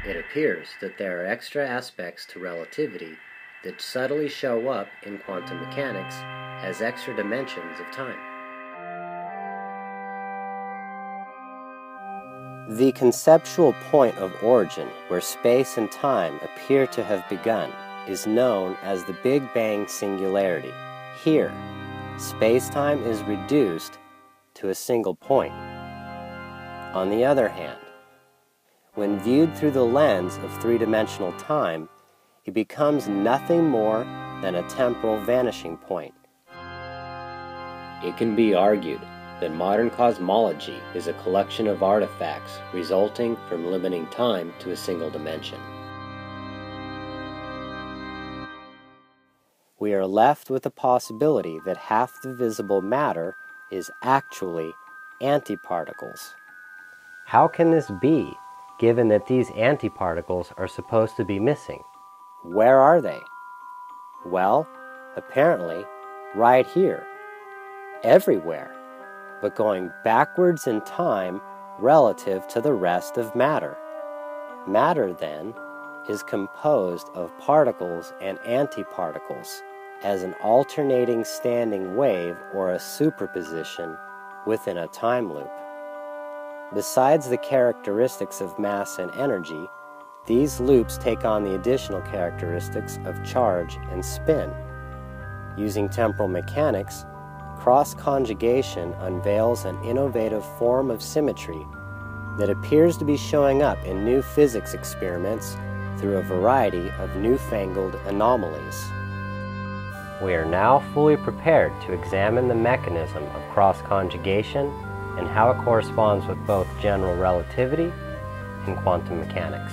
It appears that there are extra aspects to relativity that subtly show up in quantum mechanics as extra dimensions of time. The conceptual point of origin, where space and time appear to have begun, is known as the Big Bang singularity. Here, space-time is reduced to a single point. On the other hand, when viewed through the lens of three-dimensional time, it becomes nothing more than a temporal vanishing point. It can be argued that modern cosmology is a collection of artifacts resulting from limiting time to a single dimension. We are left with the possibility that half the visible matter is actually antiparticles. How can this be, given that these antiparticles are supposed to be missing? Where are they? Well, apparently, right here. Everywhere, but going backwards in time relative to the rest of matter. Matter, then, is composed of particles and antiparticles as an alternating standing wave or a superposition within a time loop. Besides the characteristics of mass and energy, these loops take on the additional characteristics of charge and spin. Using temporal mechanics, cross-conjugation unveils an innovative form of symmetry that appears to be showing up in new physics experiments through a variety of newfangled anomalies. We are now fully prepared to examine the mechanism of cross-conjugation and how it corresponds with both general relativity and quantum mechanics.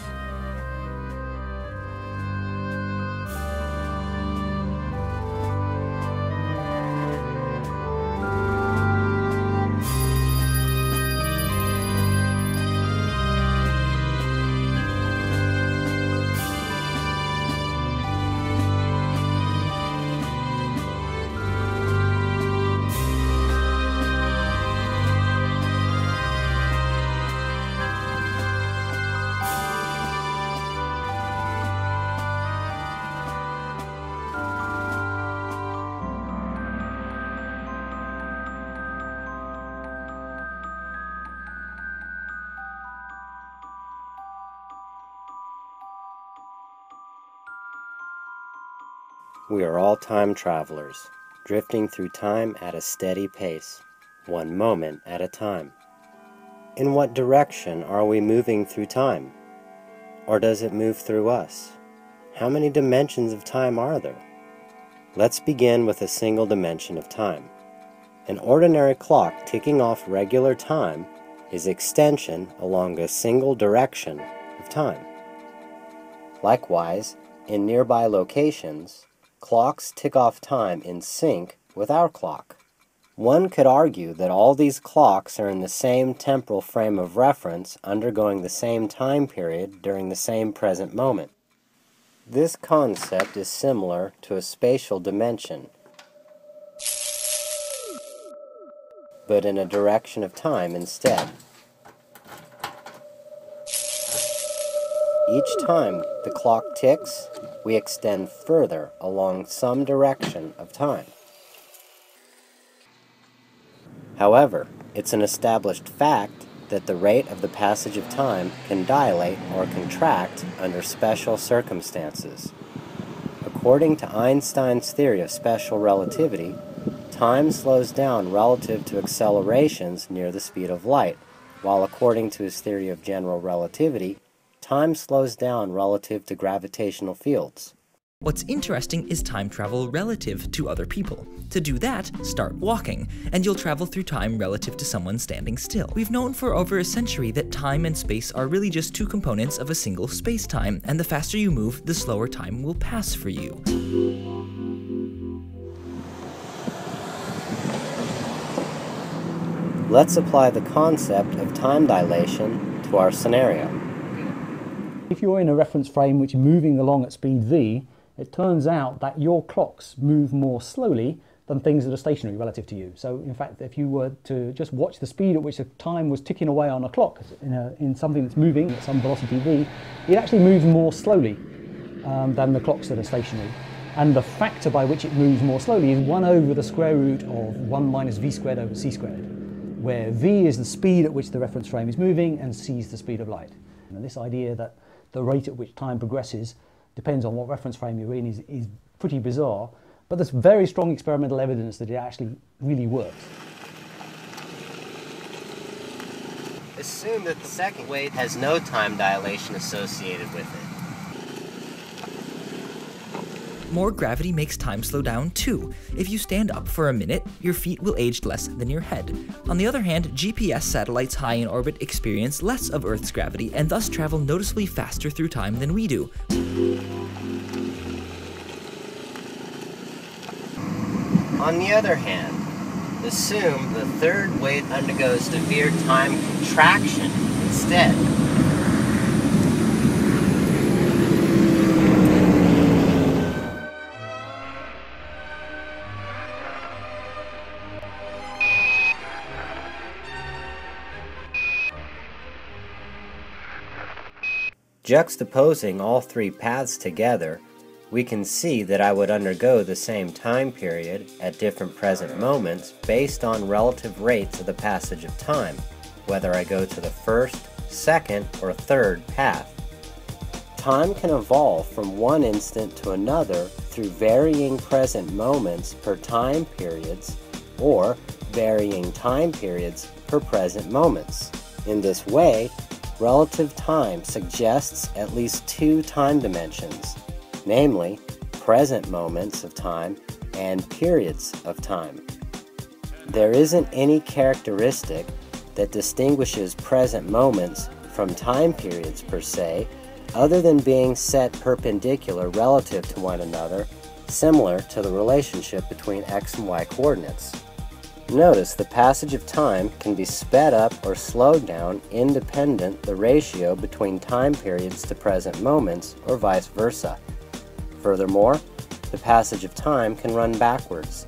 We are all time travelers, drifting through time at a steady pace, one moment at a time. In what direction are we moving through time? Or does it move through us? How many dimensions of time are there? Let's begin with a single dimension of time. An ordinary clock ticking off regular time is extension along a single direction of time. Likewise, in nearby locations, clocks tick off time in sync with our clock. One could argue that all these clocks are in the same temporal frame of reference, undergoing the same time period during the same present moment. This concept is similar to a spatial dimension, but in a direction of time instead. Each time the clock ticks, we extend further along some direction of time. However, it's an established fact that the rate of the passage of time can dilate or contract under special circumstances. According to Einstein's theory of special relativity, time slows down relative to accelerations near the speed of light, while according to his theory of general relativity, time slows down relative to gravitational fields. What's interesting is time travel relative to other people. To do that, start walking, and you'll travel through time relative to someone standing still. We've known for over a century that time and space are really just two components of a single space-time, and the faster you move, the slower time will pass for you. Let's apply the concept of time dilation to our scenario. If you're in a reference frame which is moving along at speed v, it turns out that your clocks move more slowly than things that are stationary relative to you. So in fact, if you were to just watch the speed at which the time was ticking away on a clock in something that's moving at some velocity v, it actually moves more slowly than the clocks that are stationary. And the factor by which it moves more slowly is 1 over the square root of 1 minus v squared over c squared, where v is the speed at which the reference frame is moving and c is the speed of light. And this idea that the rate at which time progresses depends on what reference frame you're in is pretty bizarre, but there's very strong experimental evidence that it actually really works. Assume that the second wave has no time dilation associated with it. More gravity makes time slow down too. If you stand up for a minute, your feet will age less than your head. On the other hand, GPS satellites high in orbit experience less of Earth's gravity and thus travel noticeably faster through time than we do. On the other hand, assume the third wave undergoes severe time contraction instead. Juxtaposing all three paths together, we can see that I would undergo the same time period at different present moments based on relative rates of the passage of time, whether I go to the first, second, or third path. Time can evolve from one instant to another through varying present moments per time periods or varying time periods per present moments. In this way, relative time suggests at least two time dimensions, namely present moments of time and periods of time. There isn't any characteristic that distinguishes present moments from time periods per se, other than being set perpendicular relative to one another, similar to the relationship between x and y coordinates. Notice the passage of time can be sped up or slowed down independent the ratio between time periods to present moments or vice versa. Furthermore, the passage of time can run backwards.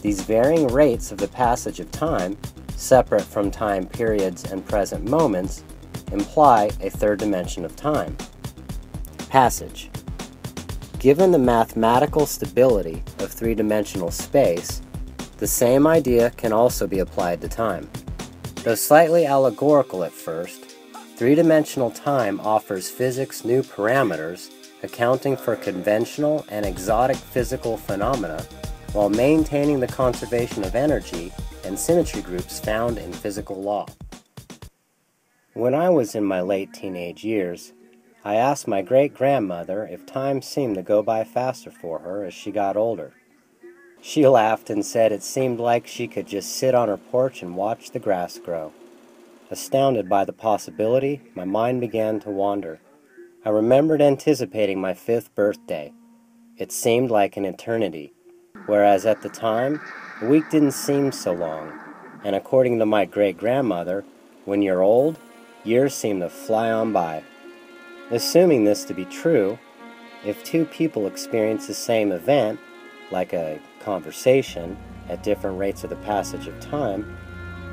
These varying rates of the passage of time, separate from time periods and present moments, imply a third dimension of time. Passage. Given the mathematical stability of three-dimensional space, the same idea can also be applied to time. Though slightly allegorical at first, three-dimensional time offers physics new parameters, accounting for conventional and exotic physical phenomena while maintaining the conservation of energy and symmetry groups found in physical law. When I was in my late teenage years, I asked my great-grandmother if time seemed to go by faster for her as she got older. She laughed and said it seemed like she could just sit on her porch and watch the grass grow. Astounded by the possibility, my mind began to wander. I remembered anticipating my 5th birthday. It seemed like an eternity, whereas at the time, a week didn't seem so long, and according to my great-grandmother, when you're old, years seem to fly on by. Assuming this to be true, if two people experience the same event, like a conversation, at different rates of the passage of time,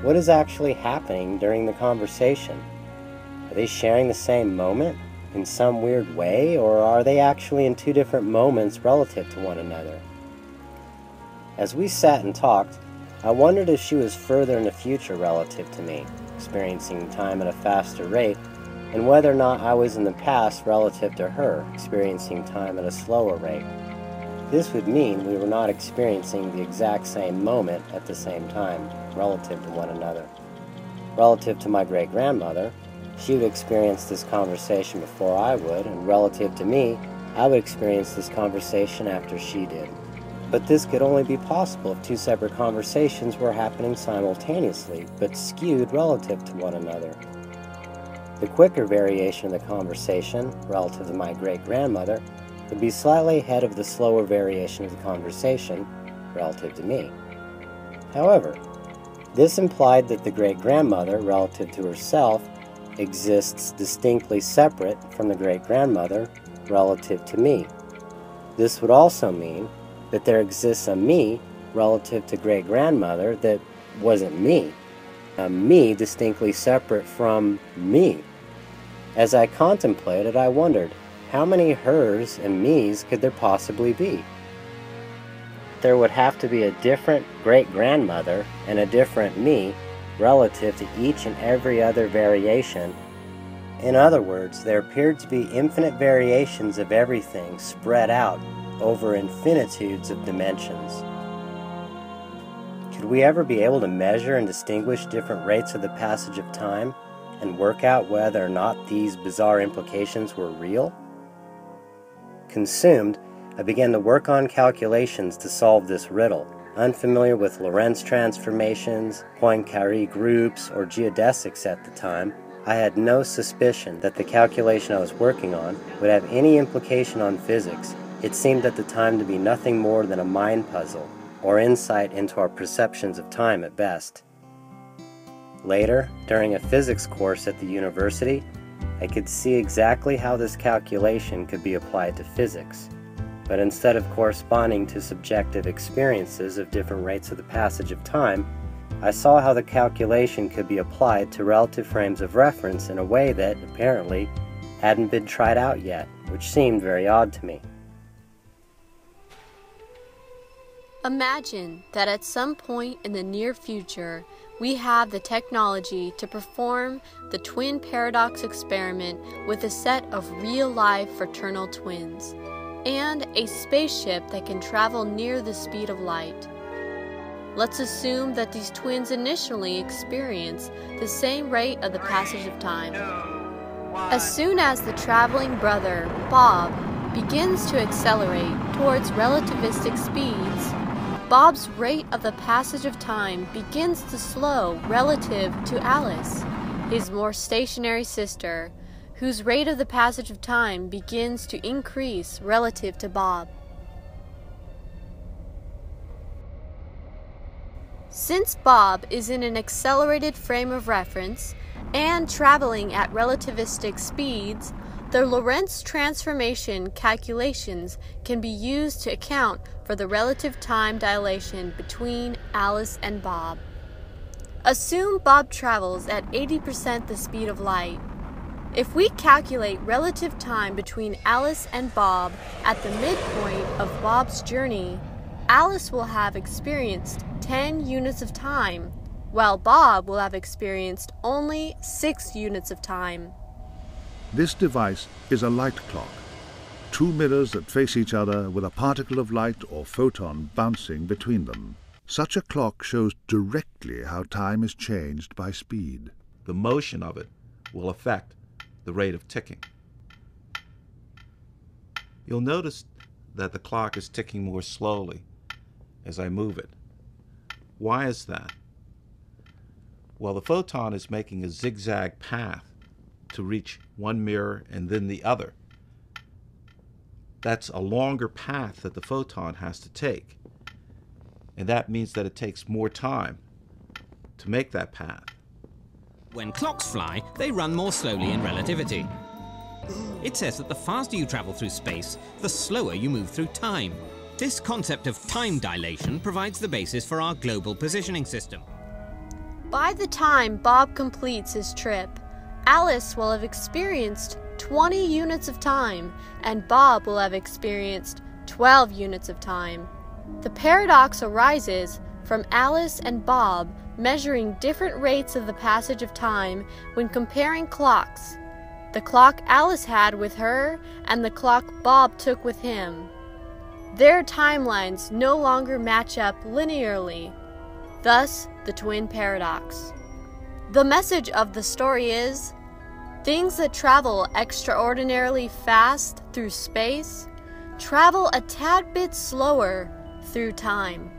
what is actually happening during the conversation? Are they sharing the same moment in some weird way, or are they actually in two different moments relative to one another? As we sat and talked, I wondered if she was further in the future relative to me, experiencing time at a faster rate, and whether or not I was in the past relative to her, experiencing time at a slower rate. This would mean we were not experiencing the exact same moment at the same time, relative to one another. Relative to my great-grandmother, she would experience this conversation before I would, and relative to me, I would experience this conversation after she did. But this could only be possible if two separate conversations were happening simultaneously, but skewed relative to one another. The quicker variation of the conversation, relative to my great-grandmother, would be slightly ahead of the slower variation of the conversation, relative to me. However, this implied that the great-grandmother, relative to herself, exists distinctly separate from the great-grandmother, relative to me. This would also mean that there exists a me relative to great-grandmother that wasn't me. A me distinctly separate from me. As I contemplated, I wondered, how many hers and me's could there possibly be? There would have to be a different great-grandmother and a different me relative to each and every other variation. In other words, there appeared to be infinite variations of everything spread out over infinitudes of dimensions. Could we ever be able to measure and distinguish different rates of the passage of time and work out whether or not these bizarre implications were real? Consumed, I began to work on calculations to solve this riddle. Unfamiliar with Lorentz transformations, Poincaré groups, or geodesics at the time, I had no suspicion that the calculation I was working on would have any implication on physics. It seemed at the time to be nothing more than a mind puzzle, or insight into our perceptions of time at best. Later, during a physics course at the university, I could see exactly how this calculation could be applied to physics. But instead of corresponding to subjective experiences of different rates of the passage of time, I saw how the calculation could be applied to relative frames of reference in a way that, apparently, hadn't been tried out yet, which seemed very odd to me. Imagine that at some point in the near future, we have the technology to perform the twin paradox experiment with a set of real-life fraternal twins, and a spaceship that can travel near the speed of light. Let's assume that these twins initially experience the same rate of the passage of time. As soon as the traveling brother, Bob, begins to accelerate towards relativistic speeds, Bob's rate of the passage of time begins to slow relative to Alice, his more stationary sister, whose rate of the passage of time begins to increase relative to Bob. Since Bob is in an accelerated frame of reference and traveling at relativistic speeds, the Lorentz transformation calculations can be used to account for the relative time dilation between Alice and Bob. Assume Bob travels at 80% the speed of light. If we calculate relative time between Alice and Bob at the midpoint of Bob's journey, Alice will have experienced 10 units of time, while Bob will have experienced only 6 units of time. This device is a light clock, 2 mirrors that face each other with a particle of light or photon bouncing between them. Such a clock shows directly how time is changed by speed. The motion of it will affect the rate of ticking. You'll notice that the clock is ticking more slowly as I move it. Why is that? Well, the photon is making a zigzag path to reach one mirror and then the other. That's a longer path that the photon has to take, and that means that it takes more time to make that path. When clocks fly, they run more slowly in relativity. It says that the faster you travel through space, the slower you move through time. This concept of time dilation provides the basis for our global positioning system. By the time Bob completes his trip, Alice will have experienced 20 units of time, and Bob will have experienced 12 units of time. The paradox arises from Alice and Bob measuring different rates of the passage of time when comparing clocks. The clock Alice had with her and the clock Bob took with him. Their timelines no longer match up linearly, thus the twin paradox. The message of the story is, things that travel extraordinarily fast through space travel a tad bit slower through time.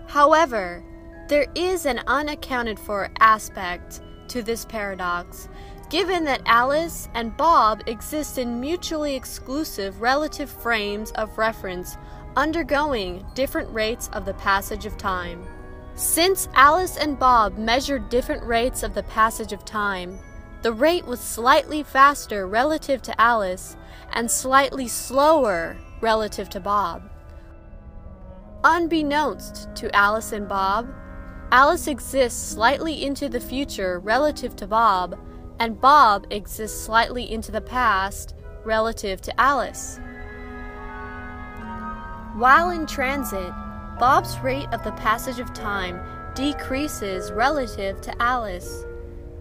However, there is an unaccounted for aspect to this paradox, given that Alice and Bob exist in mutually exclusive relative frames of reference undergoing different rates of the passage of time. Since Alice and Bob measured different rates of the passage of time, the rate was slightly faster relative to Alice and slightly slower relative to Bob. Unbeknownst to Alice and Bob, Alice exists slightly into the future relative to Bob, and Bob exists slightly into the past relative to Alice. While in transit, Bob's rate of the passage of time decreases relative to Alice.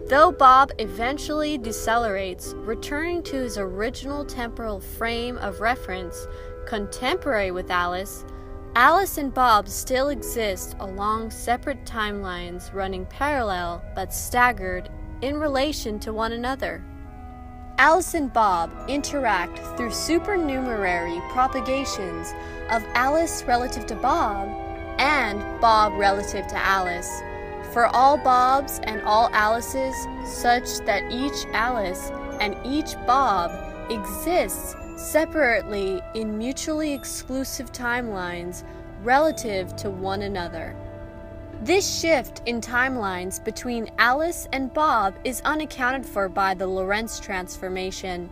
Though Bob eventually decelerates, returning to his original temporal frame of reference, contemporary with Alice, Alice and Bob still exist along separate timelines running parallel but staggered in relation to one another. Alice and Bob interact through supernumerary propagations of Alice relative to Bob and Bob relative to Alice, for all Bobs and all Alices, such that each Alice and each Bob exists separately in mutually exclusive timelines relative to one another. This shift in timelines between Alice and Bob is unaccounted for by the Lorentz transformation.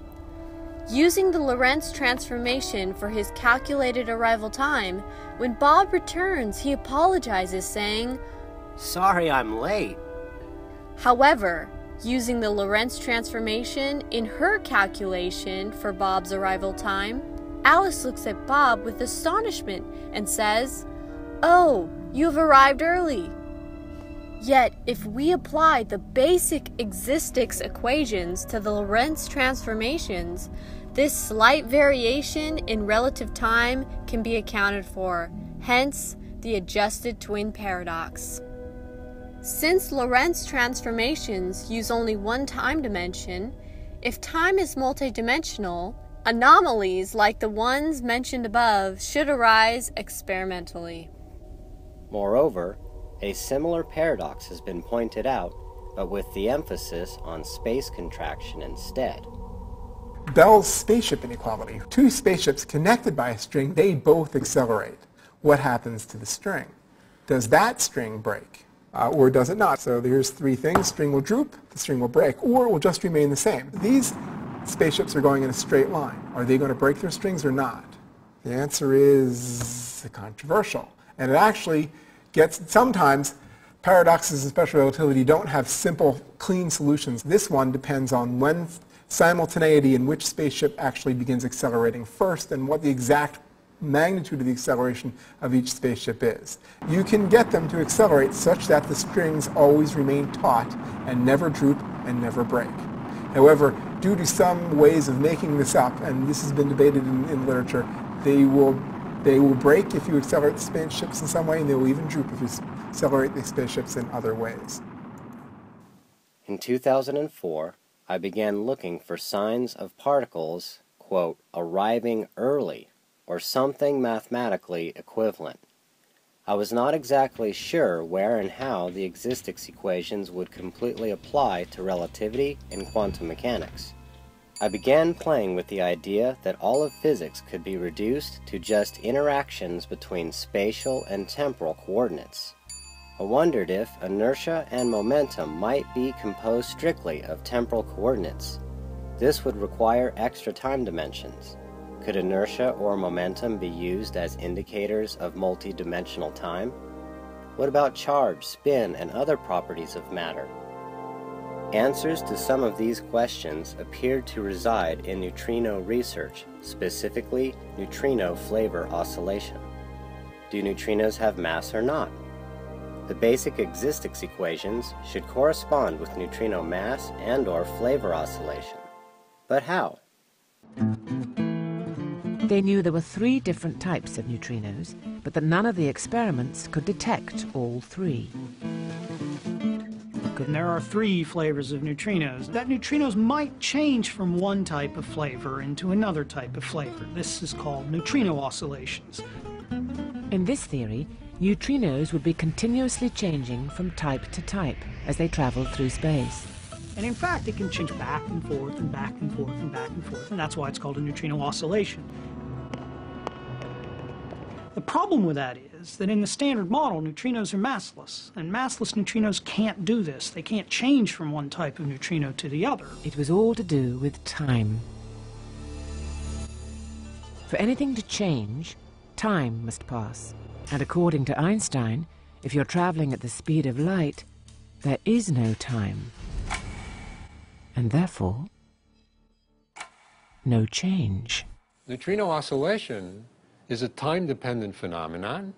Using the Lorentz transformation for his calculated arrival time, when Bob returns, he apologizes, saying, "Sorry I'm late." However, using the Lorentz transformation in her calculation for Bob's arrival time, Alice looks at Bob with astonishment and says, "Oh, you have arrived early." Yet, if we apply the basic existics equations to the Lorentz transformations, this slight variation in relative time can be accounted for, hence the adjusted twin paradox. Since Lorentz transformations use only one time dimension, if time is multidimensional, anomalies like the ones mentioned above should arise experimentally. Moreover, a similar paradox has been pointed out, but with the emphasis on space contraction instead. Bell's spaceship inequality. Two spaceships connected by a string, they both accelerate. What happens to the string? Does that string break? Or does it not? So here's three things. String will droop, the string will break, or it will just remain the same. These spaceships are going in a straight line. Are they going to break their strings or not? The answer is controversial. And it actually gets, sometimes paradoxes in special relativity don't have simple, clean solutions. This one depends on when simultaneity in which spaceship actually begins accelerating first and what the exact magnitude of the acceleration of each spaceship is. You can get them to accelerate such that the strings always remain taut and never droop and never break. However, due to some ways of making this up, and this has been debated in literature, they will break if you accelerate the spaceships in some way, and they will even droop if you accelerate the spaceships in other ways. In 2004, I began looking for signs of particles, quote, arriving early, or something mathematically equivalent. I was not exactly sure where and how the existics equations would completely apply to relativity and quantum mechanics. I began playing with the idea that all of physics could be reduced to just interactions between spatial and temporal coordinates. I wondered if inertia and momentum might be composed strictly of temporal coordinates. This would require extra time dimensions. Could inertia or momentum be used as indicators of multidimensional time? What about charge, spin, and other properties of matter? Answers to some of these questions appeared to reside in neutrino research, specifically neutrino flavor oscillation. Do neutrinos have mass or not? The basic existics equations should correspond with neutrino mass and/or flavor oscillation. But how? They knew there were 3 different types of neutrinos, but that none of the experiments could detect all 3. And there are 3 flavors of neutrinos. That neutrinos might change from one type of flavor into another type of flavor. This is called neutrino oscillations. In this theory, neutrinos would be continuously changing from type to type as they traveled through space. And in fact, it can change back and forth and back and forth and back and forth, and that's why it's called a neutrino oscillation. The problem with that is that in the standard model, neutrinos are massless, and massless neutrinos can't do this. They can't change from one type of neutrino to the other. It was all to do with time. For anything to change, time must pass. And according to Einstein, if you're traveling at the speed of light, there is no time. And therefore, no change. Neutrino oscillation is a time-dependent phenomenon.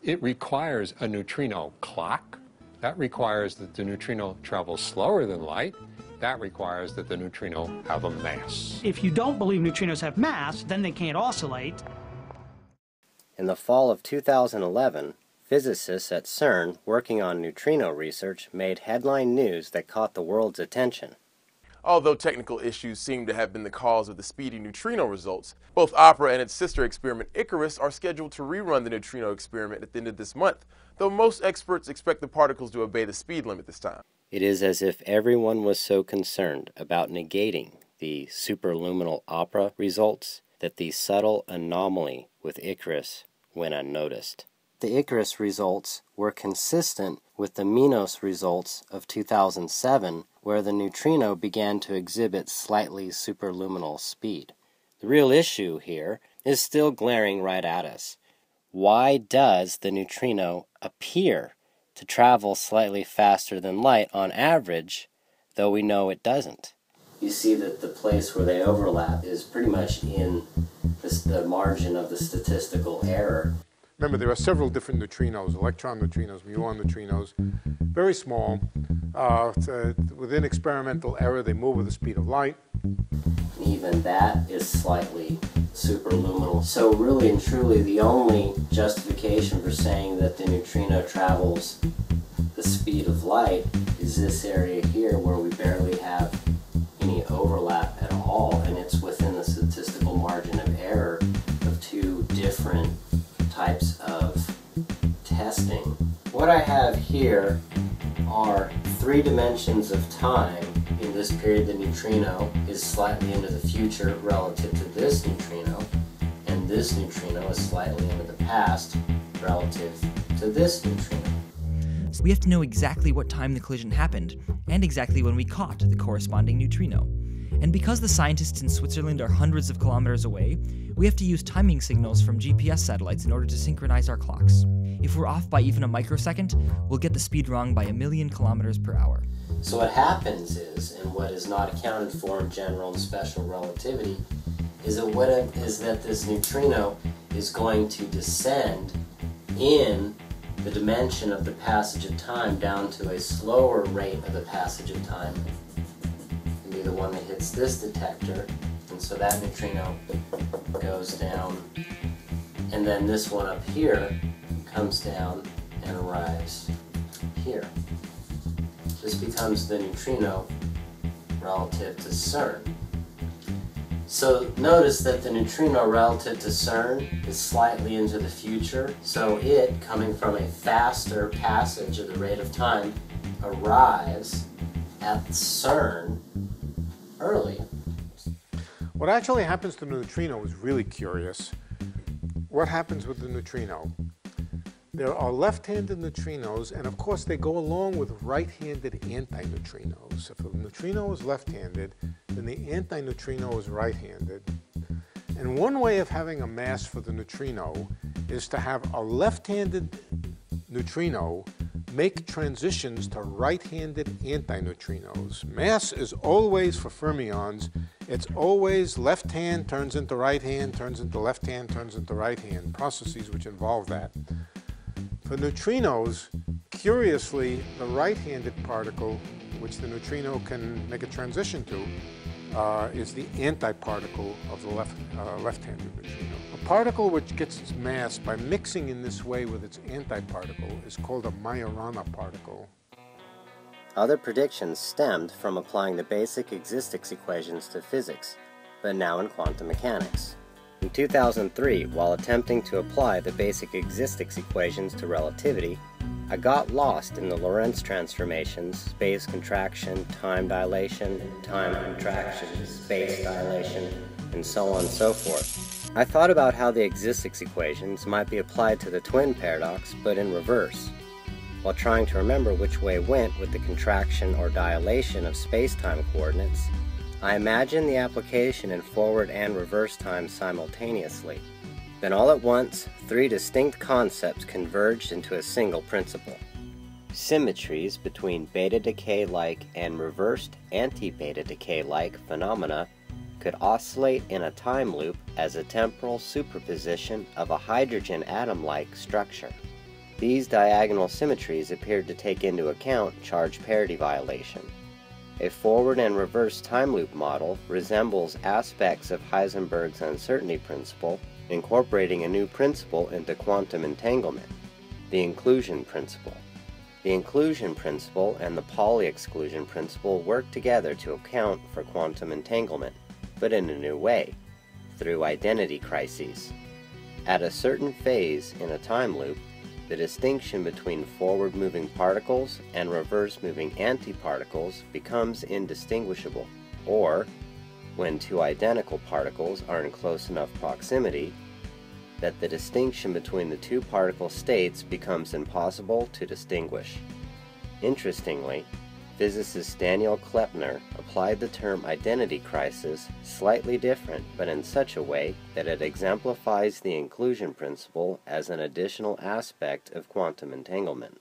It requires a neutrino clock. That requires that the neutrino travels slower than light. That requires that the neutrino have a mass. If you don't believe neutrinos have mass, then they can't oscillate. In the fall of 2011, physicists at CERN working on neutrino research made headline news that caught the world's attention. Although technical issues seem to have been the cause of the speedy neutrino results, both OPERA and its sister experiment Icarus are scheduled to rerun the neutrino experiment at the end of this month, though most experts expect the particles to obey the speed limit this time. It is as if everyone was so concerned about negating the superluminal OPERA results that the subtle anomaly with Icarus went unnoticed. The Icarus results were consistent with the Minos results of 2007, where the neutrino began to exhibit slightly superluminal speed. The real issue here is still glaring right at us. Why does the neutrino appear to travel slightly faster than light on average, though we know it doesn't? You see that the place where they overlap is pretty much in the margin of the statistical error. Remember, there are several different neutrinos, electron neutrinos, muon neutrinos, very small. Within experimental error, they move with the speed of light. Even that is slightly superluminal. So really and truly, the only justification for saying that the neutrino travels the speed of light is this area here where we barely have any overlap at all, and it's within the statistical margin of error of two different types of testing. What I have here are 3 dimensions of time. In this period, the neutrino is slightly into the future relative to this neutrino, and this neutrino is slightly into the past relative to this neutrino. So we have to know exactly what time the collision happened, and exactly when we caught the corresponding neutrino. And because the scientists in Switzerland are hundreds of kilometers away, we have to use timing signals from GPS satellites in order to synchronize our clocks. If we're off by even a microsecond, we'll get the speed wrong by 1,000,000 kilometers per hour. So what happens is, and what is not accounted for in general and special relativity, is that this neutrino is going to descend in the dimension of the passage of time down to a slower rate of the passage of time. It'll be the one that hits this detector, and so that neutrino goes down, and then this one up here comes down and arrives here. This becomes the neutrino relative to CERN. So notice that the neutrino relative to CERN is slightly into the future, so it, coming from a faster passage of the rate of time, arrives at CERN early. What actually happens to the neutrino is really curious. What happens with the neutrino? There are left-handed neutrinos, and of course they go along with right-handed antineutrinos. If a neutrino is left-handed, then the antineutrino is right-handed. And one way of having a mass for the neutrino is to have a left-handed neutrino make transitions to right-handed antineutrinos. Mass is always, for fermions, it's always left hand turns into right hand, turns into left hand, turns into right hand, processes which involve that. For neutrinos, curiously, the right-handed particle, which the neutrino can make a transition to, is the antiparticle of the left-handed neutrino. A particle which gets its mass by mixing in this way with its antiparticle is called a Majorana particle. Other predictions stemmed from applying the basic existence equations to physics, but now in quantum mechanics. In 2003, while attempting to apply the basic existence equations to relativity, I got lost in the Lorentz transformations, space contraction, time dilation, time contraction, space dilation, and so on and so forth. I thought about how the existence equations might be applied to the twin paradox, but in reverse. While trying to remember which way went with the contraction or dilation of space-time coordinates, I imagined the application in forward and reverse time simultaneously. Then all at once, three distinct concepts converged into a single principle. Symmetries between beta decay-like and reversed anti-beta decay-like phenomena could oscillate in a time loop as a temporal superposition of a hydrogen atom-like structure. These diagonal symmetries appeared to take into account charge parity violation. A forward and reverse time loop model resembles aspects of Heisenberg's uncertainty principle, incorporating a new principle into quantum entanglement, the inclusion principle. The inclusion principle and the Pauli exclusion principle work together to account for quantum entanglement, but in a new way, through identity crises. At a certain phase in a time loop, the distinction between forward-moving particles and reverse-moving antiparticles becomes indistinguishable, or, when two identical particles are in close enough proximity, that the distinction between the two particle states becomes impossible to distinguish. Interestingly, physicist Daniel Kleppner applied the term identity crisis slightly different, but in such a way that it exemplifies the inclusion principle as an additional aspect of quantum entanglement.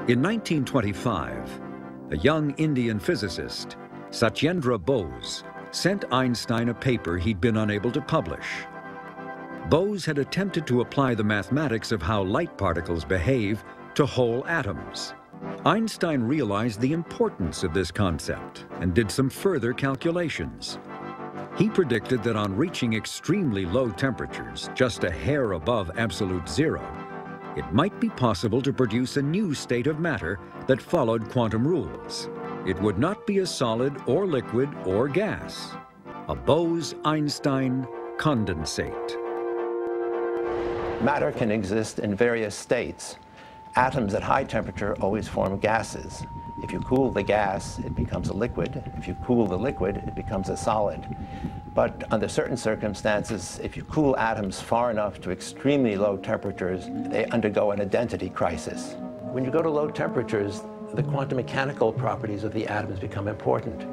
In 1925, a young Indian physicist, Satyendra Bose, sent Einstein a paper he'd been unable to publish. Bose had attempted to apply the mathematics of how light particles behave to whole atoms. Einstein realized the importance of this concept and did some further calculations. He predicted that on reaching extremely low temperatures, just a hair above absolute zero, it might be possible to produce a new state of matter that followed quantum rules. It would not be a solid or liquid or gas, a Bose-Einstein condensate. Matter can exist in various states. Atoms at high temperature always form gases. If you cool the gas, it becomes a liquid. If you cool the liquid, it becomes a solid. But under certain circumstances, if you cool atoms far enough to extremely low temperatures, they undergo an identity crisis. When you go to low temperatures, the quantum mechanical properties of the atoms become important.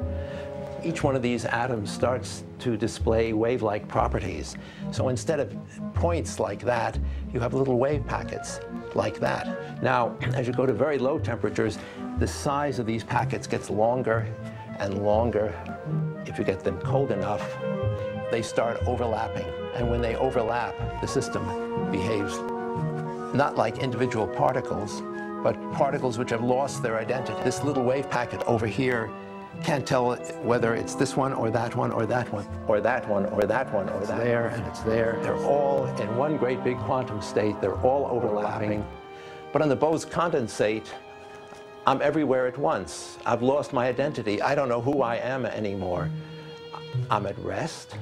Each one of these atoms starts to display wave-like properties. So instead of points like that, you have little wave packets like that. Now, as you go to very low temperatures, the size of these packets gets longer and longer. If you get them cold enough, they start overlapping. And when they overlap, the system behaves not like individual particles, but particles which have lost their identity. This little wave packet over here can't tell whether it's this one or that one or that one or that one or that one or that. It's there and it's there. They're all in one great big quantum state. They're all overlapping. But on the Bose condensate, I'm everywhere at once. I've lost my identity. I don't know who I am anymore. I'm at rest,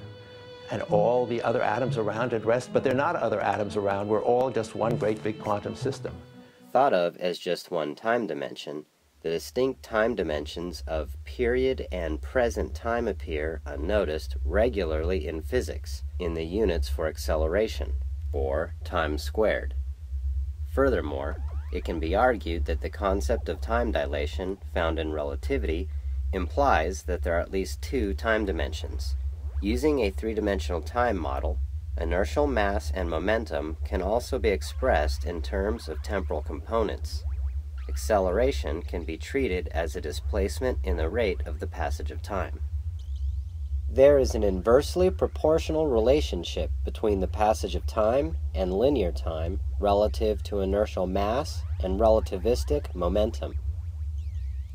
and all the other atoms around at rest, but they're not other atoms around. We're all just one great big quantum system. Thought of as just one time dimension, the distinct time dimensions of period and present time appear unnoticed regularly in physics in the units for acceleration, or time squared. Furthermore, it can be argued that the concept of time dilation found in relativity implies that there are at least two time dimensions. Using a three-dimensional time model, inertial mass and momentum can also be expressed in terms of temporal components. Acceleration can be treated as a displacement in the rate of the passage of time. There is an inversely proportional relationship between the passage of time and linear time relative to inertial mass and relativistic momentum.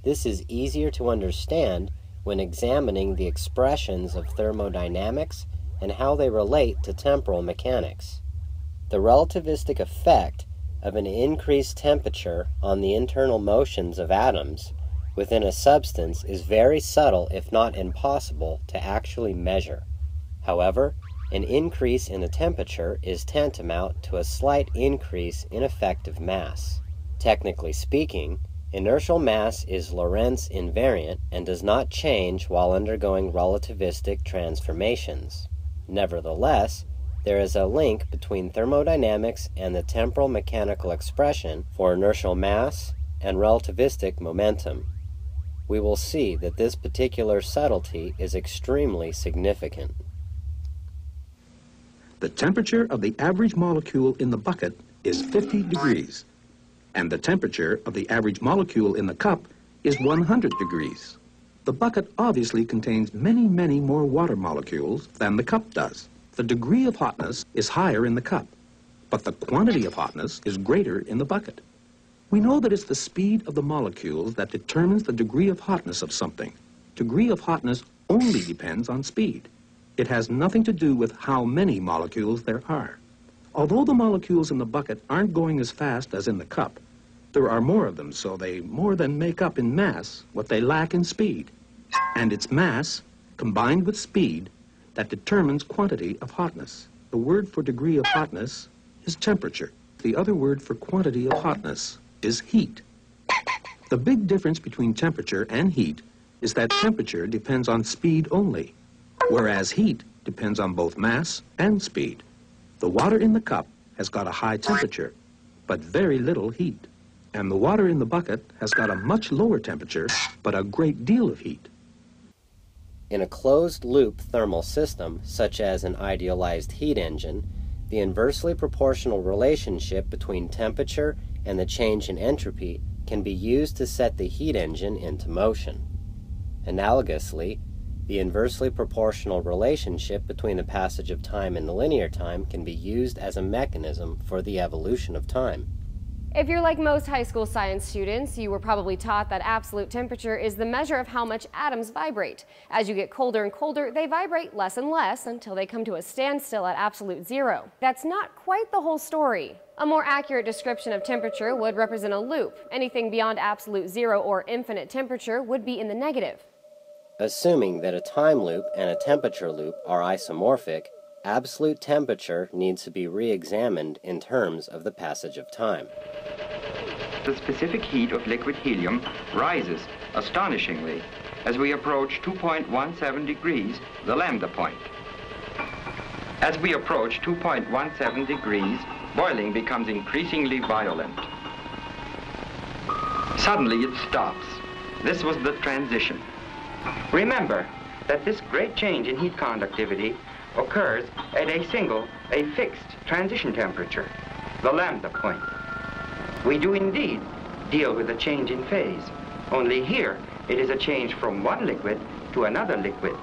This is easier to understand when examining the expressions of thermodynamics and how they relate to temporal mechanics. The relativistic effect of an increased temperature on the internal motions of atoms within a substance is very subtle, if not impossible, to actually measure. However, an increase in the temperature is tantamount to a slight increase in effective mass. Technically speaking, inertial mass is Lorentz invariant and does not change while undergoing relativistic transformations. Nevertheless, there is a link between thermodynamics and the temporal mechanical expression for inertial mass and relativistic momentum. We will see that this particular subtlety is extremely significant. The temperature of the average molecule in the bucket is 50 degrees, and the temperature of the average molecule in the cup is 100 degrees. The bucket obviously contains many, many more water molecules than the cup does. The degree of hotness is higher in the cup, but the quantity of hotness is greater in the bucket. We know that it's the speed of the molecules that determines the degree of hotness of something. Degree of hotness only depends on speed. It has nothing to do with how many molecules there are. Although the molecules in the bucket aren't going as fast as in the cup, there are more of them, so they more than make up in mass what they lack in speed. And it's mass, combined with speed, that determines quantity of hotness. The word for degree of hotness is temperature. The other word for quantity of hotness is heat. The big difference between temperature and heat is that temperature depends on speed only, whereas heat depends on both mass and speed. The water in the cup has got a high temperature, but very little heat. And the water in the bucket has got a much lower temperature, but a great deal of heat. In a closed-loop thermal system, such as an idealized heat engine, the inversely proportional relationship between temperature and the change in entropy can be used to set the heat engine into motion. Analogously, the inversely proportional relationship between the passage of time and linear time can be used as a mechanism for the evolution of time. If you're like most high school science students, you were probably taught that absolute temperature is the measure of how much atoms vibrate. As you get colder and colder, they vibrate less and less until they come to a standstill at absolute zero. That's not quite the whole story. A more accurate description of temperature would represent a loop. Anything beyond absolute zero or infinite temperature would be in the negative. Assuming that a time loop and a temperature loop are isomorphic, absolute temperature needs to be re-examined in terms of the passage of time. The specific heat of liquid helium rises astonishingly as we approach 2.17 degrees, the lambda point. As we approach 2.17 degrees, boiling becomes increasingly violent. Suddenly it stops. This was the transition. Remember that this great change in heat conductivity occurs at a fixed transition temperature, the lambda point. We do indeed deal with a change in phase, only here it is a change from one liquid to another liquid.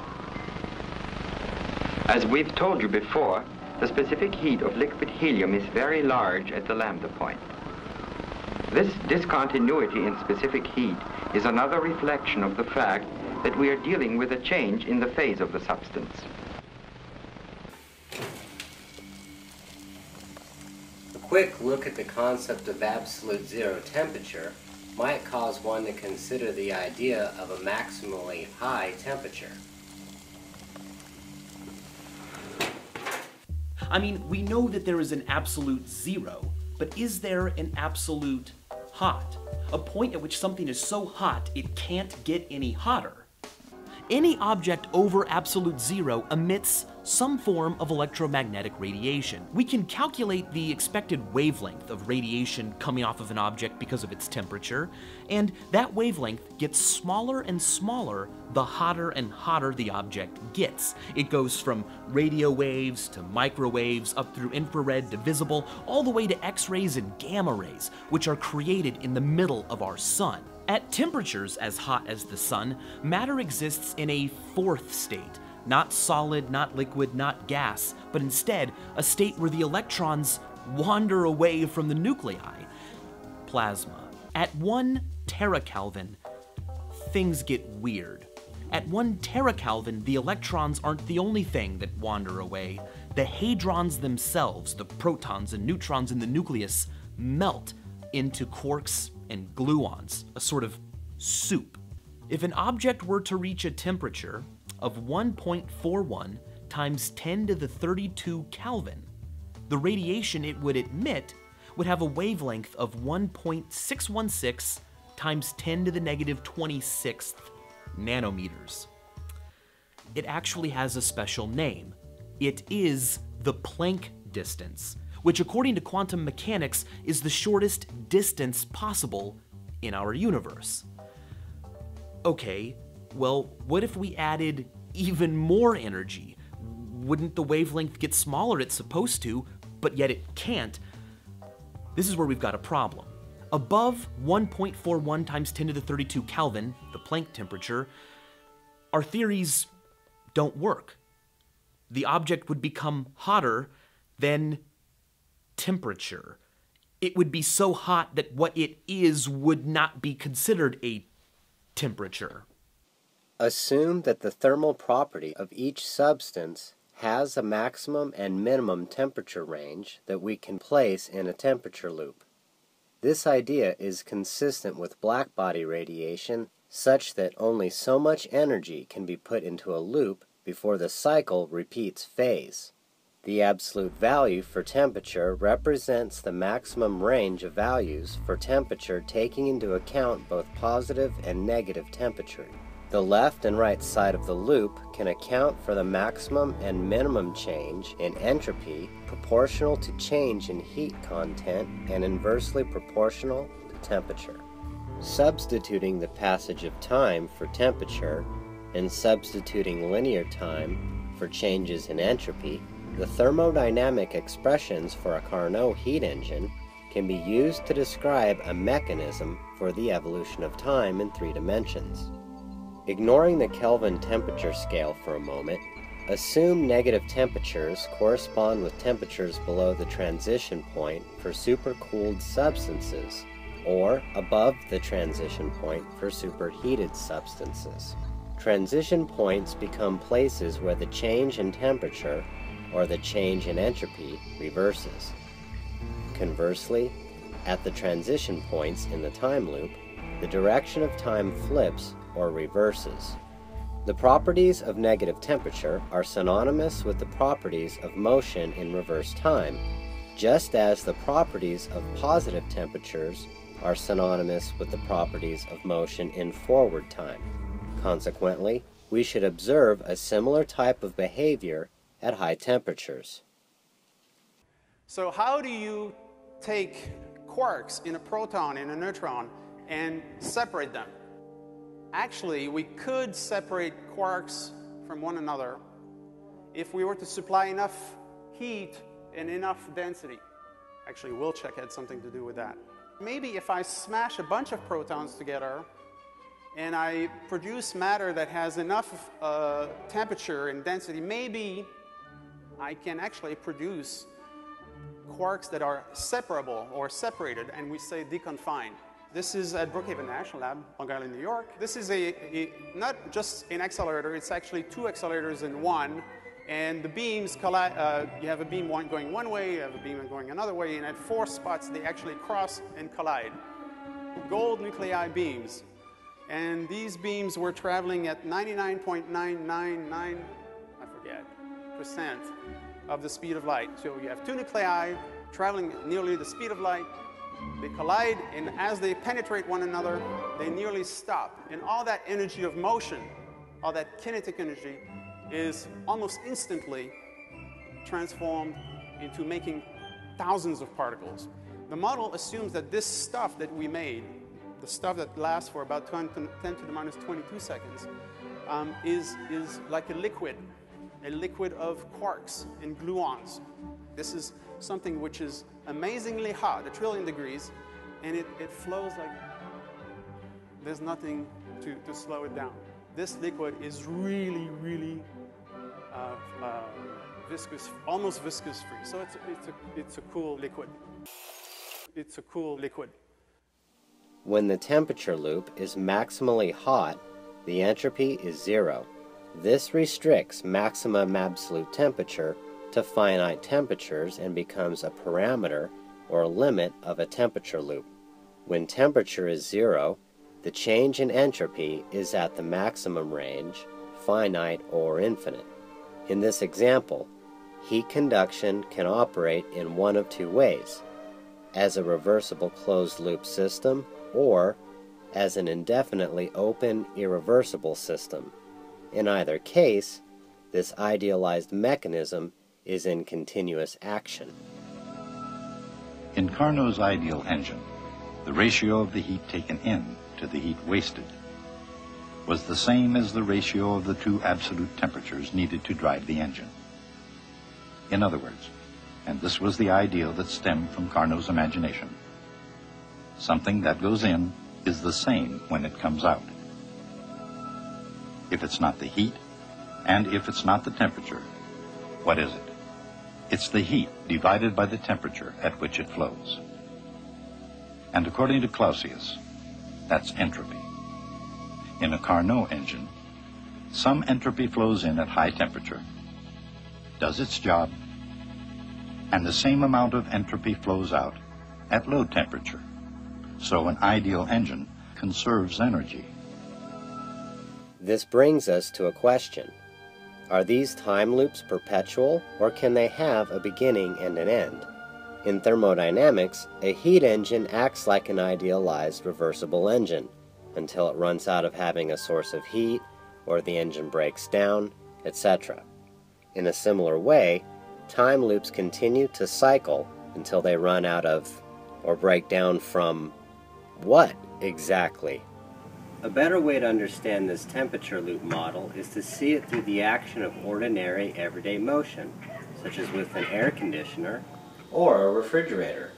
As we've told you before, the specific heat of liquid helium is very large at the lambda point. This discontinuity in specific heat is another reflection of the fact that we are dealing with a change in the phase of the substance. A quick look at the concept of absolute zero temperature might cause one to consider the idea of a maximally high temperature. I mean, we know that there is an absolute zero, but is there an absolute hot? A point at which something is so hot it can't get any hotter. Any object over absolute zero emits some form of electromagnetic radiation. We can calculate the expected wavelength of radiation coming off of an object because of its temperature, and that wavelength gets smaller and smaller the hotter and hotter the object gets. It goes from radio waves to microwaves up through infrared to visible, all the way to X-rays and gamma rays, which are created in the middle of our sun. At temperatures as hot as the sun, matter exists in a fourth state. Not solid, not liquid, not gas, but instead a state where the electrons wander away from the nuclei. Plasma. At 1 terakelvin, things get weird. At 1 terakelvin, the electrons aren't the only thing that wander away. The hadrons themselves, the protons and neutrons in the nucleus, melt into quarks and gluons, a sort of soup. If an object were to reach a temperature of 1.41 times 10 to the 32 Kelvin, the radiation it would emit would have a wavelength of 1.616 times 10 to the negative 26th nanometers. It actually has a special name. It is the Planck distance, which according to quantum mechanics is the shortest distance possible in our universe. Okay, well, what if we added even more energy? wouldn't the wavelength get smaller? It's supposed to, but yet it can't. This is where we've got a problem. Above 1.41 times 10 to the 32 Kelvin, the Planck temperature, our theories don't work. The object would become hotter than temperature. It would be so hot that what it is would not be considered a temperature. Assume that the thermal property of each substance has a maximum and minimum temperature range that we can place in a temperature loop. This idea is consistent with blackbody radiation such that only so much energy can be put into a loop before the cycle repeats phase. The absolute value for temperature represents the maximum range of values for temperature taking into account both positive and negative temperature. The left and right side of the loop can account for the maximum and minimum change in entropy proportional to change in heat content and inversely proportional to temperature. Substituting the passage of time for temperature and substituting linear time for changes in entropy, the thermodynamic expressions for a Carnot heat engine can be used to describe a mechanism for the evolution of time in 3 dimensions. Ignoring the Kelvin temperature scale for a moment, assume negative temperatures correspond with temperatures below the transition point for supercooled substances, or above the transition point for superheated substances. Transition points become places where the change in temperature or the change in entropy reverses. Conversely, at the transition points in the time loop, the direction of time flips or reverses. The properties of negative temperature are synonymous with the properties of motion in reverse time, just as the properties of positive temperatures are synonymous with the properties of motion in forward time. Consequently, we should observe a similar type of behavior at high temperatures. So how do you take quarks in a proton and a neutron and separate them? Actually, we could separate quarks from one another if we were to supply enough heat and enough density. Actually, Wilczek had something to do with that. Maybe if I smash a bunch of protons together and I produce matter that has enough temperature and density, maybe I can actually produce quarks that are separable or separated, and we say deconfined. This is at Brookhaven National Lab, Long Island, New York. This is not just an accelerator, it's actually 2 accelerators in one, and the beams collide. You have a beam going one way, you have a beam going another way, and at 4 spots they actually cross and collide. Gold nuclei beams. And these beams were traveling at 99.999, percent of the speed of light. So you have 2 nuclei traveling nearly the speed of light. They collide, and as they penetrate one another, they nearly stop. And all that energy of motion, all that kinetic energy, is almost instantly transformed into making thousands of particles. The model assumes that this stuff that we made, the stuff that lasts for about 10 to the minus 22 seconds, is like a liquid of quarks and gluons. This is something which is amazingly hot, 1 trillion degrees, and it flows like there's nothing to slow it down. This liquid is really, really viscous, almost viscous-free. So it's a cool liquid. It's a cool liquid. When the temperature loop is maximally hot, the entropy is 0. This restricts maximum absolute temperature to finite temperatures and becomes a parameter or limit of a temperature loop. When temperature is 0, the change in entropy is at the maximum range, finite or infinite. In this example, heat conduction can operate in one of 2 ways: as a reversible closed-loop system or as an indefinitely open, irreversible system. In either case, this idealized mechanism is in continuous action. In Carnot's ideal engine, the ratio of the heat taken in to the heat wasted was the same as the ratio of the 2 absolute temperatures needed to drive the engine. In other words, and this was the ideal that stemmed from Carnot's imagination, something that goes in is the same when it comes out. If it's not the heat, and if it's not the temperature, what is it? It's the heat divided by the temperature at which it flows. And according to Clausius, that's entropy. In a Carnot engine, some entropy flows in at high temperature, does its job, and the same amount of entropy flows out at low temperature. So an ideal engine conserves energy. This brings us to a question. Are these time loops perpetual, or can they have a beginning and an end? In thermodynamics, a heat engine acts like an idealized reversible engine until it runs out of having a source of heat, or the engine breaks down, etc. In a similar way, time loops continue to cycle until they run out of, or break down from, what exactly? A better way to understand this temperature loop model is to see it through the action of ordinary everyday motion, such as with an air conditioner or a refrigerator.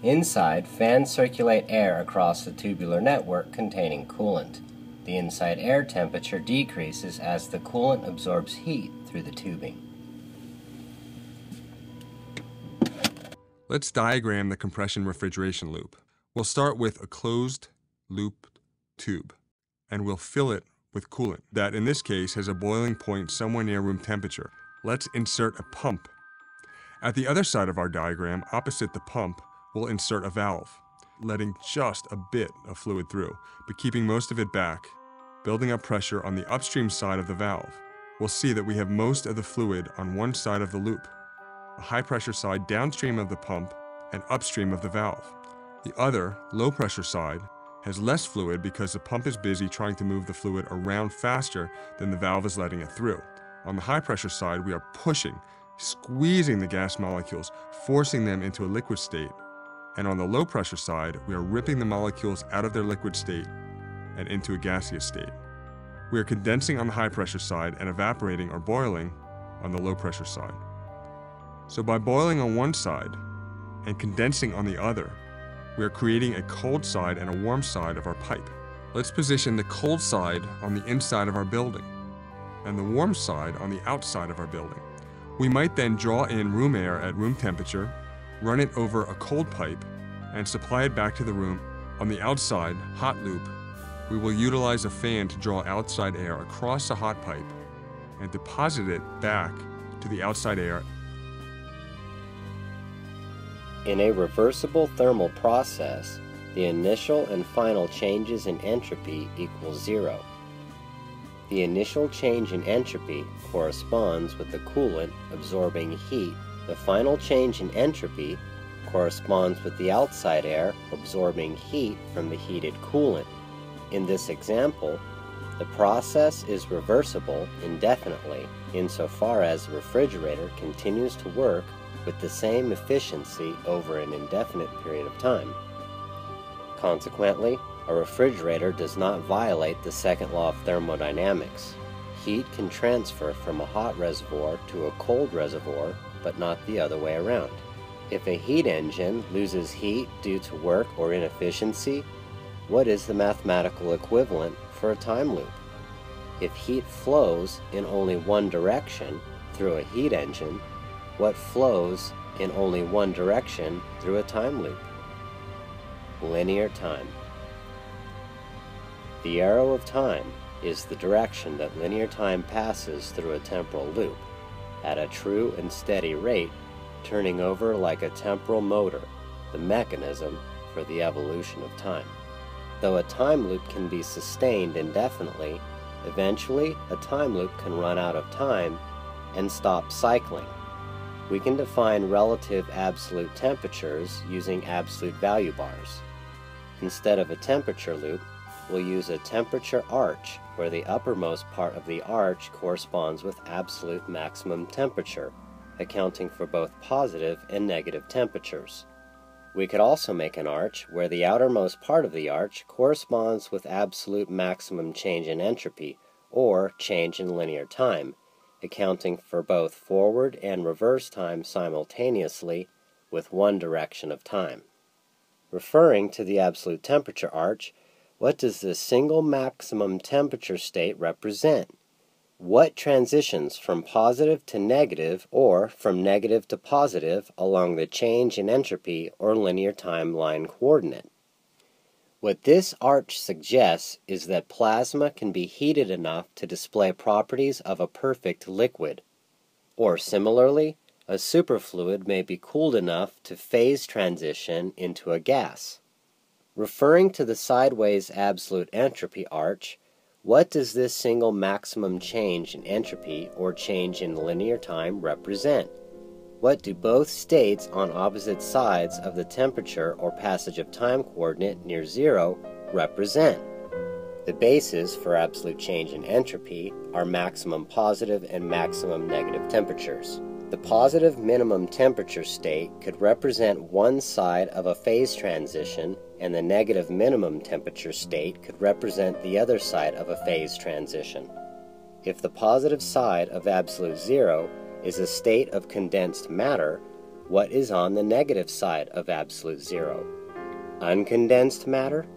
Inside, fans circulate air across the tubular network containing coolant. The inside air temperature decreases as the coolant absorbs heat through the tubing. Let's diagram the compression refrigeration loop. We'll start with a closed loop tube, and we'll fill it with coolant that in this case has a boiling point somewhere near room temperature. Let's insert a pump. At the other side of our diagram, opposite the pump, we'll insert a valve, letting just a bit of fluid through, but keeping most of it back, building up pressure on the upstream side of the valve. We'll see that we have most of the fluid on one side of the loop, a high pressure side downstream of the pump and upstream of the valve. The other, low pressure side, has less fluid because the pump is busy trying to move the fluid around faster than the valve is letting it through. On the high pressure side, we are pushing, squeezing the gas molecules, forcing them into a liquid state. And on the low pressure side, we are ripping the molecules out of their liquid state and into a gaseous state. We are condensing on the high pressure side and evaporating or boiling on the low pressure side. So by boiling on one side and condensing on the other, we are creating a cold side and a warm side of our pipe. Let's position the cold side on the inside of our building and the warm side on the outside of our building. We might then draw in room air at room temperature, run it over a cold pipe, and supply it back to the room. On the outside, hot loop, we will utilize a fan to draw outside air across the hot pipe and deposit it back to the outside air. In a reversible thermal process, the initial and final changes in entropy equal zero. The initial change in entropy corresponds with the coolant absorbing heat. The final change in entropy corresponds with the outside air absorbing heat from the heated coolant. In this example, the process is reversible indefinitely insofar as the refrigerator continues to work with the same efficiency over an indefinite period of time. Consequently, a refrigerator does not violate the second law of thermodynamics. Heat can transfer from a hot reservoir to a cold reservoir, but not the other way around. If a heat engine loses heat due to work or inefficiency, what is the mathematical equivalent for a time loop? If heat flows in only one direction through a heat engine, what flows in only one direction through a time loop? Linear time. The arrow of time is the direction that linear time passes through a temporal loop, at a true and steady rate, turning over like a temporal motor, the mechanism for the evolution of time. Though a time loop can be sustained indefinitely, eventually a time loop can run out of time and stop cycling. We can define relative absolute temperatures using absolute value bars. Instead of a temperature loop, we'll use a temperature arch, where the uppermost part of the arch corresponds with absolute maximum temperature, accounting for both positive and negative temperatures. We could also make an arch where the outermost part of the arch corresponds with absolute maximum change in entropy, or change in linear time, accounting for both forward and reverse time simultaneously with one direction of time. Referring to the absolute temperature arch, what does this single maximum temperature state represent? What transitions from positive to negative or from negative to positive along the change in entropy or linear time line coordinate? What this arch suggests is that plasma can be heated enough to display properties of a perfect liquid. Or similarly, a superfluid may be cooled enough to phase transition into a gas. Referring to the sideways absolute entropy arch, what does this single maximum change in entropy or change in linear time represent? What do both states on opposite sides of the temperature or passage of time coordinate near zero represent? The bases for absolute change in entropy are maximum positive and maximum negative temperatures. The positive minimum temperature state could represent one side of a phase transition, and the negative minimum temperature state could represent the other side of a phase transition. If the positive side of absolute zero is a state of condensed matter, what is on the negative side of absolute zero? Uncondensed matter?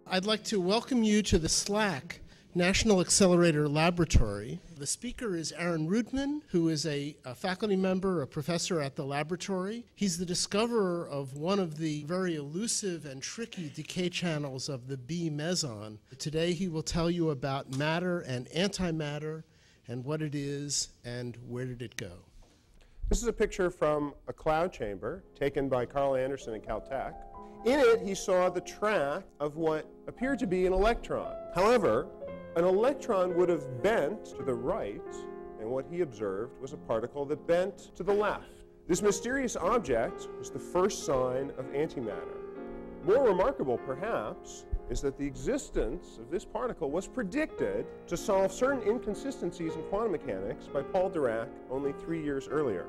I'd like to welcome you to the SLAC National Accelerator Laboratory. The speaker is Aaron Rudman, who is a faculty member, a professor at the laboratory. He's the discoverer of one of the very elusive and tricky decay channels of the B meson. Today he will tell you about matter and antimatter and what it is and where did it go. This is a picture from a cloud chamber taken by Carl Anderson at Caltech. In it, he saw the track of what appeared to be an electron. However, an electron would have bent to the right, and what he observed was a particle that bent to the left. This mysterious object was the first sign of antimatter. More remarkable, perhaps, is that the existence of this particle was predicted to solve certain inconsistencies in quantum mechanics by Paul Dirac only 3 years earlier.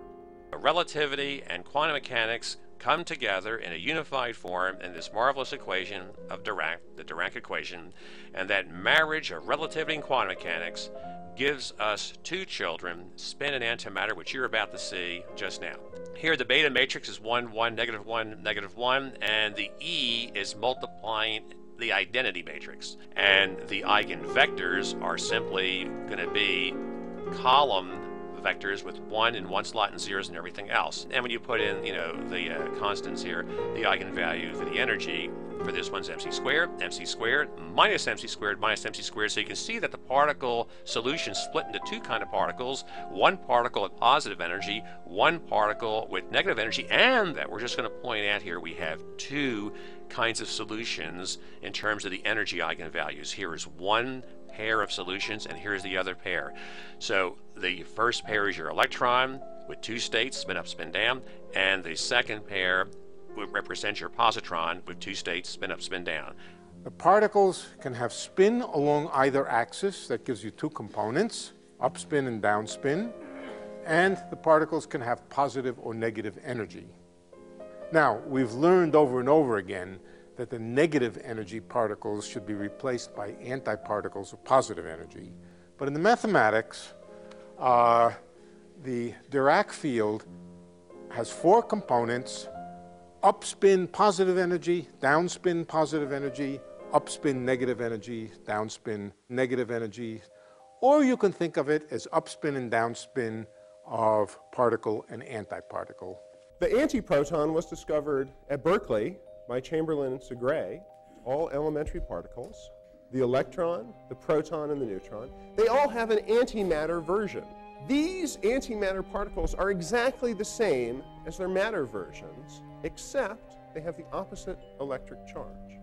Relativity and quantum mechanics come together in a unified form in this marvelous equation of Dirac, the Dirac equation, and that marriage of relativity and quantum mechanics gives us two children, spin and antimatter, which you're about to see just now. Here the beta matrix is 1, 1, negative 1, negative 1, and the E is multiplying the identity matrix. And the eigenvectors are simply going to be column vectors with 1 in one slot and zeros and everything else. And when you put in, the constants here, the eigenvalue for the energy for this one's mc squared, minus mc squared, minus mc squared. So you can see that the particle solution split into two kind of particles, one particle at positive energy, one particle with negative energy, and that we're just going to point out here we have two kinds of solutions in terms of the energy eigenvalues. Here is one pair of solutions, and here's the other pair. So the first pair is your electron with two states, spin up, spin down, and the second pair would represent your positron with two states, spin up, spin down. The particles can have spin along either axis. That gives you two components, up spin and down spin. And the particles can have positive or negative energy. Now, we've learned over and over again that the negative energy particles should be replaced by antiparticles of positive energy. But in the mathematics, the Dirac field has four components: up spin positive energy, down spin positive energy, up spin negative energy, down spin negative energy. Or you can think of it as up spin and down spin of particle and antiparticle. The antiproton was discovered at Berkeley by Chamberlain and Segre, all elementary particles. The electron, the proton, and the neutron, they all have an antimatter version. These antimatter particles are exactly the same as their matter versions, except they have the opposite electric charge.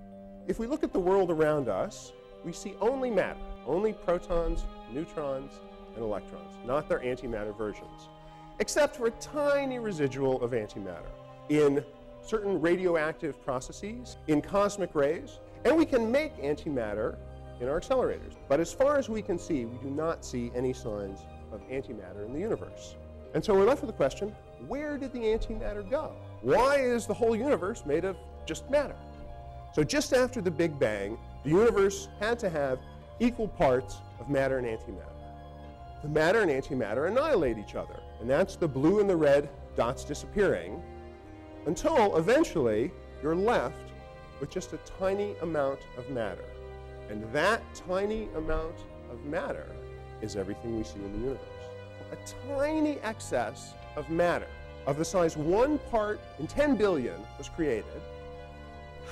If we look at the world around us, we see only matter, only protons, neutrons, and electrons, not their antimatter versions, except for a tiny residual of antimatter in certain radioactive processes, in cosmic rays, and we can make antimatter in our accelerators. But as far as we can see, we do not see any signs of antimatter in the universe. And so we're left with the question, where did the antimatter go? Why is the whole universe made of just matter? So just after the Big Bang, the universe had to have equal parts of matter and antimatter. The matter and antimatter annihilate each other, and that's the blue and the red dots disappearing, until eventually you're left with just a tiny amount of matter. And that tiny amount of matter is everything we see in the universe. A tiny excess of matter of the size 1 part in 10 billion was created.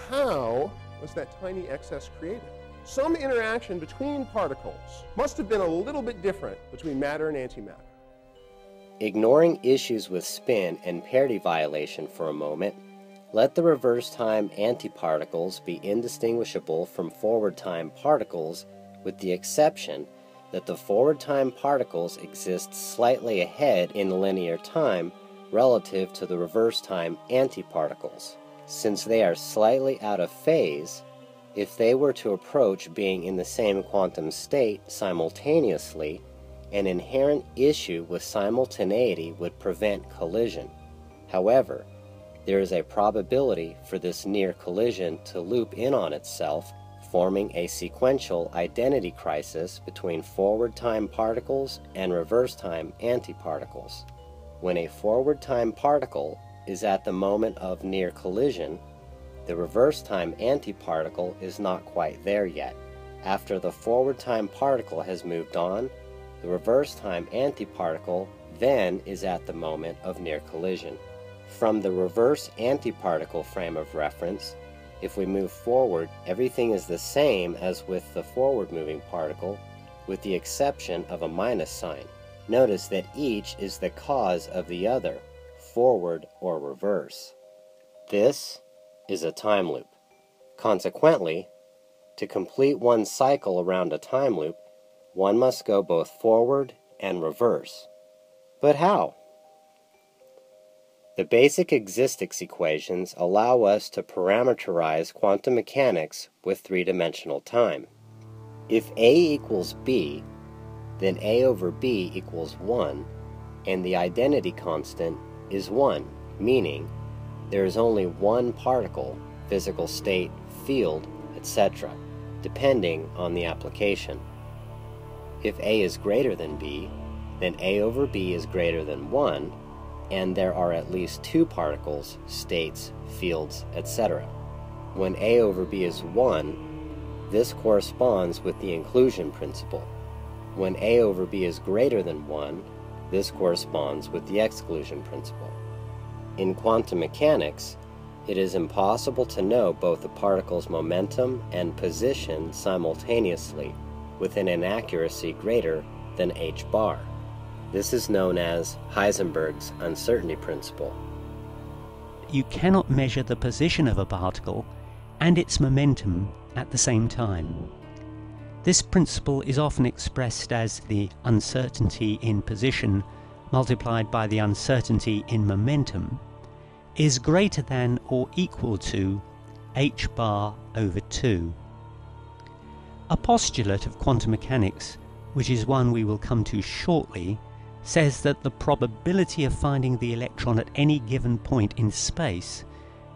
How was that tiny excess created? Some interaction between particles must have been a little bit different between matter and antimatter. Ignoring issues with spin and parity violation for a moment, let the reverse time antiparticles be indistinguishable from forward time particles, with the exception that the forward time particles exist slightly ahead in linear time relative to the reverse time antiparticles. Since they are slightly out of phase, if they were to approach being in the same quantum state simultaneously, an inherent issue with simultaneity would prevent collision. However, there is a probability for this near collision to loop in on itself, forming a sequential identity crisis between forward time particles and reverse time antiparticles. When a forward time particle is at the moment of near collision, the reverse time antiparticle is not quite there yet. After the forward time particle has moved on, the reverse time antiparticle then is at the moment of near collision. From the reverse antiparticle frame of reference, if we move forward, everything is the same as with the forward moving particle, with the exception of a minus sign. Notice that each is the cause of the other, forward or reverse. This is a time loop. Consequently, to complete one cycle around a time loop, one must go both forward and reverse. But how? The basic existence equations allow us to parameterize quantum mechanics with three-dimensional time. If A equals B, then A over B equals 1, and the identity constant is 1, meaning there is only one particle, physical state, field, etc., depending on the application. If A is greater than B, then A over B is greater than 1, and there are at least two particles, states, fields, etc. When A over B is 1, this corresponds with the inclusion principle. When A over B is greater than 1, this corresponds with the exclusion principle. In quantum mechanics, it is impossible to know both the particle's momentum and position simultaneously with an inaccuracy greater than h bar. This is known as Heisenberg's uncertainty principle. You cannot measure the position of a particle and its momentum at the same time. This principle is often expressed as the uncertainty in position multiplied by the uncertainty in momentum is greater than or equal to h bar over 2. A postulate of quantum mechanics, which is one we will come to shortly, says that the probability of finding the electron at any given point in space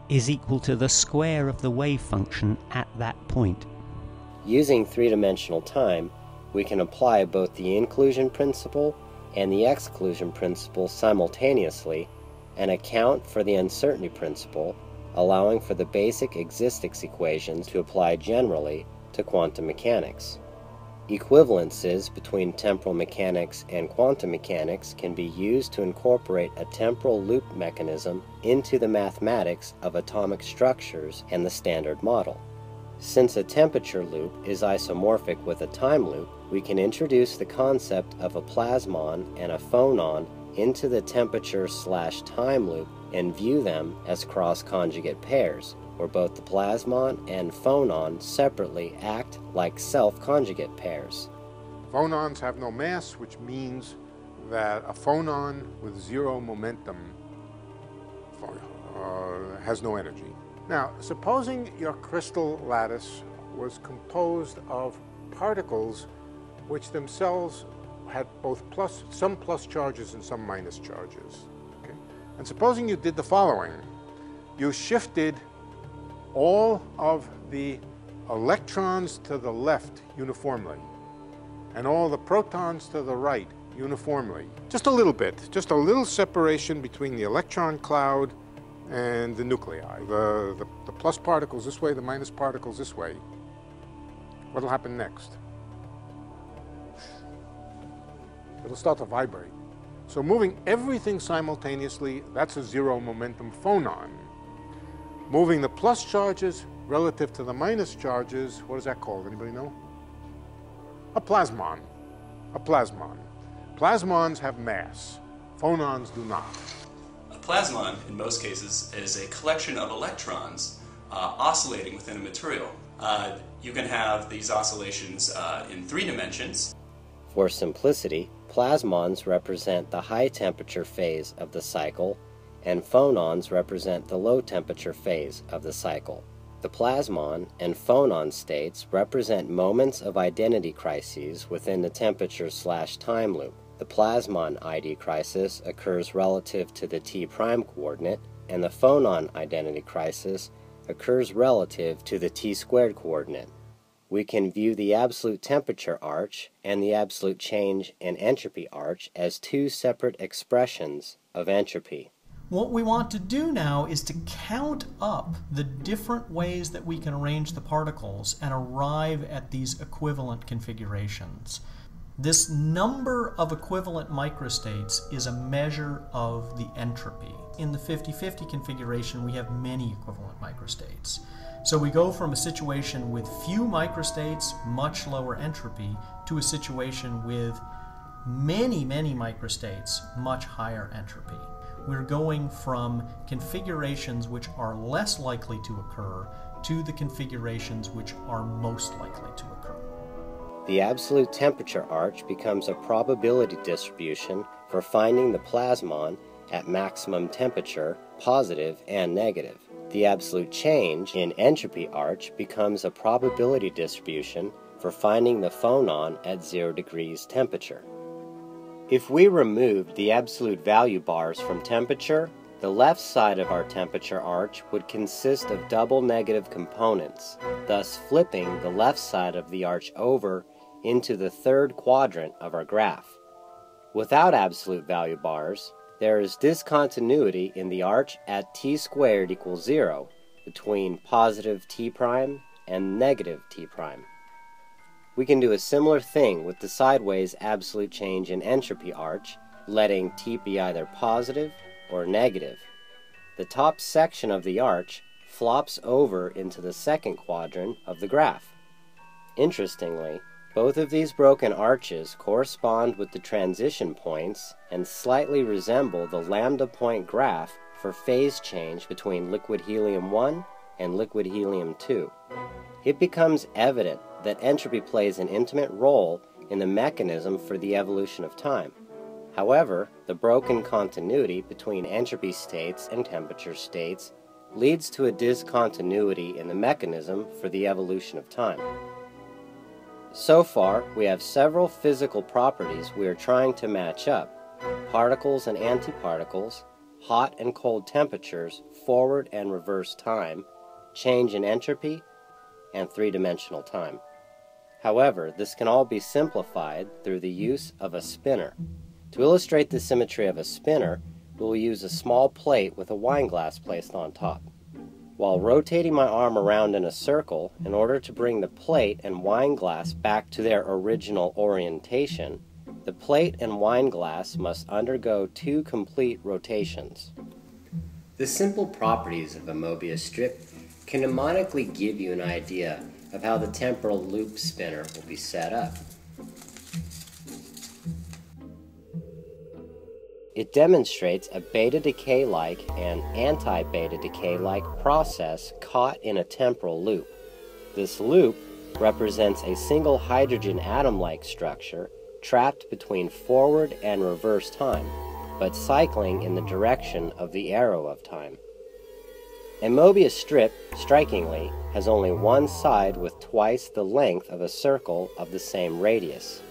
is equal to the square of the wave function at that point. Using three-dimensional time, we can apply both the inclusion principle and the exclusion principle simultaneously and account for the uncertainty principle, allowing for the basic existence equations to apply generally to quantum mechanics. Equivalences between temporal mechanics and quantum mechanics can be used to incorporate a temporal loop mechanism into the mathematics of atomic structures and the Standard Model. Since a temperature loop is isomorphic with a time loop, we can introduce the concept of a plasmon and a phonon into the temperature/time loop and view them as cross-conjugate pairs, where both the plasmon and phonon separately act like self-conjugate pairs. Phonons have no mass, which means that a phonon with zero momentum has no energy. Now, supposing your crystal lattice was composed of particles which themselves had both some plus charges and some minus charges. Okay? And supposing you did the following. You shifted all of the electrons to the left uniformly, and all the protons to the right uniformly. Just a little bit, just a little separation between the electron cloud and the nuclei. The plus particles this way, the minus particles this way. What'll happen next? It'll start to vibrate. So moving everything simultaneously, that's a zero momentum phonon. Moving the plus charges relative to the minus charges, what is that called? Anybody know? A plasmon. A plasmon. Plasmons have mass. Phonons do not. A plasmon, in most cases, is a collection of electrons oscillating within a material. You can have these oscillations in 3 dimensions. For simplicity, plasmons represent the high temperature phase of the cycle, and phonons represent the low temperature phase of the cycle. The plasmon and phonon states represent moments of identity crises within the temperature/time loop. The plasmon ID crisis occurs relative to the t' coordinate, and the phonon identity crisis occurs relative to the t² coordinate. We can view the absolute temperature arch and the absolute change in entropy arch as 2 separate expressions of entropy. What we want to do now is to count up the different ways that we can arrange the particles and arrive at these equivalent configurations. This number of equivalent microstates is a measure of the entropy. In the 50-50 configuration, we have many equivalent microstates. So we go from a situation with few microstates, much lower entropy, to a situation with many microstates, much higher entropy. We're going from configurations which are less likely to occur to the configurations which are most likely to occur. The absolute temperature arch becomes a probability distribution for finding the plasmon at maximum temperature, positive and negative. The absolute change in entropy arch becomes a probability distribution for finding the phonon at 0 degrees temperature. If we removed the absolute value bars from temperature, the left side of our temperature arch would consist of double negative components, thus flipping the left side of the arch over into the 3rd quadrant of our graph. Without absolute value bars, there is discontinuity in the arch at t² = 0 between positive t' and negative t'. We can do a similar thing with the sideways absolute change in entropy arch, letting t be either positive or negative. The top section of the arch flops over into the 2nd quadrant of the graph. Interestingly, both of these broken arches correspond with the transition points and slightly resemble the lambda point graph for phase change between liquid helium-1 and liquid helium-2. It becomes evident that entropy plays an intimate role in the mechanism for the evolution of time. However, the broken continuity between entropy states and temperature states leads to a discontinuity in the mechanism for the evolution of time. So far, we have several physical properties we are trying to match up: particles and antiparticles, hot and cold temperatures, forward and reverse time, change in entropy, and 3-dimensional time. However, this can all be simplified through the use of a spinner. To illustrate the symmetry of a spinner, we will use a small plate with a wine glass placed on top. While rotating my arm around in a circle in order to bring the plate and wine glass back to their original orientation, the plate and wine glass must undergo 2 complete rotations. The simple properties of a Mobius strip can mnemonically give you an idea of how the temporal loop spinner will be set up. It demonstrates a beta decay-like and anti-beta decay-like process caught in a temporal loop. This loop represents a single hydrogen atom-like structure trapped between forward and reverse time, but cycling in the direction of the arrow of time. A Mobius strip, strikingly, has only one side with twice the length of a circle of the same radius.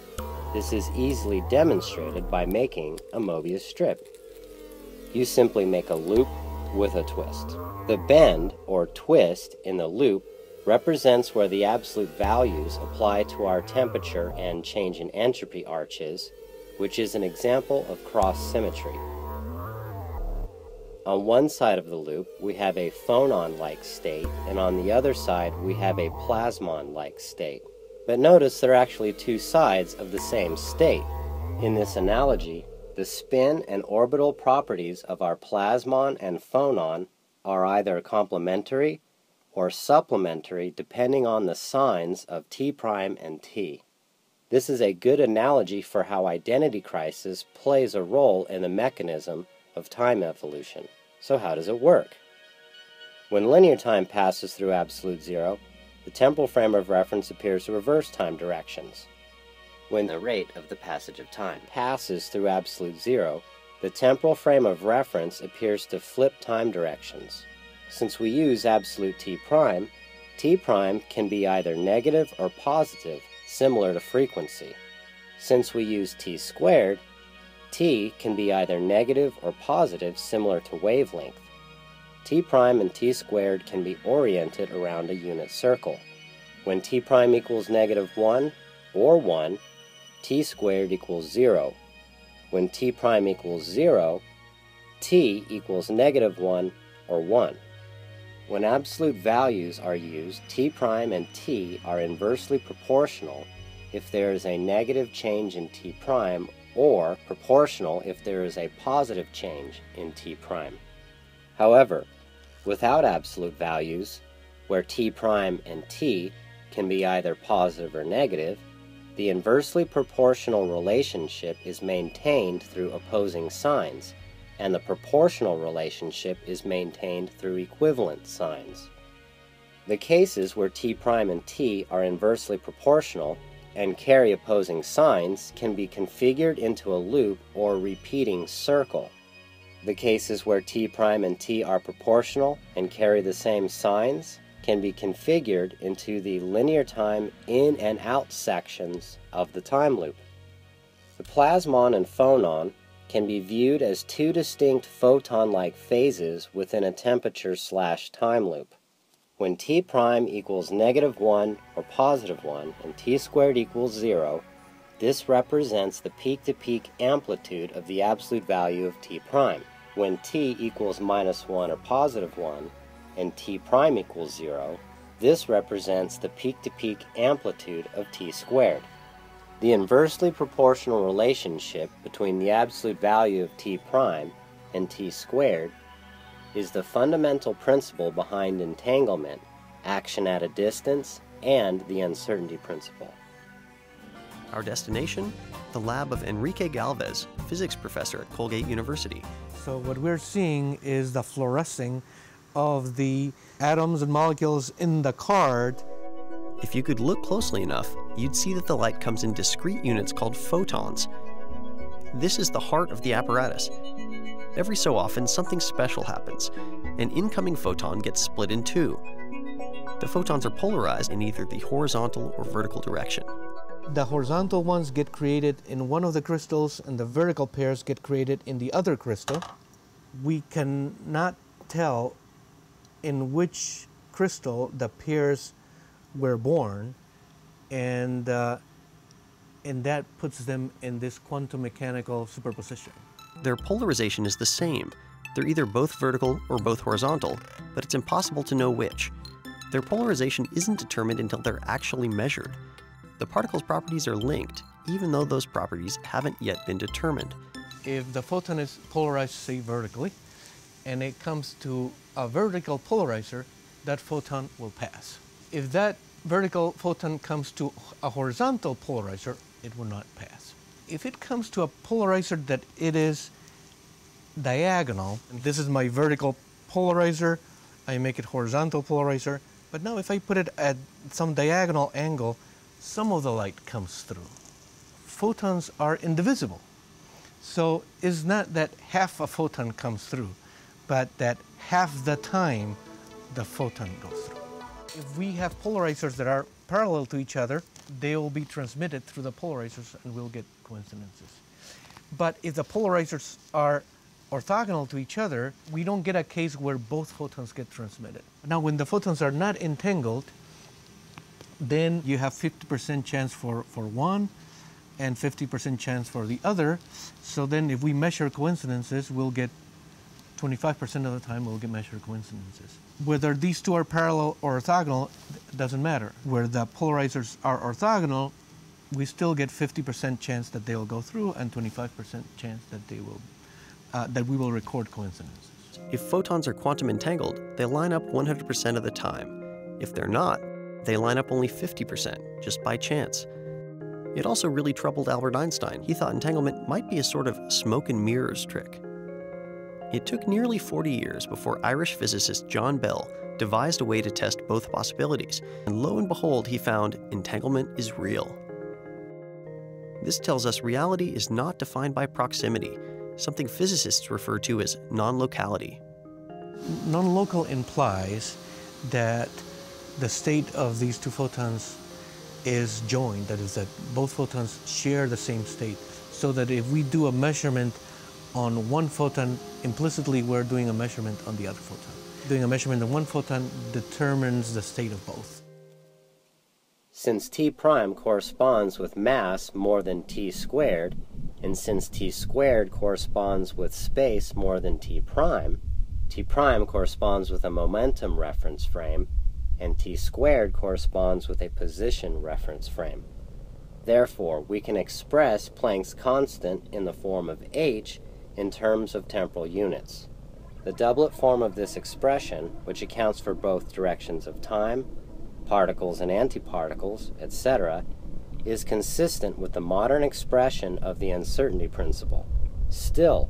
This is easily demonstrated by making a Mobius strip. You simply make a loop with a twist. The bend, or twist, in the loop represents where the absolute values apply to our temperature and change in entropy arches, which is an example of cross-symmetry. On one side of the loop, we have a phonon-like state, and on the other side, we have a plasmon-like state. But notice there are actually two sides of the same state. In this analogy, the spin and orbital properties of our plasmon and phonon are either complementary or supplementary depending on the signs of T' and T. This is a good analogy for how identity crisis plays a role in the mechanism of time evolution. So how does it work? When linear time passes through absolute zero, the temporal frame of reference appears to reverse time directions. When the rate of the passage of time passes through absolute zero, the temporal frame of reference appears to flip time directions. Since we use absolute T' can be either negative or positive, similar to frequency. Since we use T squared, T can be either negative or positive, similar to wavelength. T' and T squared can be oriented around a unit circle. When T' equals -1 or 1, T squared equals 0. When T' equals 0, T equals -1 or 1. When absolute values are used, T' and T are inversely proportional if there is a negative change in T' or proportional if there is a positive change in T'. However, without absolute values, where T' and T can be either positive or negative, the inversely proportional relationship is maintained through opposing signs, and the proportional relationship is maintained through equivalent signs. The cases where T' and T are inversely proportional and carry opposing signs can be configured into a loop or repeating circle. The cases where T' and T are proportional and carry the same signs can be configured into the linear time in and out sections of the time loop. The plasmon and phonon can be viewed as two distinct photon-like phases within a temperature/time loop. When T' equals -1 or +1 and T squared equals 0, this represents the peak-to-peak amplitude of the absolute value of T'. When T equals -1 or +1 and T' equals 0, this represents the peak-to-peak amplitude of T squared. The inversely proportional relationship between the absolute value of T' and T squared is the fundamental principle behind entanglement, action at a distance, and the uncertainty principle. Our destination? The lab of Enrique Galvez, physics professor at Colgate University. So what we're seeing is the fluorescing of the atoms and molecules in the card. If you could look closely enough, you'd see that the light comes in discrete units called photons. This is the heart of the apparatus. Every so often, something special happens. An incoming photon gets split in two. The photons are polarized in either the horizontal or vertical direction. The horizontal ones get created in one of the crystals and the vertical pairs get created in the other crystal. We cannot tell in which crystal the pairs were born, and that puts them in this quantum mechanical superposition. Their polarization is the same. They're either both vertical or both horizontal, but it's impossible to know which. Their polarization isn't determined until they're actually measured. The particle's properties are linked, even though those properties haven't yet been determined. If the photon is polarized, say, vertically, and it comes to a vertical polarizer, that photon will pass. If that vertical photon comes to a horizontal polarizer, it will not pass. If it comes to a polarizer that it is diagonal, and this is my vertical polarizer, I make it horizontal polarizer, but now if I put it at some diagonal angle, some of the light comes through. Photons are indivisible. So it's not that half a photon comes through, but that half the time the photon goes through. If we have polarizers that are parallel to each other, they will be transmitted through the polarizers and we'll get coincidences. But if the polarizers are orthogonal to each other, we don't get a case where both photons get transmitted. Now, when the photons are not entangled, then you have 50% chance for one and 50% chance for the other. So then if we measure coincidences, we'll get 25% of the time we'll get measured coincidences. Whether these two are parallel or orthogonal doesn't matter. Where the polarizers are orthogonal, we still get 50% chance that they'll go through and 25% chance that they will, that we will record coincidences. If photons are quantum entangled, they line up 100% of the time. If they're not, they line up only 50%, just by chance. It also really troubled Albert Einstein. He thought entanglement might be a sort of smoke and mirrors trick. It took nearly 40 years before Irish physicist John Bell devised a way to test both possibilities, and lo and behold, he found entanglement is real. This tells us reality is not defined by proximity, something physicists refer to as non-locality. Non-local implies that the state of these two photons is joined, that is, that both photons share the same state, so that if we do a measurement on one photon, implicitly we're doing a measurement on the other photon. Doing a measurement on one photon determines the state of both. Since T prime corresponds with mass more than T squared, and since T squared corresponds with space more than T prime corresponds with a momentum reference frame, and T squared corresponds with a position reference frame. Therefore, we can express Planck's constant in the form of h in terms of temporal units. The doublet form of this expression, which accounts for both directions of time, particles and antiparticles, etc., is consistent with the modern expression of the uncertainty principle. Still,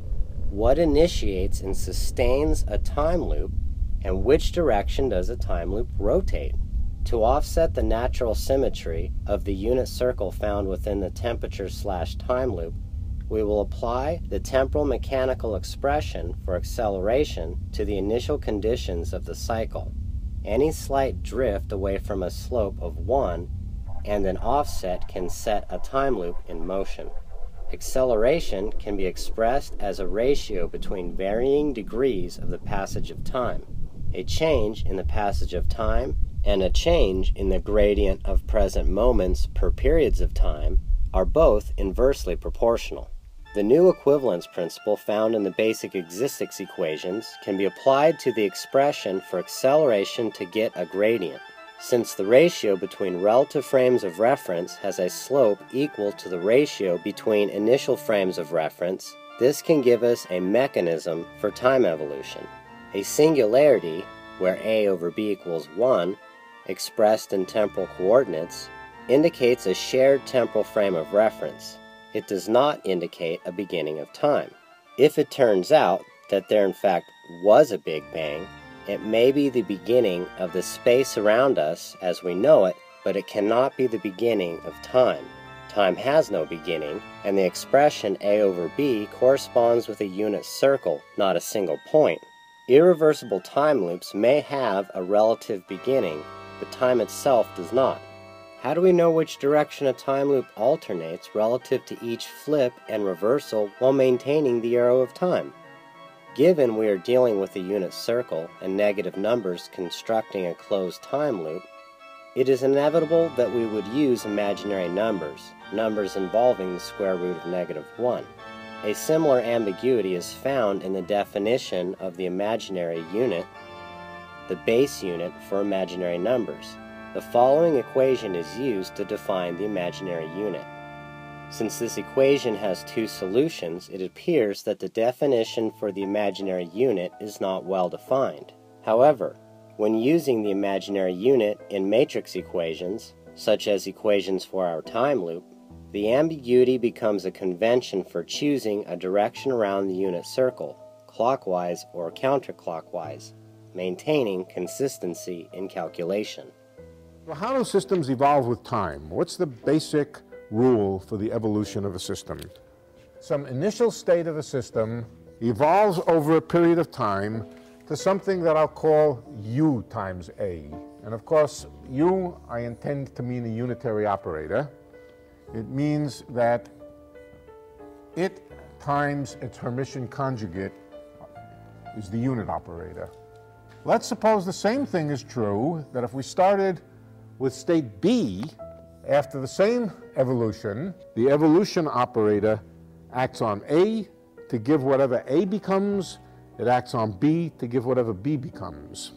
what initiates and sustains a time loop, and which direction does a time loop rotate? To offset the natural symmetry of the unit circle found within the temperature/time loop, we will apply the temporal mechanical expression for acceleration to the initial conditions of the cycle. Any slight drift away from a slope of 1 and an offset can set a time loop in motion. Acceleration can be expressed as a ratio between varying degrees of the passage of time. A change in the passage of time and a change in the gradient of present moments per periods of time are both inversely proportional. The new equivalence principle found in the basic existence equations can be applied to the expression for acceleration to get a gradient. Since the ratio between relative frames of reference has a slope equal to the ratio between initial frames of reference, this can give us a mechanism for time evolution. A singularity, where a over b equals 1, expressed in temporal coordinates, indicates a shared temporal frame of reference. It does not indicate a beginning of time. If it turns out that there in fact was a Big Bang, it may be the beginning of the space around us as we know it, but it cannot be the beginning of time. Time has no beginning, and the expression a over b corresponds with a unit circle, not a single point. Irreversible time loops may have a relative beginning, but time itself does not. How do we know which direction a time loop alternates relative to each flip and reversal while maintaining the arrow of time? Given we are dealing with a unit circle and negative numbers constructing a closed time loop, it is inevitable that we would use imaginary numbers, numbers involving the square root of -1. A similar ambiguity is found in the definition of the imaginary unit, the base unit for imaginary numbers. The following equation is used to define the imaginary unit. Since this equation has two solutions, it appears that the definition for the imaginary unit is not well defined. However, when using the imaginary unit in matrix equations, such as equations for our time loop, the ambiguity becomes a convention for choosing a direction around the unit circle, clockwise or counterclockwise, maintaining consistency in calculation. Well, how do systems evolve with time? What's the basic rule for the evolution of a system? Some initial state of a system evolves over a period of time to something that I'll call U times A. And of course, U I intend to mean a unitary operator. It means that it times its Hermitian conjugate is the unit operator. Let's suppose the same thing is true, that if we started With state B, after the same evolution, the evolution operator acts on A to give whatever A becomes. It acts on B to give whatever B becomes.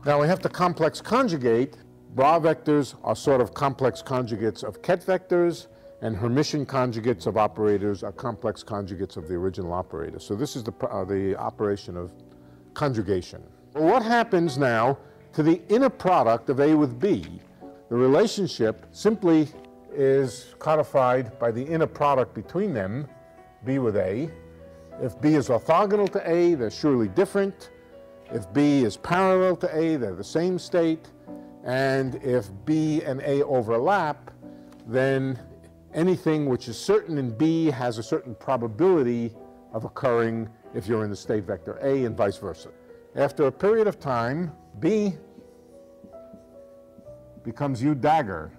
Now we have to complex conjugate. Bra vectors are sort of complex conjugates of ket vectors, and Hermitian conjugates of operators are complex conjugates of the original operator. So this is the operation of conjugation. Well, what happens now to the inner product of A with B? The relationship simply is codified by the inner product between them, B with A. If B is orthogonal to A, they're surely different. If B is parallel to A, they're the same state. And if B and A overlap, then anything which is certain in B has a certain probability of occurring if you're in the state vector A, and vice versa. After a period of time, B becomes U dagger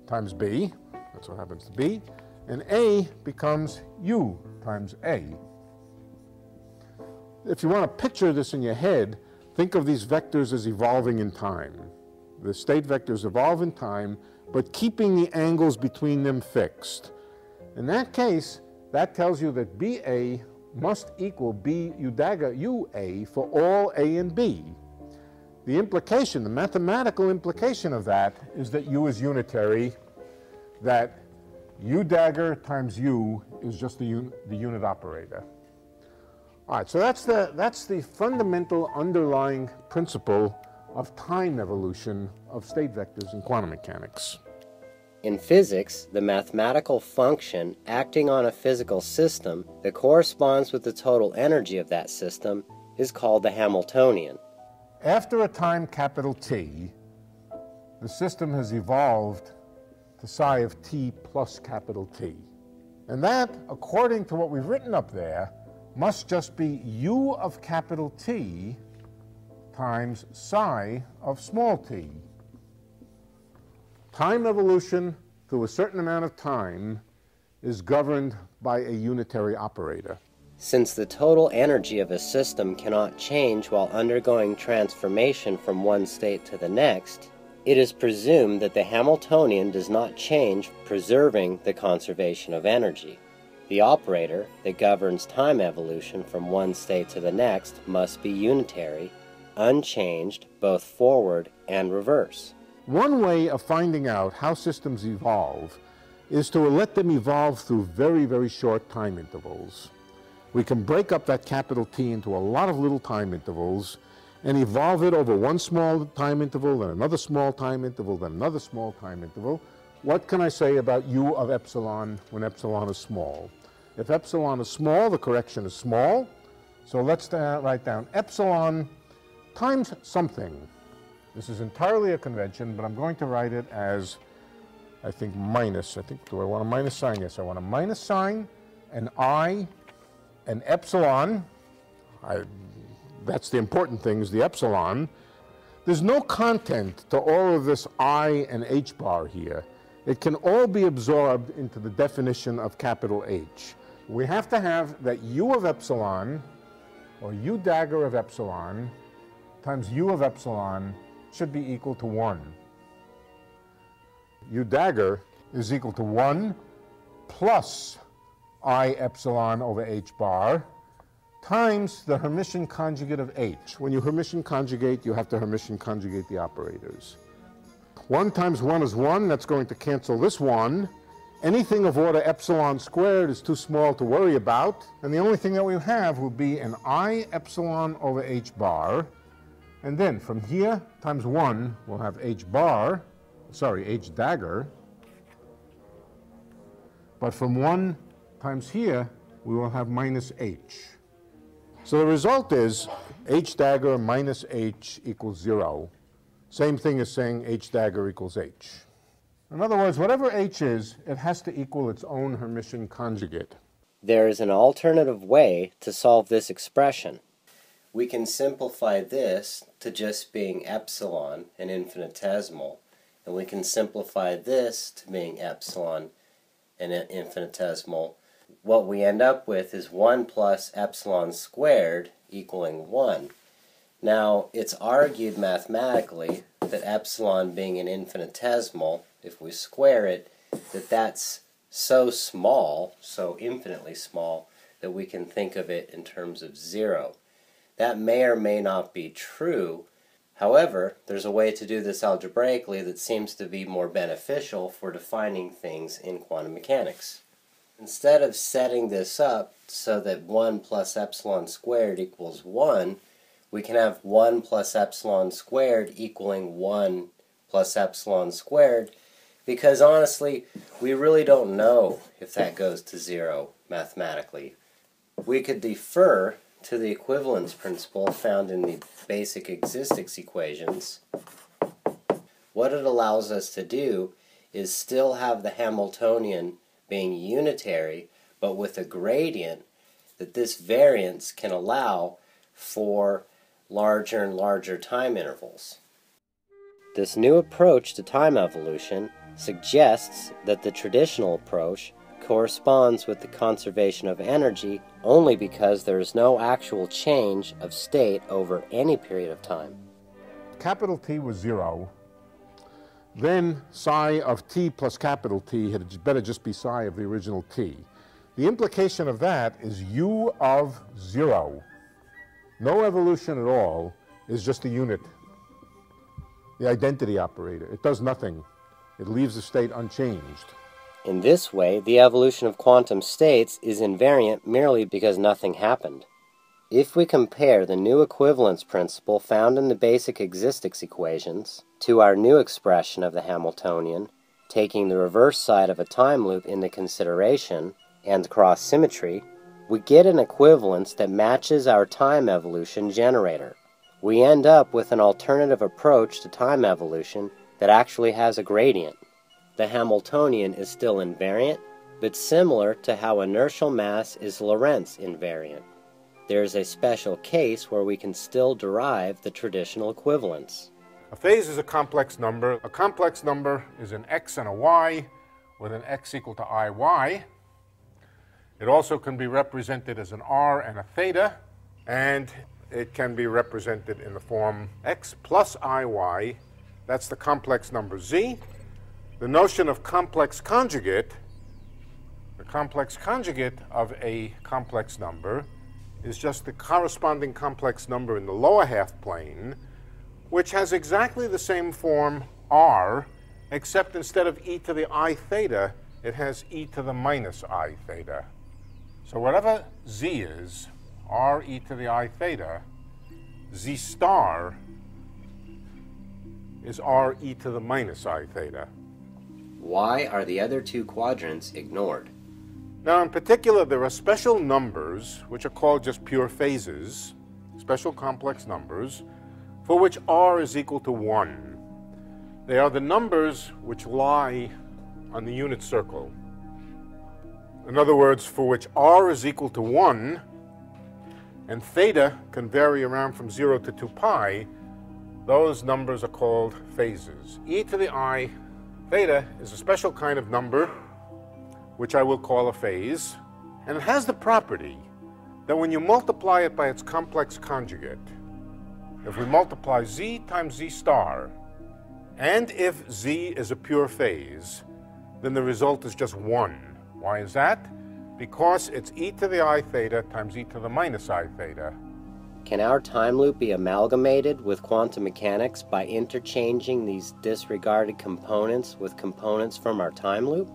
times B. That's what happens to B. And A becomes U times A. If you want to picture this in your head, think of these vectors as evolving in time. The state vectors evolve in time, but keeping the angles between them fixed. In that case, that tells you that BA must equal B U dagger UA for all A and B. The implication, the mathematical implication of that is that U is unitary, that U dagger times U is just the unit operator. All right, so that's the fundamental underlying principle of time evolution of state vectors in quantum mechanics. In physics, the mathematical function acting on a physical system that corresponds with the total energy of that system is called the Hamiltonian. After a time capital T, the system has evolved to psi of t plus capital T. And that, according to what we've written up there, must just be U of capital T times psi of small t. Time evolution through a certain amount of time is governed by a unitary operator. Since the total energy of a system cannot change while undergoing transformation from one state to the next, it is presumed that the Hamiltonian does not change, preserving the conservation of energy. The operator that governs time evolution from one state to the next must be unitary, unchanged both forward and reverse. One way of finding out how systems evolve is to let them evolve through very, very short time intervals. We can break up that capital T into a lot of little time intervals and evolve it over one small time interval, then another small time interval, then another small time interval. What can I say about U of epsilon when epsilon is small? If epsilon is small, the correction is small. So let's write down epsilon times something. This is entirely a convention, but I'm going to write it as, I think, minus. Do I want a minus sign? Yes, I want a minus sign, an I, an epsilon. That's the important thing, is the epsilon. There's no content to all of this I and H bar here. It can all be absorbed into the definition of capital H. We have to have that U of epsilon, or U dagger of epsilon, times U of epsilon should be equal to 1. U dagger is equal to 1 plus I epsilon over H bar times the Hermitian conjugate of H. When you Hermitian conjugate, you have to Hermitian conjugate the operators. 1 times 1 is 1. That's going to cancel this 1. Anything of order epsilon squared is too small to worry about. And the only thing that we have will be an I epsilon over H bar. And then from here times 1, we'll have H dagger. But from 1 times here, we will have minus H. So the result is H dagger minus H equals 0. Same thing as saying H dagger equals H. In other words, whatever H is, it has to equal its own Hermitian conjugate. There is an alternative way to solve this expression. We can simplify this to just being epsilon and infinitesimal, and we can simplify this to being epsilon and infinitesimal. What we end up with is 1 plus epsilon squared equaling 1. Now, it's argued mathematically that epsilon being an infinitesimal, if we square it, that's so small, so infinitely small, that we can think of it in terms of zero. That may or may not be true. However, there's a way to do this algebraically that seems to be more beneficial for defining things in quantum mechanics. Instead of setting this up so that 1 plus epsilon squared equals 1, we can have 1 plus epsilon squared equaling 1 plus epsilon squared, because honestly, we really don't know if that goes to 0 mathematically. We could defer to the equivalence principle found in the basic existence equations. What it allows us to do is still have the Hamiltonian being unitary, but with a gradient that this variance can allow for larger and larger time intervals. This new approach to time evolution suggests that the traditional approach corresponds with the conservation of energy only because there is no actual change of state over any period of time. Capital T was 0. Then psi of t plus capital T had better just be psi of the original t. The implication of that is u of 0. No evolution at all is just a unit. The identity operator. It does nothing. It leaves the state unchanged. In this way, the evolution of quantum states is invariant merely because nothing happened. If we compare the new equivalence principle found in the basic existence equations to our new expression of the Hamiltonian, taking the reverse side of a time loop into consideration and cross symmetry, we get an equivalence that matches our time evolution generator. We end up with an alternative approach to time evolution that actually has a gradient. The Hamiltonian is still invariant, but similar to how inertial mass is Lorentz invariant. There is a special case where we can still derive the traditional equivalence. A phase is a complex number. A complex number is an x and a y with an x equal to iy. It also can be represented as an r and a theta, and it can be represented in the form x plus iy. That's the complex number z. The notion of complex conjugate, the complex conjugate of a complex number, is just the corresponding complex number in the lower half plane, which has exactly the same form r, except instead of e to the I theta, it has e to the minus I theta. So whatever z is, r e to the I theta, z star is r e to the minus I theta. Why are the other two quadrants ignored? Now, in particular, there are special numbers, which are called just pure phases, special complex numbers, for which r is equal to 1. They are the numbers which lie on the unit circle. In other words, for which r is equal to 1, and theta can vary around from 0 to 2 pi, those numbers are called phases. E to the I theta is a special kind of number, which I will call a phase, and it has the property that when you multiply it by its complex conjugate, if we multiply z times z star, and if z is a pure phase, then the result is just 1. Why is that? Because it's e to the I theta times e to the minus I theta. Can our time loop be amalgamated with quantum mechanics by interchanging these disregarded components with components from our time loop?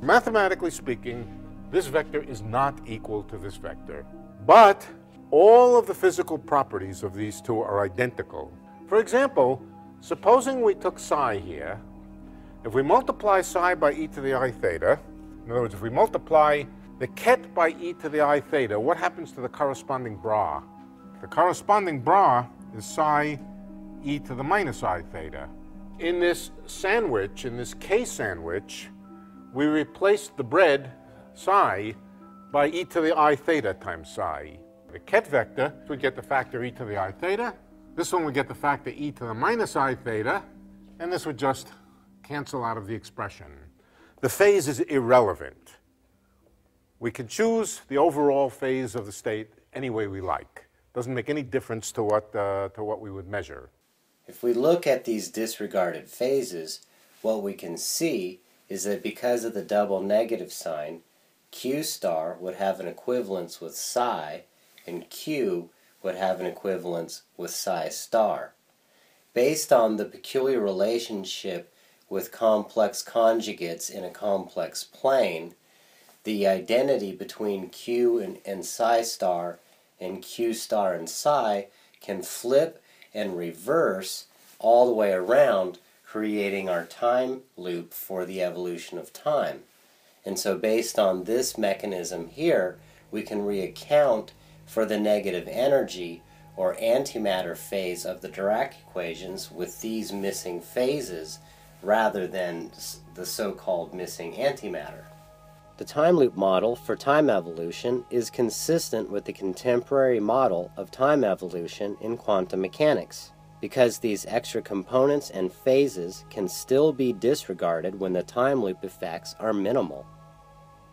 Mathematically speaking, this vector is not equal to this vector. But all of the physical properties of these two are identical. For example, supposing we took psi here. If we multiply psi by e to the I theta, in other words, if we multiply the ket by e to the I theta, what happens to the corresponding bra? The corresponding bra is psi e to the minus I theta. In this sandwich, in this K sandwich, we replaced the bread, psi, by e to the I theta times psi. The ket vector, we get the factor e to the I theta. This one we get the factor e to the minus I theta. And this would just cancel out of the expression. The phase is irrelevant. We can choose the overall phase of the state any way we like. Doesn't make any difference to what we would measure. If we look at these disregarded phases, what we can see is that because of the double negative sign, Q star would have an equivalence with psi, and Q would have an equivalence with psi star. Based on the peculiar relationship with complex conjugates in a complex plane, the identity between Q and psi star and Q star and psi can flip and reverse all the way around, creating our time loop for the evolution of time. And so based on this mechanism here, we can reaccount for the negative energy or antimatter phase of the Dirac equations with these missing phases rather than the so-called missing antimatter. The time loop model for time evolution is consistent with the contemporary model of time evolution in quantum mechanics, because these extra components and phases can still be disregarded when the time loop effects are minimal.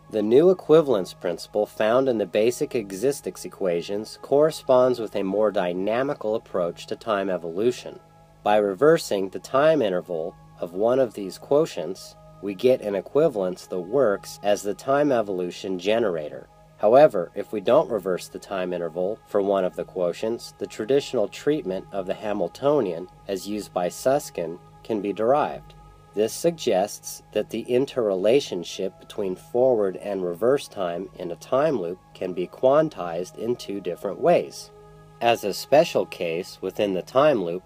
The new equivalence principle found in the basic existence equations corresponds with a more dynamical approach to time evolution. By reversing the time interval of one of these quotients, we get an equivalence that works as the time evolution generator. However, if we don't reverse the time interval for one of the quotients, the traditional treatment of the Hamiltonian, as used by Susskind, can be derived. This suggests that the interrelationship between forward and reverse time in a time loop can be quantized in two different ways. As a special case within the time loop,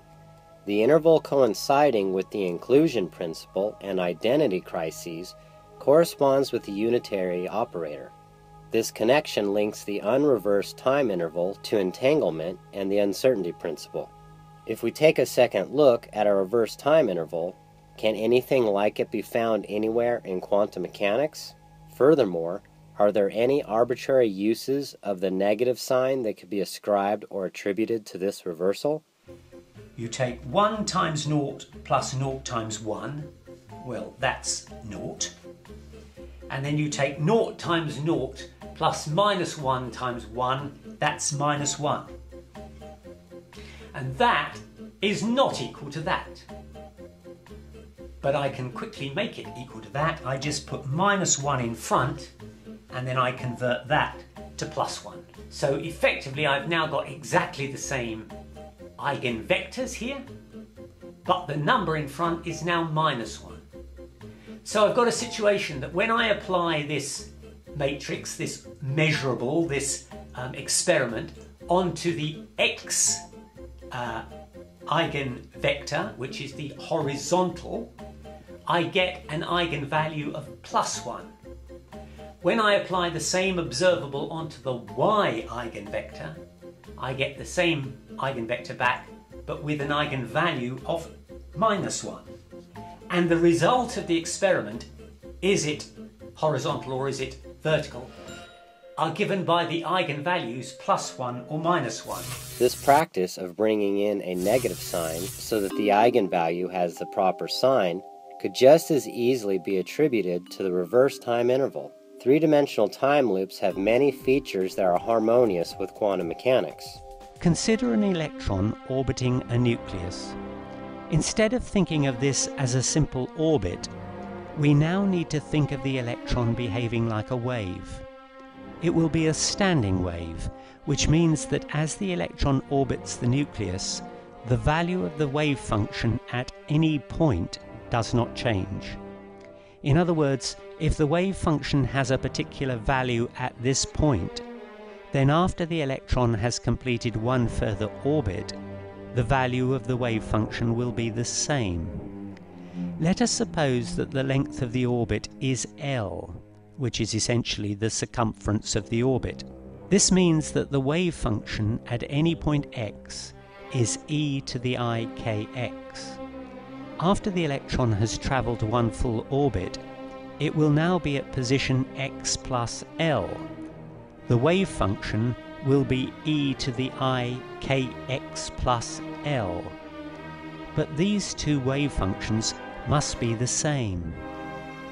the interval coinciding with the inclusion principle and identity crises corresponds with the unitary operator. This connection links the unreversed time interval to entanglement and the uncertainty principle. If we take a second look at a reversed time interval, can anything like it be found anywhere in quantum mechanics? Furthermore, are there any arbitrary uses of the negative sign that could be ascribed or attributed to this reversal? You take 1 times 0 plus 0 times 1, well, that's 0. And then you take 0 times 0 plus minus 1 times 1, that's minus 1. And that is not equal to that. But I can quickly make it equal to that. I just put minus 1 in front, and then I convert that to plus 1. So effectively, I've now got exactly the same eigenvectors here, but the number in front is now minus 1. So I've got a situation that when I apply this matrix, this measurable, this experiment, onto the x eigenvector, which is the horizontal, I get an eigenvalue of plus 1. When I apply the same observable onto the y eigenvector, I get the same eigenvector back, but with an eigenvalue of minus 1. And the result of the experiment, is it horizontal or is it vertical, are given by the eigenvalues plus 1 or minus 1. This practice of bringing in a negative sign so that the eigenvalue has the proper sign could just as easily be attributed to the reverse time interval. Three-dimensional time loops have many features that are harmonious with quantum mechanics. Consider an electron orbiting a nucleus. Instead of thinking of this as a simple orbit, we now need to think of the electron behaving like a wave. It will be a standing wave, which means that as the electron orbits the nucleus, the value of the wave function at any point does not change. In other words, if the wave function has a particular value at this point, then after the electron has completed one further orbit, the value of the wave function will be the same. Let us suppose that the length of the orbit is L, which is essentially the circumference of the orbit. This means that the wave function at any point x is e to the I kx. After the electron has travelled one full orbit, it will now be at position x plus L. The wave function will be e to the I kx plus L. But these two wave functions must be the same.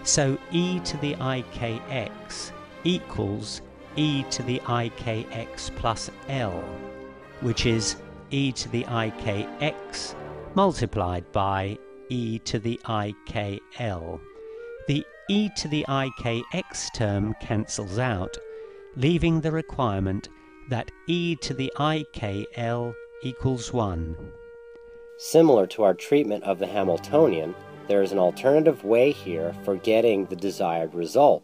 So e to the I kx equals e to the I kx plus L. which is e to the ikx multiplied by e to the ikl. The e to the ikx term cancels out, leaving the requirement that e to the ikl equals 1. Similar to our treatment of the Hamiltonian, there is an alternative way here for getting the desired result.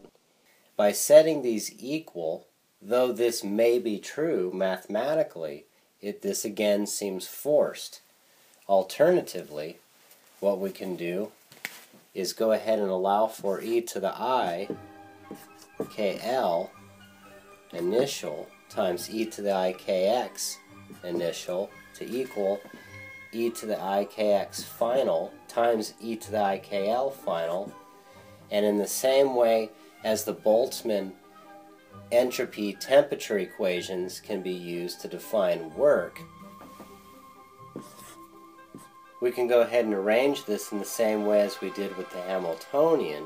By setting these equal, though this may be true mathematically, this again seems forced. Alternatively, what we can do is go ahead and allow for e to the I kl initial times e to the ikx initial to equal e to the ikx final times e to the ikl final. And in the same way as the Boltzmann entropy temperature equations can be used to define work, we can go ahead and arrange this in the same way as we did with the Hamiltonian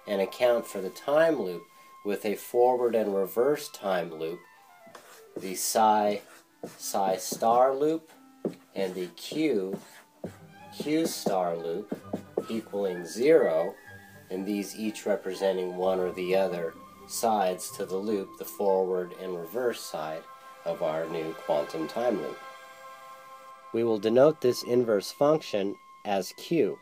and account for the time loop with a forward and reverse time loop, the psi star loop and the q star loop equaling 0, and these each representing one or the other sides to the loop, the forward and reverse side of our new quantum time loop. We will denote this inverse function as q.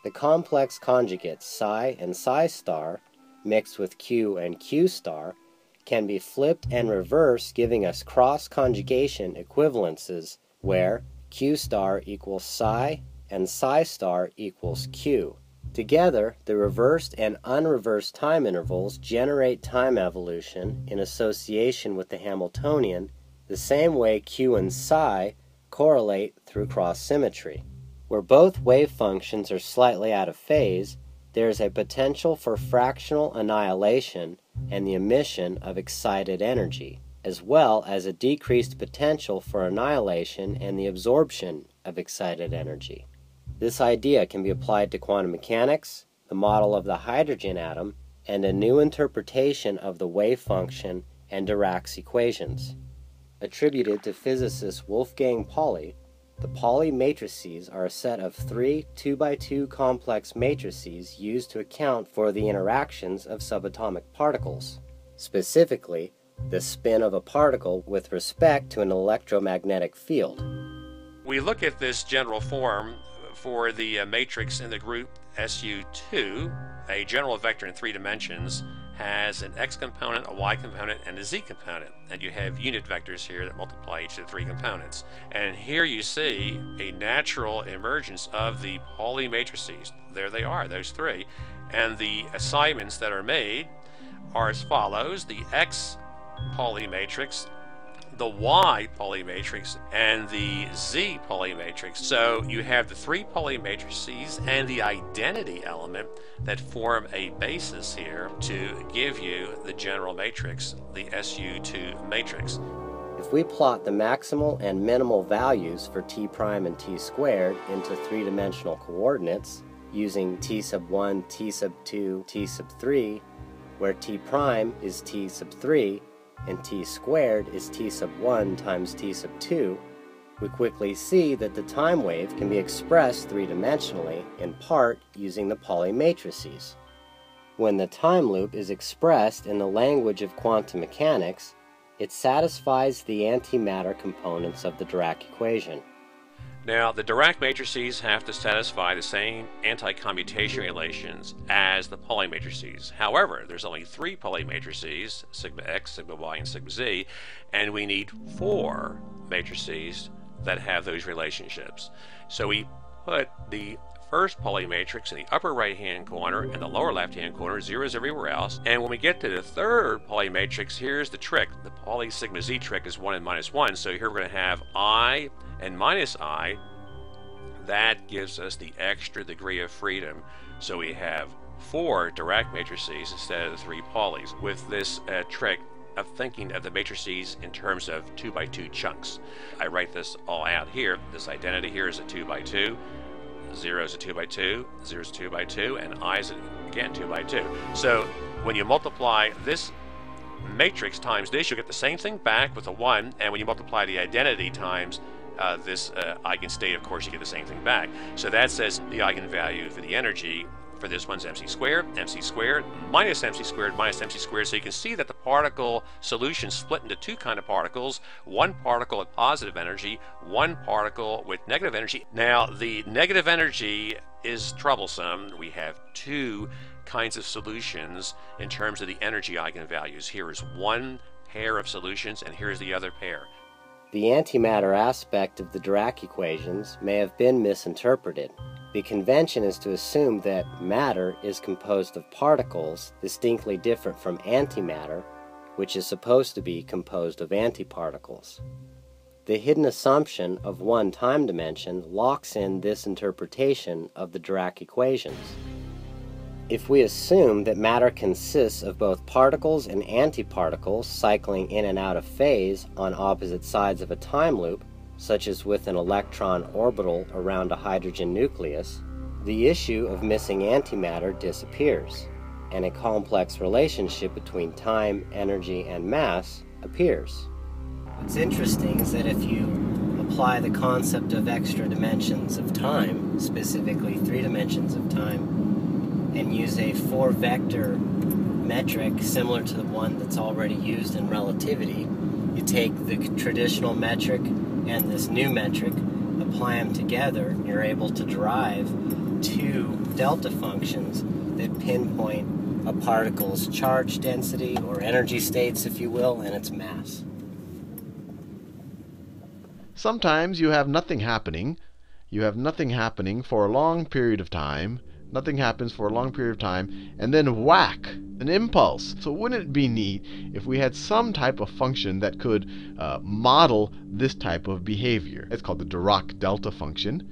The complex conjugates psi and psi star mixed with q and q star can be flipped and reversed, giving us cross-conjugation equivalences where q star equals psi and psi star equals q. Together, the reversed and unreversed time intervals generate time evolution in association with the Hamiltonian, the same way q and psi correlate through cross-symmetry. Where both wave functions are slightly out of phase, there is a potential for fractional annihilation and the emission of excited energy, as well as a decreased potential for annihilation and the absorption of excited energy. This idea can be applied to quantum mechanics, the model of the hydrogen atom, and a new interpretation of the wave function and Dirac's equations. Attributed to physicist Wolfgang Pauli, the Pauli matrices are a set of 3 2x2 complex matrices used to account for the interactions of subatomic particles, specifically the spin of a particle with respect to an electromagnetic field. We look at this general form for the matrix in the group SU2. A general vector in 3 dimensions has an x component, a y component, and a z component. And you have unit vectors here that multiply each of the 3 components. And here you see a natural emergence of the Pauli matrices. There they are, those 3. And the assignments that are made are as follows: the x Pauli matrix, the y Pauli matrix, and the z Pauli matrix. So you have the 3 Pauli matrices and the identity element that form a basis here to give you the general matrix, the SU2 matrix. If we plot the maximal and minimal values for t prime and t squared into 3-dimensional coordinates using t sub 1, t sub 2, t sub 3, where t prime is t sub 3 and t squared is t sub 1 times t sub 2, we quickly see that the time wave can be expressed 3-dimensionally, in part using the Pauli matrices. When the time loop is expressed in the language of quantum mechanics, it satisfies the antimatter components of the Dirac equation. Now, the Dirac matrices have to satisfy the same anti-commutation relations as the Pauli matrices. However, there's only 3 Pauli matrices, sigma x, sigma y, and sigma z, and we need 4 matrices that have those relationships. So we put the first Pauli matrix in the upper right-hand corner and the lower left-hand corner, zeros everywhere else. And when we get to the third Pauli matrix, here's the trick. The Pauli sigma z trick is 1 and minus 1. So here we're going to have I and minus I. That gives us the extra degree of freedom. So we have 4 Dirac matrices instead of the 3 Paulis with this trick of thinking of the matrices in terms of 2x2 chunks. I write this all out here. This identity here is a 2x2, 0 is a 2x2, 0 is a 2x2, and I is again 2x2. So when you multiply this matrix times this, you'll get the same thing back with a 1, and when you multiply the identity times this eigenstate, of course, you get the same thing back. So that says the eigenvalue for the energy for this one's mc squared minus mc squared minus mc squared. So you can see that the particle solution split into two kind of particles, one particle with positive energy, one particle with negative energy. Now the negative energy is troublesome. We have two kinds of solutions in terms of the energy eigenvalues. Here is one pair of solutions and here's the other pair. The antimatter aspect of the Dirac equations may have been misinterpreted. The convention is to assume that matter is composed of particles distinctly different from antimatter, which is supposed to be composed of antiparticles. The hidden assumption of one time dimension locks in this interpretation of the Dirac equations. If we assume that matter consists of both particles and antiparticles cycling in and out of phase on opposite sides of a time loop, such as with an electron orbital around a hydrogen nucleus, the issue of missing antimatter disappears, and a complex relationship between time, energy, and mass appears. What's interesting is that if you apply the concept of extra dimensions of time, specifically 3 dimensions of time, and use a 4-vector metric similar to the one that's already used in relativity, you take the traditional metric and this new metric, apply them together, and you're able to derive 2 delta functions that pinpoint a particle's charge density, or energy states, if you will, and its mass. Sometimes you have nothing happening. You have nothing happening for a long period of time. Nothing happens for a long period of time, and then whack, an impulse. So wouldn't it be neat if we had some type of function that could model this type of behavior? It's called the Dirac delta function.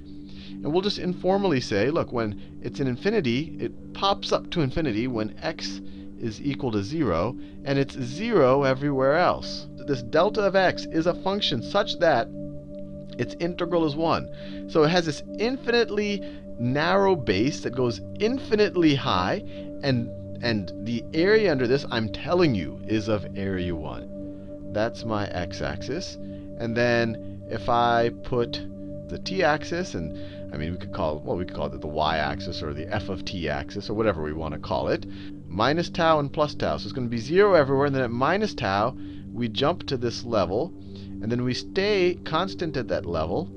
And we'll just informally say, look, when it's in infinity, it pops up to infinity when x is equal to 0, and it's 0 everywhere else. This delta of x is a function such that its integral is 1. So it has this infinitely narrow base that goes infinitely high, and the area under this, I'm telling you, is of area 1. That's my x-axis. And then if I put the t-axis, and I mean we could call it the y-axis or the f of t-axis or whatever we want to call it, minus tau and plus tau. So it's going to be 0 everywhere, and then at minus tau we jump to this level, and then we stay constant at that level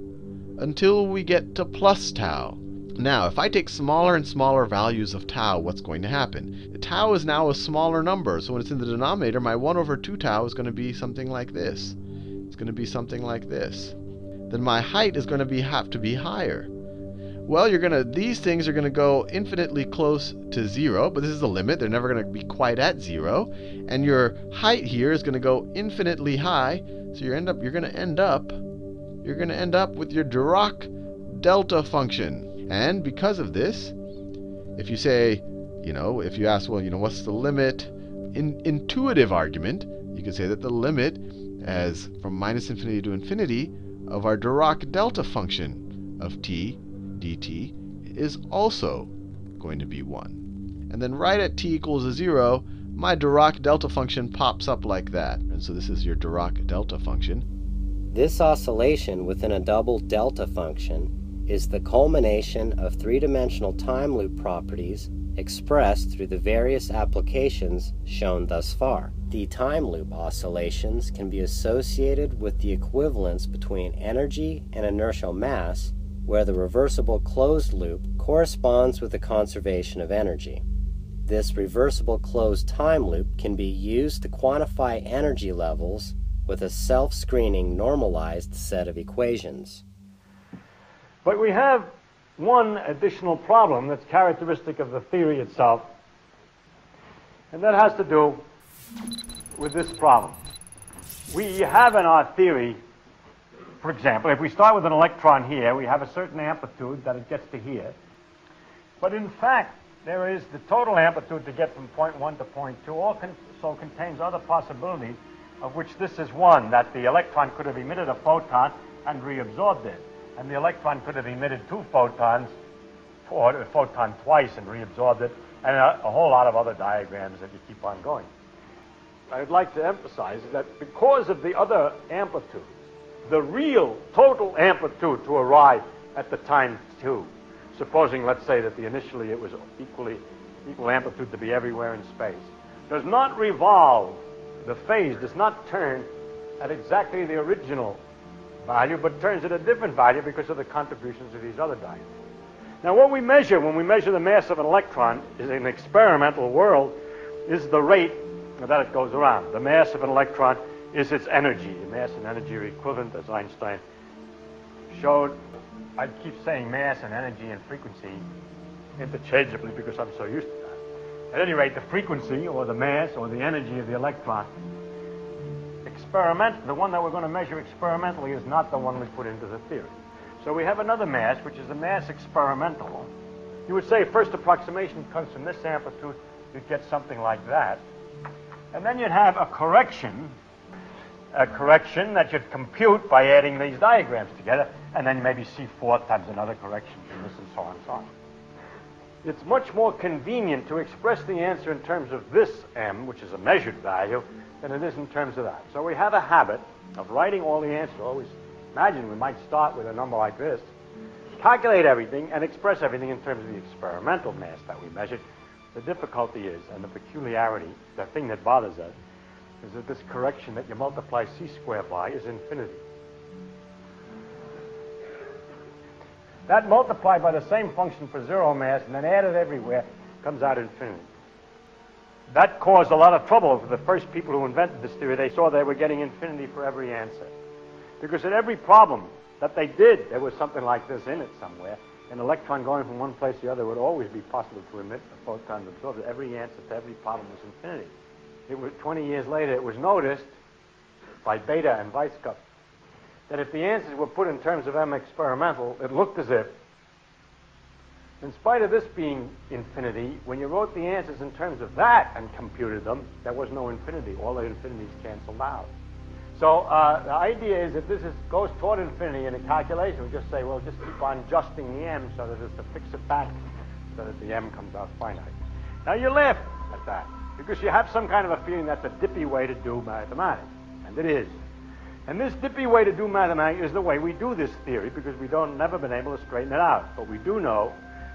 until we get to plus tau. Now, if I take smaller and smaller values of tau, what's going to happen? Tau is now a smaller number, so when it's in the denominator, my 1 over 2 tau is going to be something like this. It's going to be something like this. Then my height is going to have to be higher. Well, these things are going to go infinitely close to 0, but this is the limit. They're never going to be quite at 0. And your height here is going to go infinitely high, so you're going to end up with your Dirac delta function. And because of this, if you say, if you ask, well, what's the limit? In intuitive argument, you could say that the limit as from minus infinity to infinity of our Dirac delta function of t dt is also going to be 1. And then right at t equals 0, my Dirac delta function pops up like that. And so this is your Dirac delta function. This oscillation within a double delta function is the culmination of 3-dimensional time loop properties expressed through the various applications shown thus far. The time loop oscillations can be associated with the equivalence between energy and inertial mass, where the reversible closed loop corresponds with the conservation of energy. This reversible closed time loop can be used to quantify energy levels with a self-screening normalized set of equations. But we have one additional problem that's characteristic of the theory itself, and that has to do with this problem. We have in our theory, for example, if we start with an electron here, we have a certain amplitude that it gets to here. But in fact, there is the total amplitude to get from point 1 to point 2 also contains other possibilities, of which this is one, that the electron could have emitted a photon and reabsorbed it. And the electron could have emitted 2 photons, or a photon twice and reabsorbed it, and a whole lot of other diagrams that you keep on going. I'd like to emphasize is that because of the other amplitudes, the real total amplitude to arrive at the time 2, supposing, let's say, that initially it was equal amplitude to be everywhere in space, does not revolve, the phase does not turn at exactly the original value, but turns at a different value because of the contributions of these other dynamics. Now, what we measure when we measure the mass of an electron in an experimental world is the rate that it goes around. The mass of an electron is its energy. The mass and energy are equivalent, as Einstein showed. I keep saying mass and energy and frequency interchangeably because I'm so used to that. At any rate, the frequency or the mass or the energy of the electron, the one that we're going to measure experimentally is not the one we put into the theory. So we have another mass, which is the mass experimental. You would say first approximation comes from this amplitude, you'd get something like that. And then you'd have a correction that you'd compute by adding these diagrams together, and then maybe C4 times another correction from this, and so on and so on. It's much more convenient to express the answer in terms of this m, which is a measured value, than it is in terms of that. So we have a habit of writing all the answers. Always imagine we might start with a number like this, calculate everything, and express everything in terms of the experimental mass that we measured. The difficulty is, and the peculiarity, the thing that bothers us, is that this correction that you multiply c squared by is infinity. That multiplied by the same function for zero mass and then added everywhere comes out infinity. That caused a lot of trouble for the first people who invented this theory. They saw they were getting infinity for every answer. Because in every problem that they did, there was something like this in it somewhere. An electron going from one place to the other would always be possible to emit a photon and absorb it. Every answer to every problem was infinity. It was 20 years later, it was noticed by Beta and Weizsäcker that if the answers were put in terms of m experimental, it looked as if, in spite of this being infinity, when you wrote the answers in terms of that and computed them, there was no infinity. All the infinities canceled out. So the idea is that this goes toward infinity in a calculation. We just say, well, just keep on adjusting the m so that it's to fix it back so that the m comes out finite. Now you laugh at that because you have some kind of a feeling that's a dippy way to do mathematics, and it is. And this dippy way to do mathematics is the way we do this theory because we never been able to straighten it out. But we do know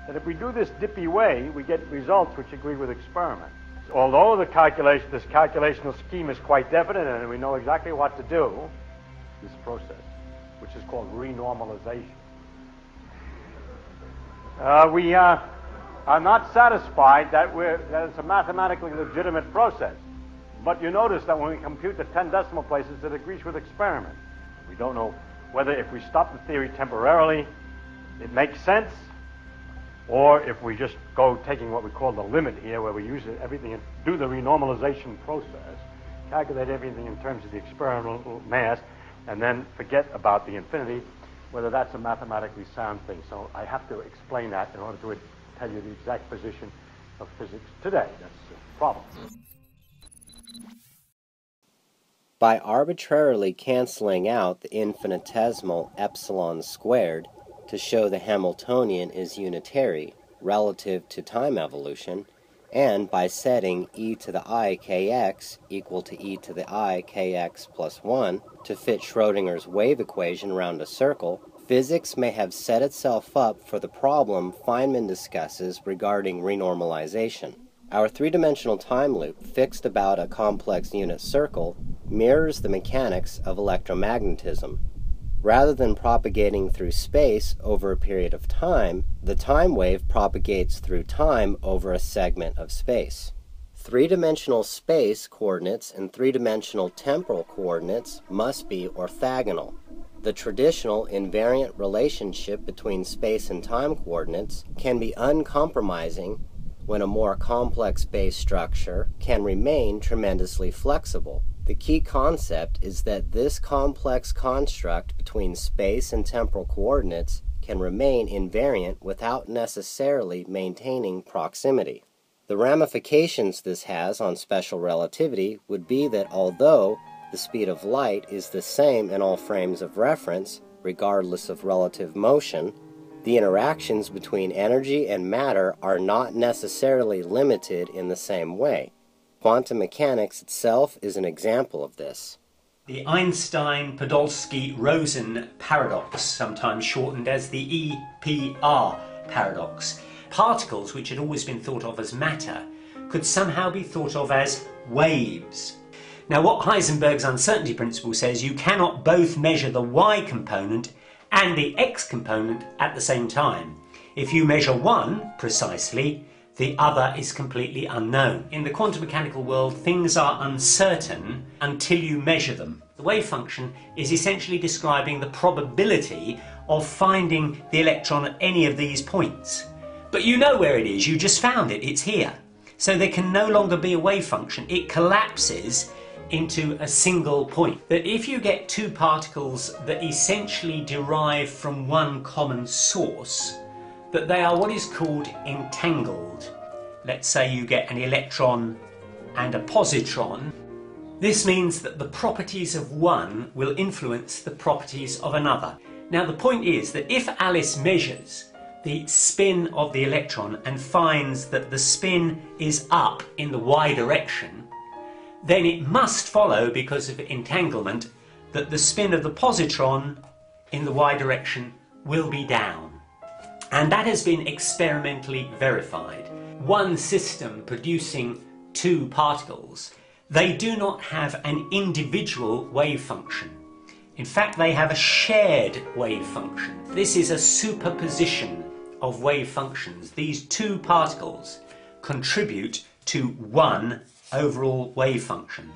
that if we do this dippy way, we get results which agree with experiment. Although this calculational scheme is quite definite and we know exactly what to do, this process, which is called renormalization. We are not satisfied that it's a mathematically legitimate process. But you notice that when we compute the 10 decimal places, it agrees with experiment. We don't know whether if we stop the theory temporarily, it makes sense, or if we just go taking what we call the limit here, where we use everything and do the renormalization process, calculate everything in terms of the experimental mass, and then forget about the infinity, whether that's a mathematically sound thing. So I have to explain that in order to tell you the exact position of physics today. That's the problem. By arbitrarily canceling out the infinitesimal epsilon squared to show the Hamiltonian is unitary relative to time evolution, and by setting e to the I kx equal to e to the I kx plus 1 to fit Schrödinger's wave equation around a circle, physics may have set itself up for the problem Feynman discusses regarding renormalization. Our three-dimensional time loop, fixed about a complex unit circle, mirrors the mechanics of electromagnetism. Rather than propagating through space over a period of time, the time wave propagates through time over a segment of space. Three-dimensional space coordinates and three-dimensional temporal coordinates must be orthogonal. The traditional invariant relationship between space and time coordinates can be uncompromising when a more complex base structure can remain tremendously flexible. The key concept is that this complex construct between space and temporal coordinates can remain invariant without necessarily maintaining proximity. The ramifications this has on special relativity would be that although the speed of light is the same in all frames of reference, regardless of relative motion, the interactions between energy and matter are not necessarily limited in the same way. Quantum mechanics itself is an example of this. The Einstein-Podolsky-Rosen paradox, sometimes shortened as the EPR paradox. Particles, which had always been thought of as matter, could somehow be thought of as waves. Now, what Heisenberg's uncertainty principle says, you cannot both measure the y component and the x component at the same time. If you measure one precisely, the other is completely unknown. In the quantum mechanical world, things are uncertain until you measure them. The wave function is essentially describing the probability of finding the electron at any of these points. But you know where it is, you just found it, it's here. So there can no longer be a wave function. It collapses into a single point. That if you get two particles that essentially derive from one common source, that they are what is called entangled. Let's say you get an electron and a positron. This means that the properties of one will influence the properties of another. Now the point is that if Alice measures the spin of the electron and finds that the spin is up in the y direction, then it must follow, because of entanglement, that the spin of the positron in the y direction will be down. And that has been experimentally verified. One system producing two particles, they do not have an individual wave function. In fact, they have a shared wave function. This is a superposition of wave functions. These two particles contribute to one overall wave function.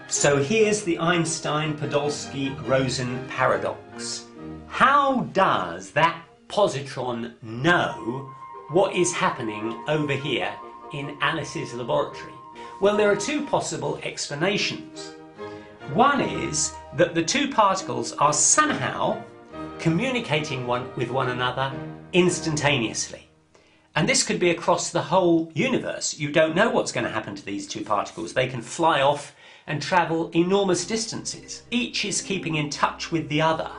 So here's the Einstein-Podolsky-Rosen paradox. How does that positron know what is happening over here in Alice's laboratory? Well, there are two possible explanations. One is that the two particles are somehow communicating with one another instantaneously. And this could be across the whole universe. You don't know what's going to happen to these two particles. They can fly off and travel enormous distances. Each is keeping in touch with the other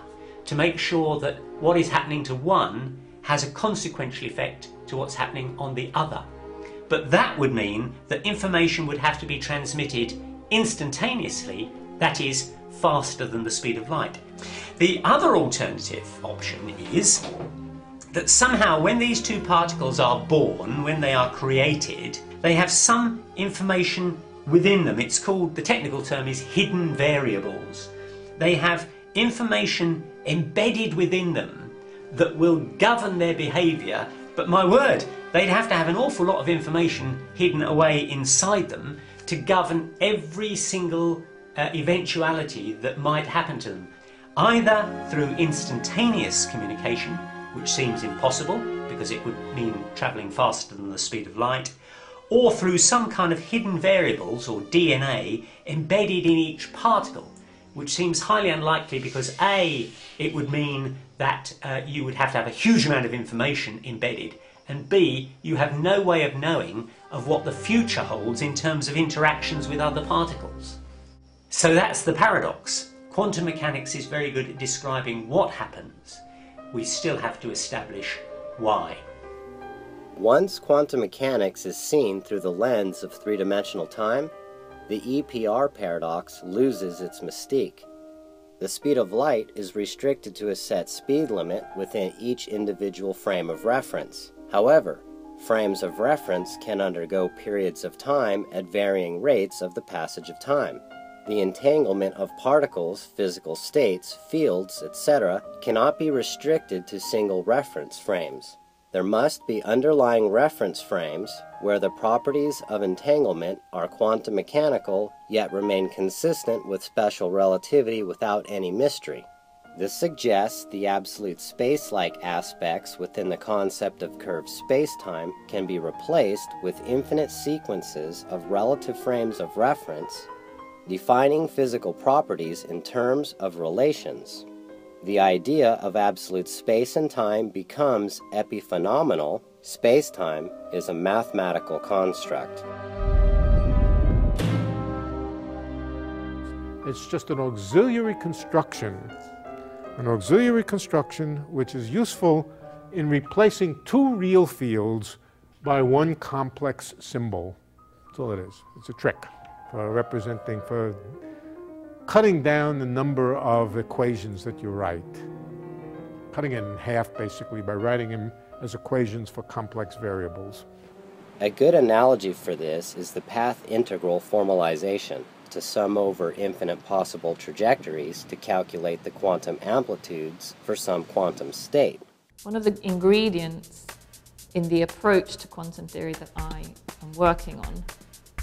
to make sure that what is happening to one has a consequential effect to what's happening on the other. But that would mean that information would have to be transmitted instantaneously, that is, faster than the speed of light. The other alternative option is that somehow when these two particles are born, when they are created, they have some information within them. It's called, the technical term is hidden variables. They have information embedded within them that will govern their behaviour, but my word, they'd have to have an awful lot of information hidden away inside them to govern every single eventuality that might happen to them, either through instantaneous communication, which seems impossible because it would mean travelling faster than the speed of light, or through some kind of hidden variables or DNA embedded in each particle, which seems highly unlikely because A, it would mean that you would have to have a huge amount of information embedded, and B, you have no way of knowing of what the future holds in terms of interactions with other particles. So that's the paradox. Quantum mechanics is very good at describing what happens. We still have to establish why. Once quantum mechanics is seen through the lens of three-dimensional time, the EPR paradox loses its mystique. The speed of light is restricted to a set speed limit within each individual frame of reference. However, frames of reference can undergo periods of time at varying rates of the passage of time. The entanglement of particles, physical states, fields, etc. cannot be restricted to single reference frames. There must be underlying reference frames where the properties of entanglement are quantum mechanical yet remain consistent with special relativity without any mystery. This suggests the absolute space-like aspects within the concept of curved spacetime can be replaced with infinite sequences of relative frames of reference defining physical properties in terms of relations. The idea of absolute space and time becomes epiphenomenal. Space-time is a mathematical construct. It's just an auxiliary construction which is useful in replacing two real fields by one complex symbol. That's all it is. It's a trick for cutting down the number of equations that you write. Cutting it in half, basically, by writing them as equations for complex variables. A good analogy for this is the path integral formalization, to sum over infinite possible trajectories to calculate the quantum amplitudes for some quantum state. One of the ingredients in the approach to quantum theory that I am working on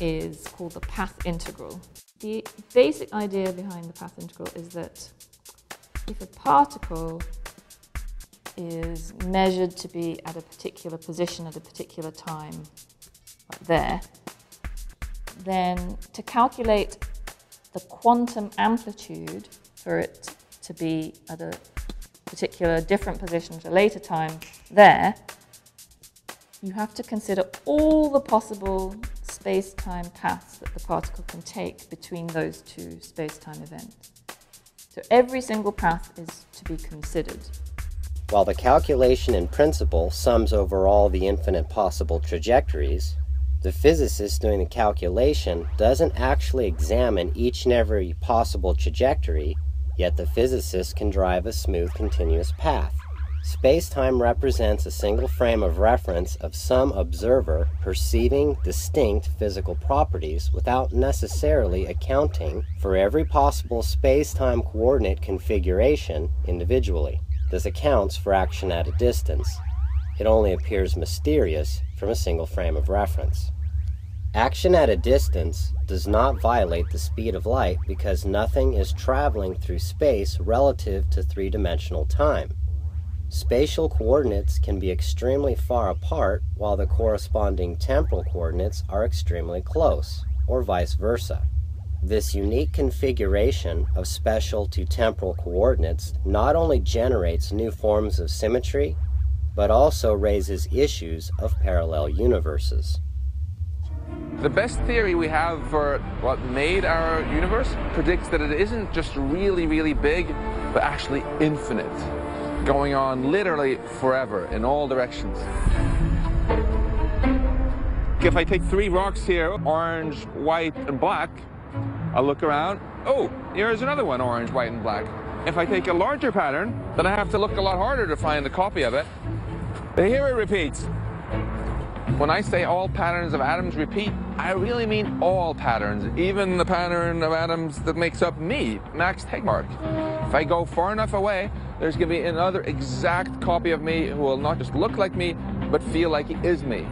is called the path integral. The basic idea behind the path integral is that if a particle is measured to be at a particular position at a particular time, right there, then to calculate the quantum amplitude for it to be at a particular different position at a later time there, you have to consider all the possible space-time paths that the particle can take between those two space-time events. So every single path is to be considered. While the calculation in principle sums over all the infinite possible trajectories, the physicist doing the calculation doesn't actually examine each and every possible trajectory, yet the physicist can drive a smooth, continuous path. Space-time represents a single frame of reference of some observer perceiving distinct physical properties without necessarily accounting for every possible space-time coordinate configuration individually. This accounts for action at a distance. It only appears mysterious from a single frame of reference. Action at a distance does not violate the speed of light because nothing is traveling through space relative to three-dimensional time. Spatial coordinates can be extremely far apart while the corresponding temporal coordinates are extremely close, or vice versa. This unique configuration of spatial to temporal coordinates not only generates new forms of symmetry, but also raises issues of parallel universes. The best theory we have for what made our universe predicts that it isn't just really, really big, but actually infinite, going on literally forever in all directions. If I take three rocks here, orange, white, and black, I'll look around, oh, here's another one, orange, white, and black. If I take a larger pattern, then I have to look a lot harder to find a copy of it. But here it repeats. When I say all patterns of atoms repeat, I really mean all patterns, even the pattern of atoms that makes up me, Max Tegmark. If I go far enough away, there's going to be another exact copy of me who will not just look like me, but feel like he is me.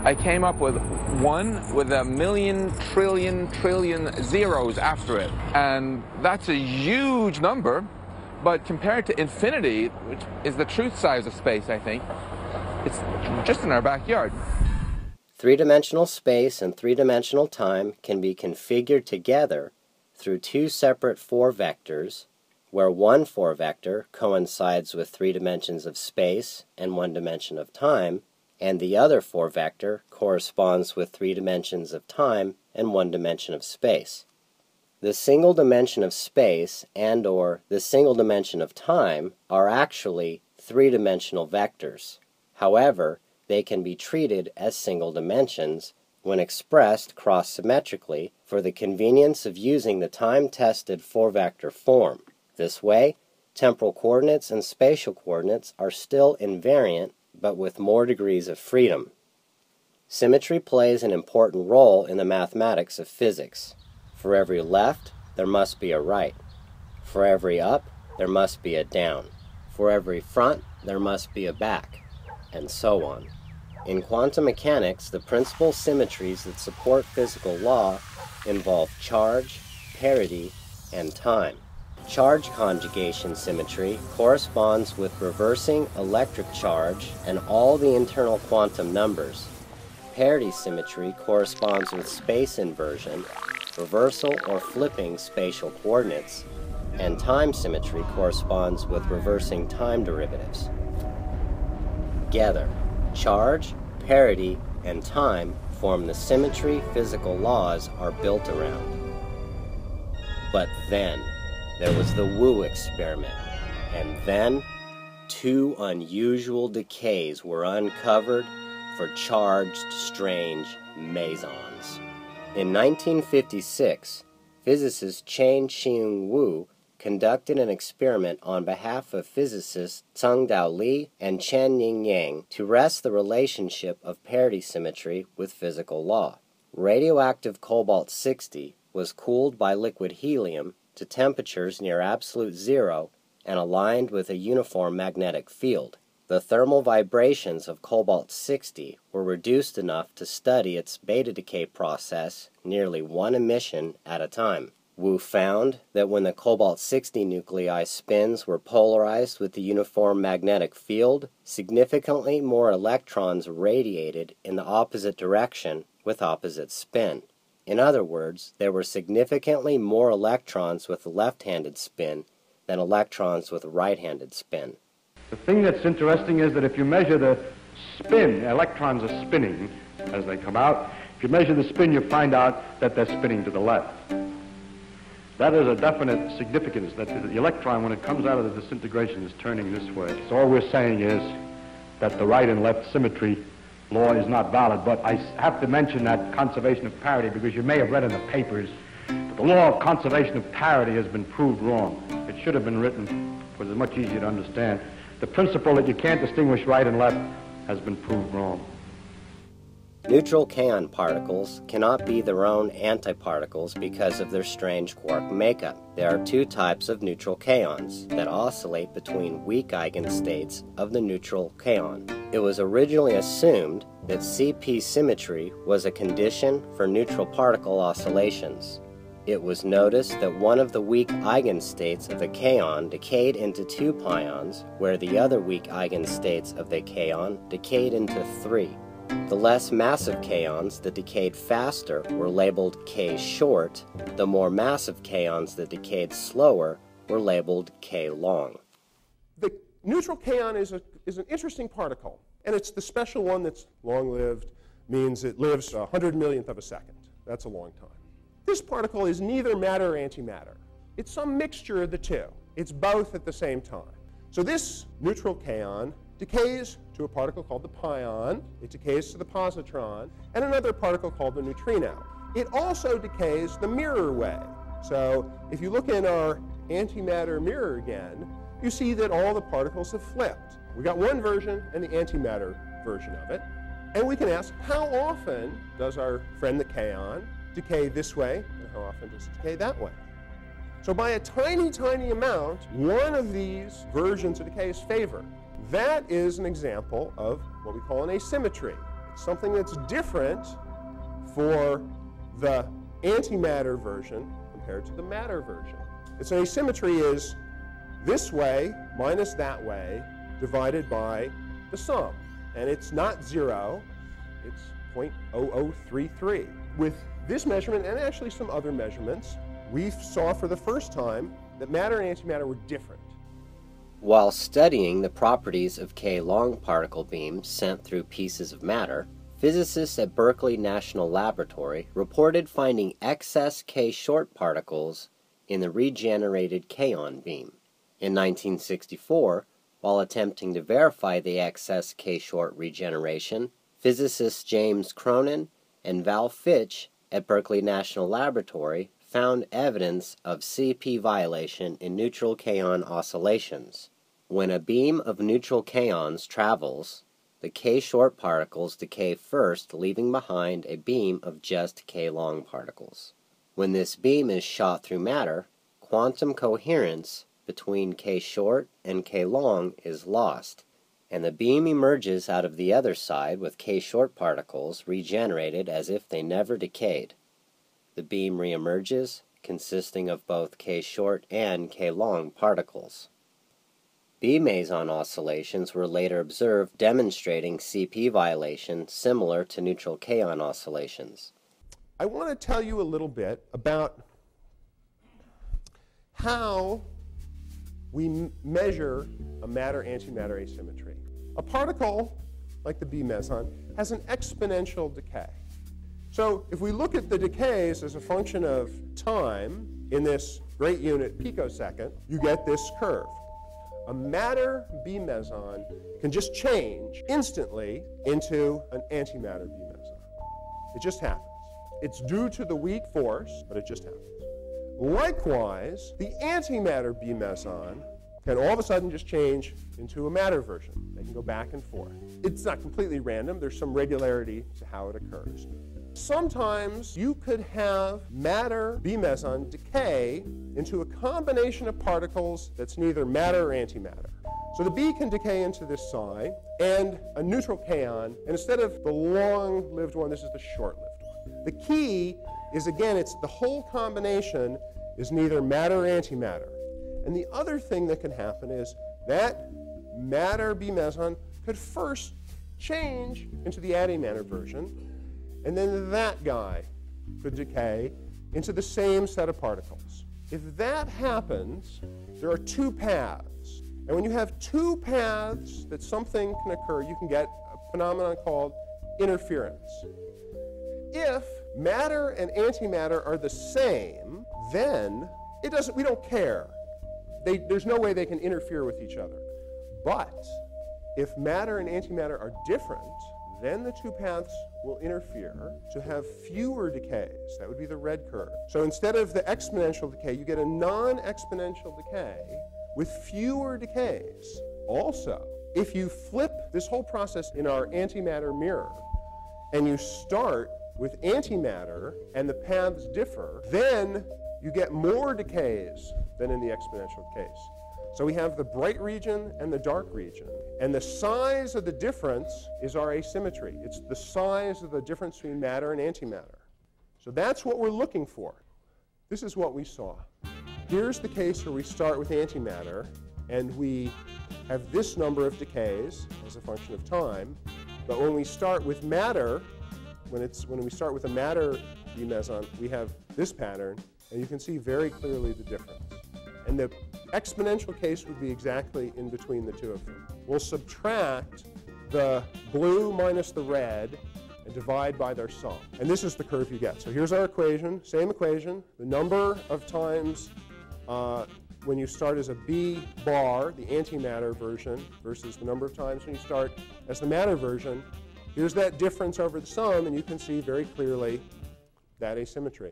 I came up with one with a million, trillion zeros after it. And that's a huge number, but compared to infinity, which is the truth size of space, I think, it's just in our backyard. Three-dimensional space and three-dimensional time can be configured together through two separate four vectors, where one four vector coincides with 3 dimensions of space and 1 dimension of time, and the other four vector corresponds with 3 dimensions of time and 1 dimension of space. The single dimension of space and/or the single dimension of time are actually 3-dimensional vectors. However, they can be treated as single dimensions when expressed cross-symmetrically for the convenience of using the time-tested four-vector form. This way, temporal coordinates and spatial coordinates are still invariant, but with more degrees of freedom. Symmetry plays an important role in the mathematics of physics. For every left, there must be a right. For every up, there must be a down. For every front, there must be a back, and so on. In quantum mechanics, the principal symmetries that support physical law involve charge, parity, and time. Charge conjugation symmetry corresponds with reversing electric charge and all the internal quantum numbers. Parity symmetry corresponds with space inversion, reversal or flipping spatial coordinates, and time symmetry corresponds with reversing time derivatives. Together, charge, parity, and time form the symmetry physical laws are built around. But then, there was the Wu experiment, and then 2 unusual decays were uncovered for charged strange mesons. In 1956, physicist Chien-Shiung Wu conducted an experiment on behalf of physicists Tsung-Dao Lee and Chen-Ning Yang to wrest the relationship of parity symmetry with physical law. Radioactive cobalt-60 was cooled by liquid helium to temperatures near absolute zero and aligned with a uniform magnetic field. The thermal vibrations of cobalt-60 were reduced enough to study its beta decay process nearly one emission at a time. Wu found that when the cobalt-60 nuclei spins were polarized with the uniform magnetic field, significantly more electrons radiated in the opposite direction with opposite spin. In other words, there were significantly more electrons with left-handed spin than electrons with right-handed spin. The thing that's interesting is that if you measure the spin, electrons are spinning as they come out. If you measure the spin, you find out that they're spinning to the left. That is a definite significance, that the electron, when it comes out of the disintegration, is turning this way. So all we're saying is that the right and left symmetry law is not valid. But I have to mention that conservation of parity, because you may have read in the papers that the law of conservation of parity has been proved wrong. It should have been written, because it's much easier to understand. The principle that you can't distinguish right and left has been proved wrong. Neutral kaon particles cannot be their own antiparticles because of their strange quark makeup. There are two types of neutral kaons that oscillate between weak eigenstates of the neutral kaon. It was originally assumed that CP symmetry was a condition for neutral particle oscillations. It was noticed that one of the weak eigenstates of the kaon decayed into 2 pions, where the other weak eigenstates of the kaon decayed into 3. The less massive kaons that decayed faster were labeled K short. The more massive kaons that decayed slower were labeled K long. The neutral kaon is an interesting particle, and it's the special one that's long-lived, means it lives 100 millionth of a second. That's a long time. This particle is neither matter or antimatter. It's some mixture of the two. It's both at the same time. So this neutral kaon decays to a particle called the pion, it decays to the positron, and another particle called the neutrino. It also decays the mirror way. So if you look in our antimatter mirror again, you see that all the particles have flipped. We got one version and the antimatter version of it, and we can ask, how often does our friend the kaon decay this way, and how often does it decay that way? So by a tiny, tiny amount, one of these versions of decay is favored. That is an example of what we call an asymmetry. It's something that's different for the antimatter version compared to the matter version. It's an asymmetry is this way minus that way divided by the sum. And it's not 0, it's 0.0033. With this measurement, and actually some other measurements, we saw for the first time that matter and antimatter were different. While studying the properties of K-long particle beams sent through pieces of matter, physicists at Berkeley National Laboratory reported finding excess K-short particles in the regenerated kaon beam. In 1964, while attempting to verify the excess K-short regeneration, physicists James Cronin and Val Fitch at Berkeley National Laboratory found evidence of CP violation in neutral kaon oscillations. When a beam of neutral kaons travels, the K-short particles decay first, leaving behind a beam of just K-long particles. When this beam is shot through matter, quantum coherence between K-short and K-long is lost, and the beam emerges out of the other side with K-short particles regenerated as if they never decayed. The beam reemerges, consisting of both K-short and K-long particles. B-meson oscillations were later observed demonstrating CP violation similar to neutral kaon oscillations. I want to tell you a little bit about how we measure a matter-antimatter asymmetry. A particle, like the B-meson, has an exponential decay. So if we look at the decays as a function of time in this great unit picosecond, you get this curve. A matter B-meson can just change instantly into an antimatter B-meson. It just happens. It's due to the weak force, but it just happens. Likewise, the antimatter B meson can all of a sudden just change into a matter version. They can go back and forth. It's not completely random. There's some regularity to how it occurs. Sometimes you could have matter B meson decay into a combination of particles that's neither matter or antimatter. So the B can decay into this psi and a neutral kaon, and instead of the long-lived one, this is the short-lived one. The key is, again, it's the whole combination is neither matter or antimatter. And the other thing that can happen is that matter B meson could first change into the antimatter version, and then that guy could decay into the same set of particles. If that happens, there are two paths. And when you have two paths that something can occur, you can get a phenomenon called interference. If matter and antimatter are the same, then we don't care. There's no way they can interfere with each other. But if matter and antimatter are different, then the two paths will interfere to have fewer decays. That would be the red curve. So instead of the exponential decay, you get a non-exponential decay with fewer decays. Also, if you flip this whole process in our antimatter mirror, and you start with antimatter and the paths differ, then you get more decays than in the exponential case. So we have the bright region and the dark region. And the size of the difference is our asymmetry. It's the size of the difference between matter and antimatter. So that's what we're looking for. This is what we saw. Here's the case where we start with antimatter, and we have this number of decays as a function of time. But when we start with matter, when we start with a matter B meson, we have this pattern, and you can see very clearly the difference. And the exponential case would be exactly in between the two of them. We'll subtract the blue minus the red and divide by their sum. And this is the curve you get. So here's our equation, same equation. The number of times when you start as a B bar, the antimatter version, versus the number of times when you start as the matter version. Here's that difference over the sum, and you can see very clearly that asymmetry.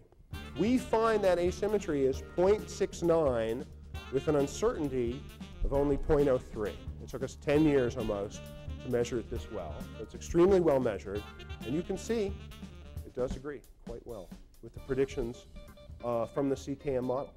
We find that asymmetry is 0.69 with an uncertainty of only 0.03. It took us 10 years almost to measure it this well. It's extremely well measured, and you can see it does agree quite well with the predictions from the CKM model.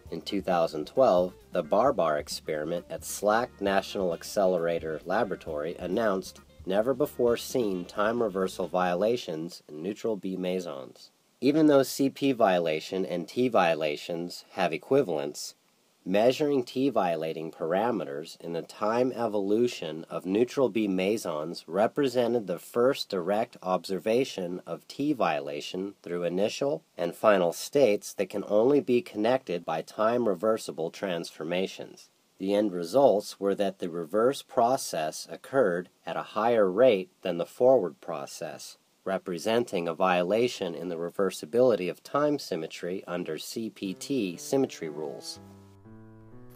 In 2012, the Barbar experiment at SLAC National Accelerator Laboratory announced never-before-seen time reversal violations in neutral B mesons. Even though CP violation and T violations have equivalents, measuring T violating parameters in the time evolution of neutral B mesons represented the first direct observation of T violation through initial and final states that can only be connected by time reversible transformations. The end results were that the reverse process occurred at a higher rate than the forward process, representing a violation in the reversibility of time symmetry under CPT symmetry rules.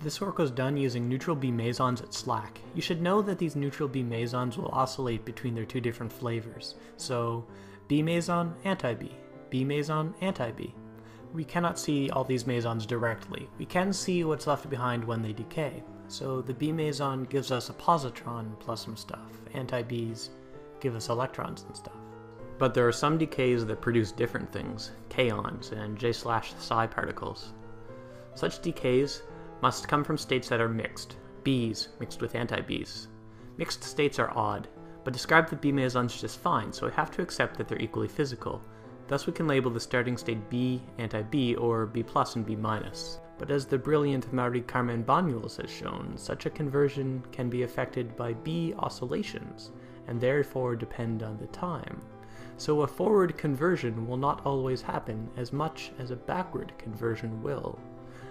This work was done using neutral B mesons at SLAC. You should know that these neutral B mesons will oscillate between their two different flavors. So, B meson, anti-B, B meson, anti-B. We cannot see all these mesons directly. We can see what's left behind when they decay. So the B meson gives us a positron plus some stuff. Anti-Bs give us electrons and stuff. But there are some decays that produce different things, kaons and J/psi particles. Such decays must come from states that are mixed, Bs mixed with anti-Bs. Mixed states are odd, but describe the B mesons just fine, so we have to accept that they're equally physical. Thus we can label the starting state B, anti-B, or B plus and B minus. But as the brilliant Marie Carmen Banyuls has shown, such a conversion can be affected by B oscillations, and therefore depend on the time. So a forward conversion will not always happen as much as a backward conversion will.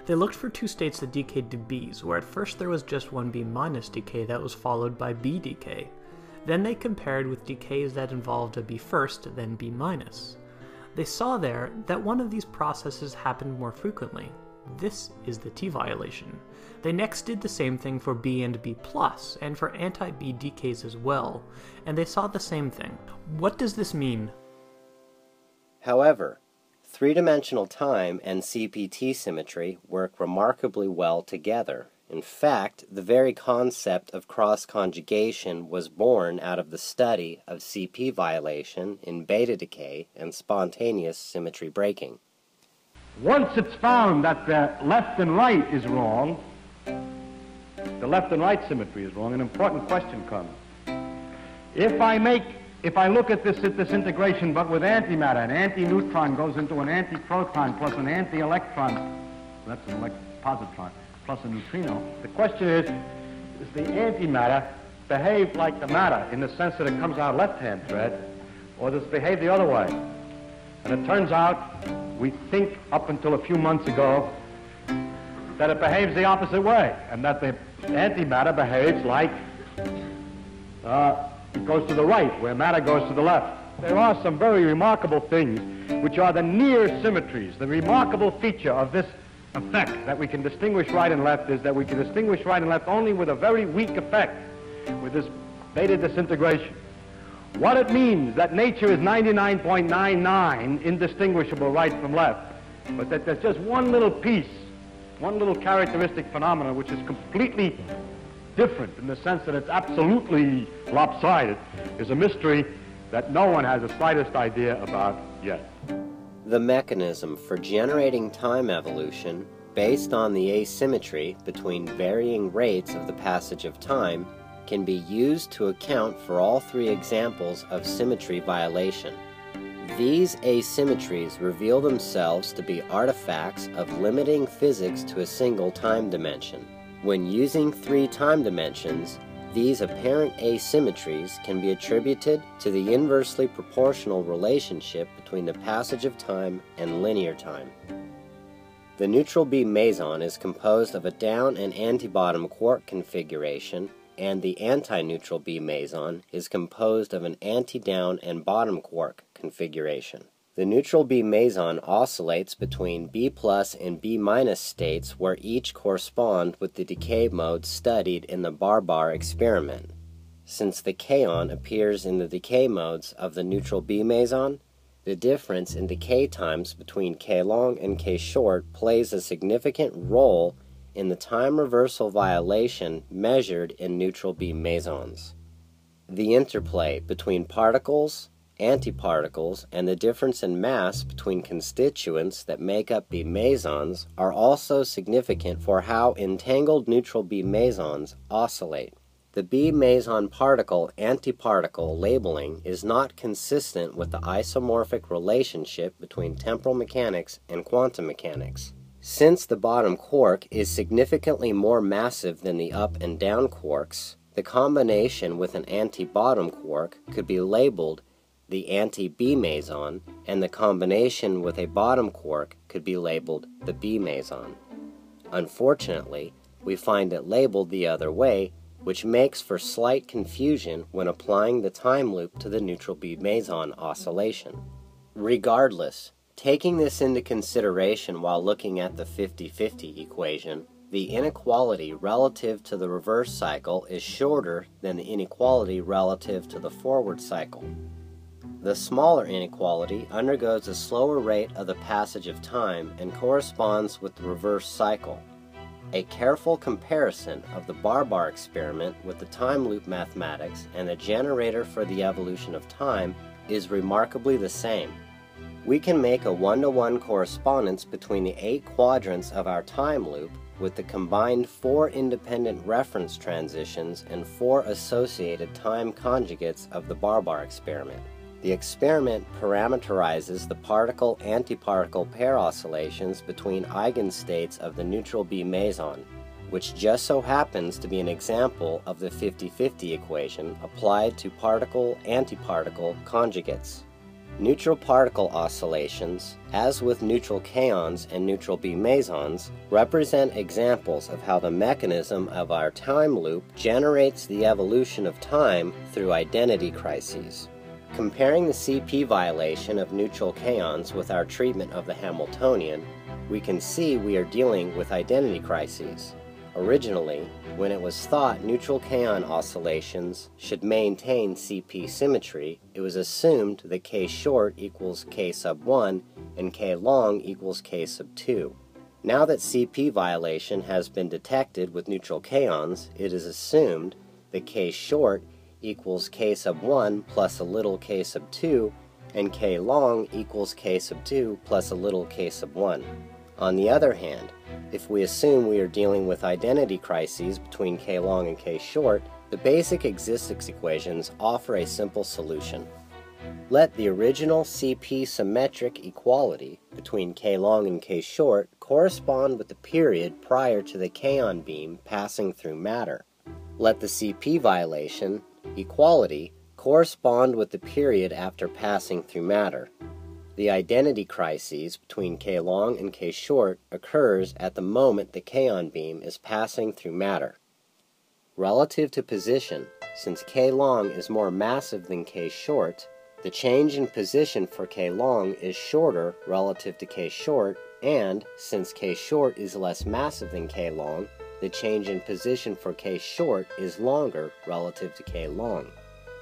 They looked for two states that decayed to Bs, where at first there was just one B minus decay that was followed by B decay. Then they compared with decays that involved a B first, then B minus. They saw there that one of these processes happened more frequently. This is the T violation. They next did the same thing for B and B plus, and for anti-B decays as well, and they saw the same thing. What does this mean? However, three-dimensional time and CPT symmetry work remarkably well together. In fact, the very concept of cross-conjugation was born out of the study of CP violation in beta decay and spontaneous symmetry breaking. Once it's found that the left and right is wrong, the left and right symmetry is wrong, an important question comes. If I look at this integration but with antimatter, an anti-neutron goes into an anti-proton plus an anti-electron, that's an positron, plus a neutrino. The question is does the antimatter behave like the matter in the sense that it comes out left-hand thread, or does it behave the other way? And it turns out, we think up until a few months ago, that it behaves the opposite way, and that the antimatter behaves like it goes to the right, where matter goes to the left. There are some very remarkable things which are the near symmetries. The remarkable feature of this effect that we can distinguish right and left is that we can distinguish right and left only with a very weak effect, with this beta disintegration. What it means that nature is 99.99 indistinguishable right from left, but that there's just one little piece, one little characteristic phenomenon which is completely different in the sense that it's absolutely lopsided, is a mystery that no one has the slightest idea about yet. The mechanism for generating time evolution based on the asymmetry between varying rates of the passage of time can be used to account for all three examples of symmetry violation. These asymmetries reveal themselves to be artifacts of limiting physics to a single time dimension. When using three time dimensions, these apparent asymmetries can be attributed to the inversely proportional relationship between the passage of time and linear time. The neutral beam meson is composed of a down and antibottom quark configuration, and the anti-neutral beam meson is composed of an anti-down and bottom quark configuration. The neutral beam meson oscillates between B+ and B- states, where each correspond with the decay mode studied in the bar experiment. Since the kaon appears in the decay modes of the neutral beam meson, the difference in decay times between k long and k short plays a significant role in the time reversal violation measured in neutral beam mesons. The interplay between particles, antiparticles, and the difference in mass between constituents that make up beam mesons are also significant for how entangled neutral beam mesons oscillate. The beam meson particle-antiparticle labeling is not consistent with the isomorphic relationship between temporal mechanics and quantum mechanics. Since the bottom quark is significantly more massive than the up and down quarks, the combination with an anti-bottom quark could be labeled the anti-B meson, and the combination with a bottom quark could be labeled the B meson. Unfortunately, we find it labeled the other way, which makes for slight confusion when applying the time loop to the neutral beam meson oscillation. Regardless, taking this into consideration while looking at the 50-50 equation, the inequality relative to the reverse cycle is shorter than the inequality relative to the forward cycle. The smaller inequality undergoes a slower rate of the passage of time and corresponds with the reverse cycle. A careful comparison of the bar experiment with the time loop mathematics and the generator for the evolution of time is remarkably the same. We can make a one-to-one correspondence between the 8 quadrants of our time loop with the combined 4 independent reference transitions and 4 associated time conjugates of the bar experiment. The experiment parameterizes the particle-antiparticle pair oscillations between eigenstates of the neutral beam meson, which just so happens to be an example of the 50-50 equation applied to particle-antiparticle conjugates. Neutral particle oscillations, as with neutral kaons and neutral beam mesons, represent examples of how the mechanism of our time loop generates the evolution of time through identity crises. Comparing the CP violation of neutral kaons with our treatment of the Hamiltonian, we can see we are dealing with identity crises. Originally, when it was thought neutral kaon oscillations should maintain CP symmetry, it was assumed that k short equals k sub 1 and k long equals k sub 2. Now that CP violation has been detected with neutral kaons, it is assumed that k short equals k sub 1 plus a little k sub 2 and k long equals k sub 2 plus a little k sub 1. On the other hand, if we assume we are dealing with identity crises between k long and k short, the basic existence equations offer a simple solution. Let the original CP symmetric equality between k long and k short correspond with the period prior to the kaon beam passing through matter. Let the CP violation equality correspond with the period after passing through matter. The identity crises between k long and k short occurs at the moment the kaon beam is passing through matter. Relative to position, since k long is more massive than k short, the change in position for k long is shorter relative to k short, and since k short is less massive than k long, the change in position for k short is longer relative to k long.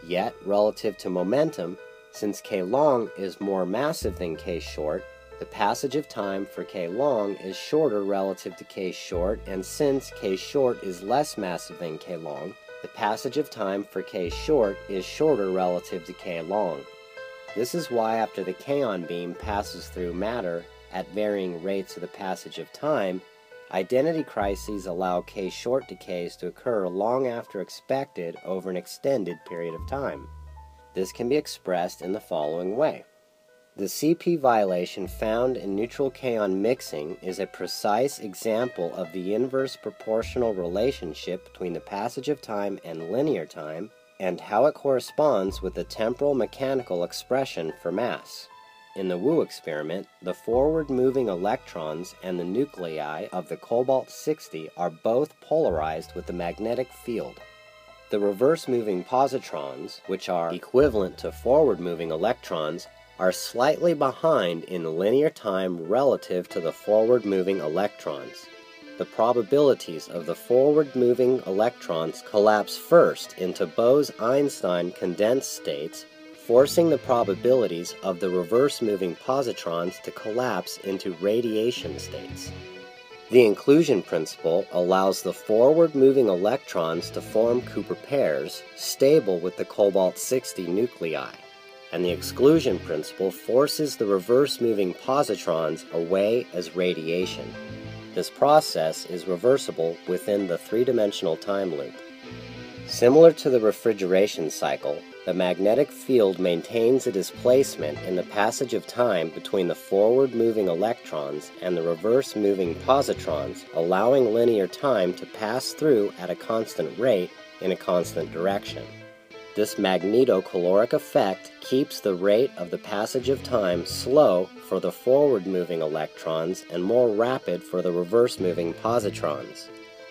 Yet, relative to momentum, since k long is more massive than k short, the passage of time for k long is shorter relative to k short, and since k short is less massive than k long, the passage of time for k short is shorter relative to k long. This is why after the kaon beam passes through matter at varying rates of the passage of time, identity crises allow k short decays to occur long after expected over an extended period of time. This can be expressed in the following way. The CP violation found in neutral kaon mixing is a precise example of the inverse proportional relationship between the passage of time and linear time, and how it corresponds with the temporal mechanical expression for mass. In the Wu experiment, the forward-moving electrons and the nuclei of the cobalt-60 are both polarized with the magnetic field. The reverse-moving positrons, which are equivalent to forward-moving electrons, are slightly behind in linear time relative to the forward-moving electrons. The probabilities of the forward-moving electrons collapse first into Bose-Einstein condensed states, forcing the probabilities of the reverse-moving positrons to collapse into radiation states. The inclusion principle allows the forward-moving electrons to form Cooper pairs stable with the cobalt-60 nuclei, and the exclusion principle forces the reverse-moving positrons away as radiation. This process is reversible within the three-dimensional time loop. Similar to the refrigeration cycle, the magnetic field maintains a displacement in the passage of time between the forward-moving electrons and the reverse-moving positrons, allowing linear time to pass through at a constant rate in a constant direction. This magnetocaloric effect keeps the rate of the passage of time slow for the forward-moving electrons and more rapid for the reverse-moving positrons.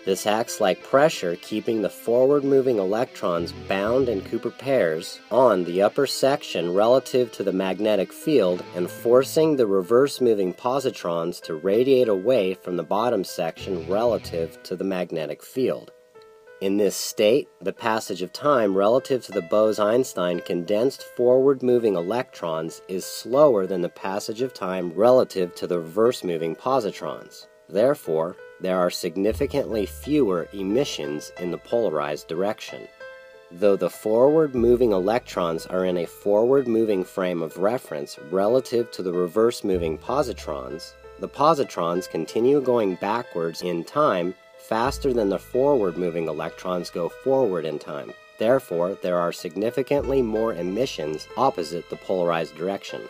This acts like pressure, keeping the forward-moving electrons bound in Cooper pairs on the upper section relative to the magnetic field and forcing the reverse-moving positrons to radiate away from the bottom section relative to the magnetic field. In this state, the passage of time relative to the Bose-Einstein condensed forward-moving electrons is slower than the passage of time relative to the reverse-moving positrons. Therefore, there are significantly fewer emissions in the polarized direction. Though the forward-moving electrons are in a forward-moving frame of reference relative to the reverse-moving positrons, the positrons continue going backwards in time faster than the forward-moving electrons go forward in time. Therefore, there are significantly more emissions opposite the polarized direction.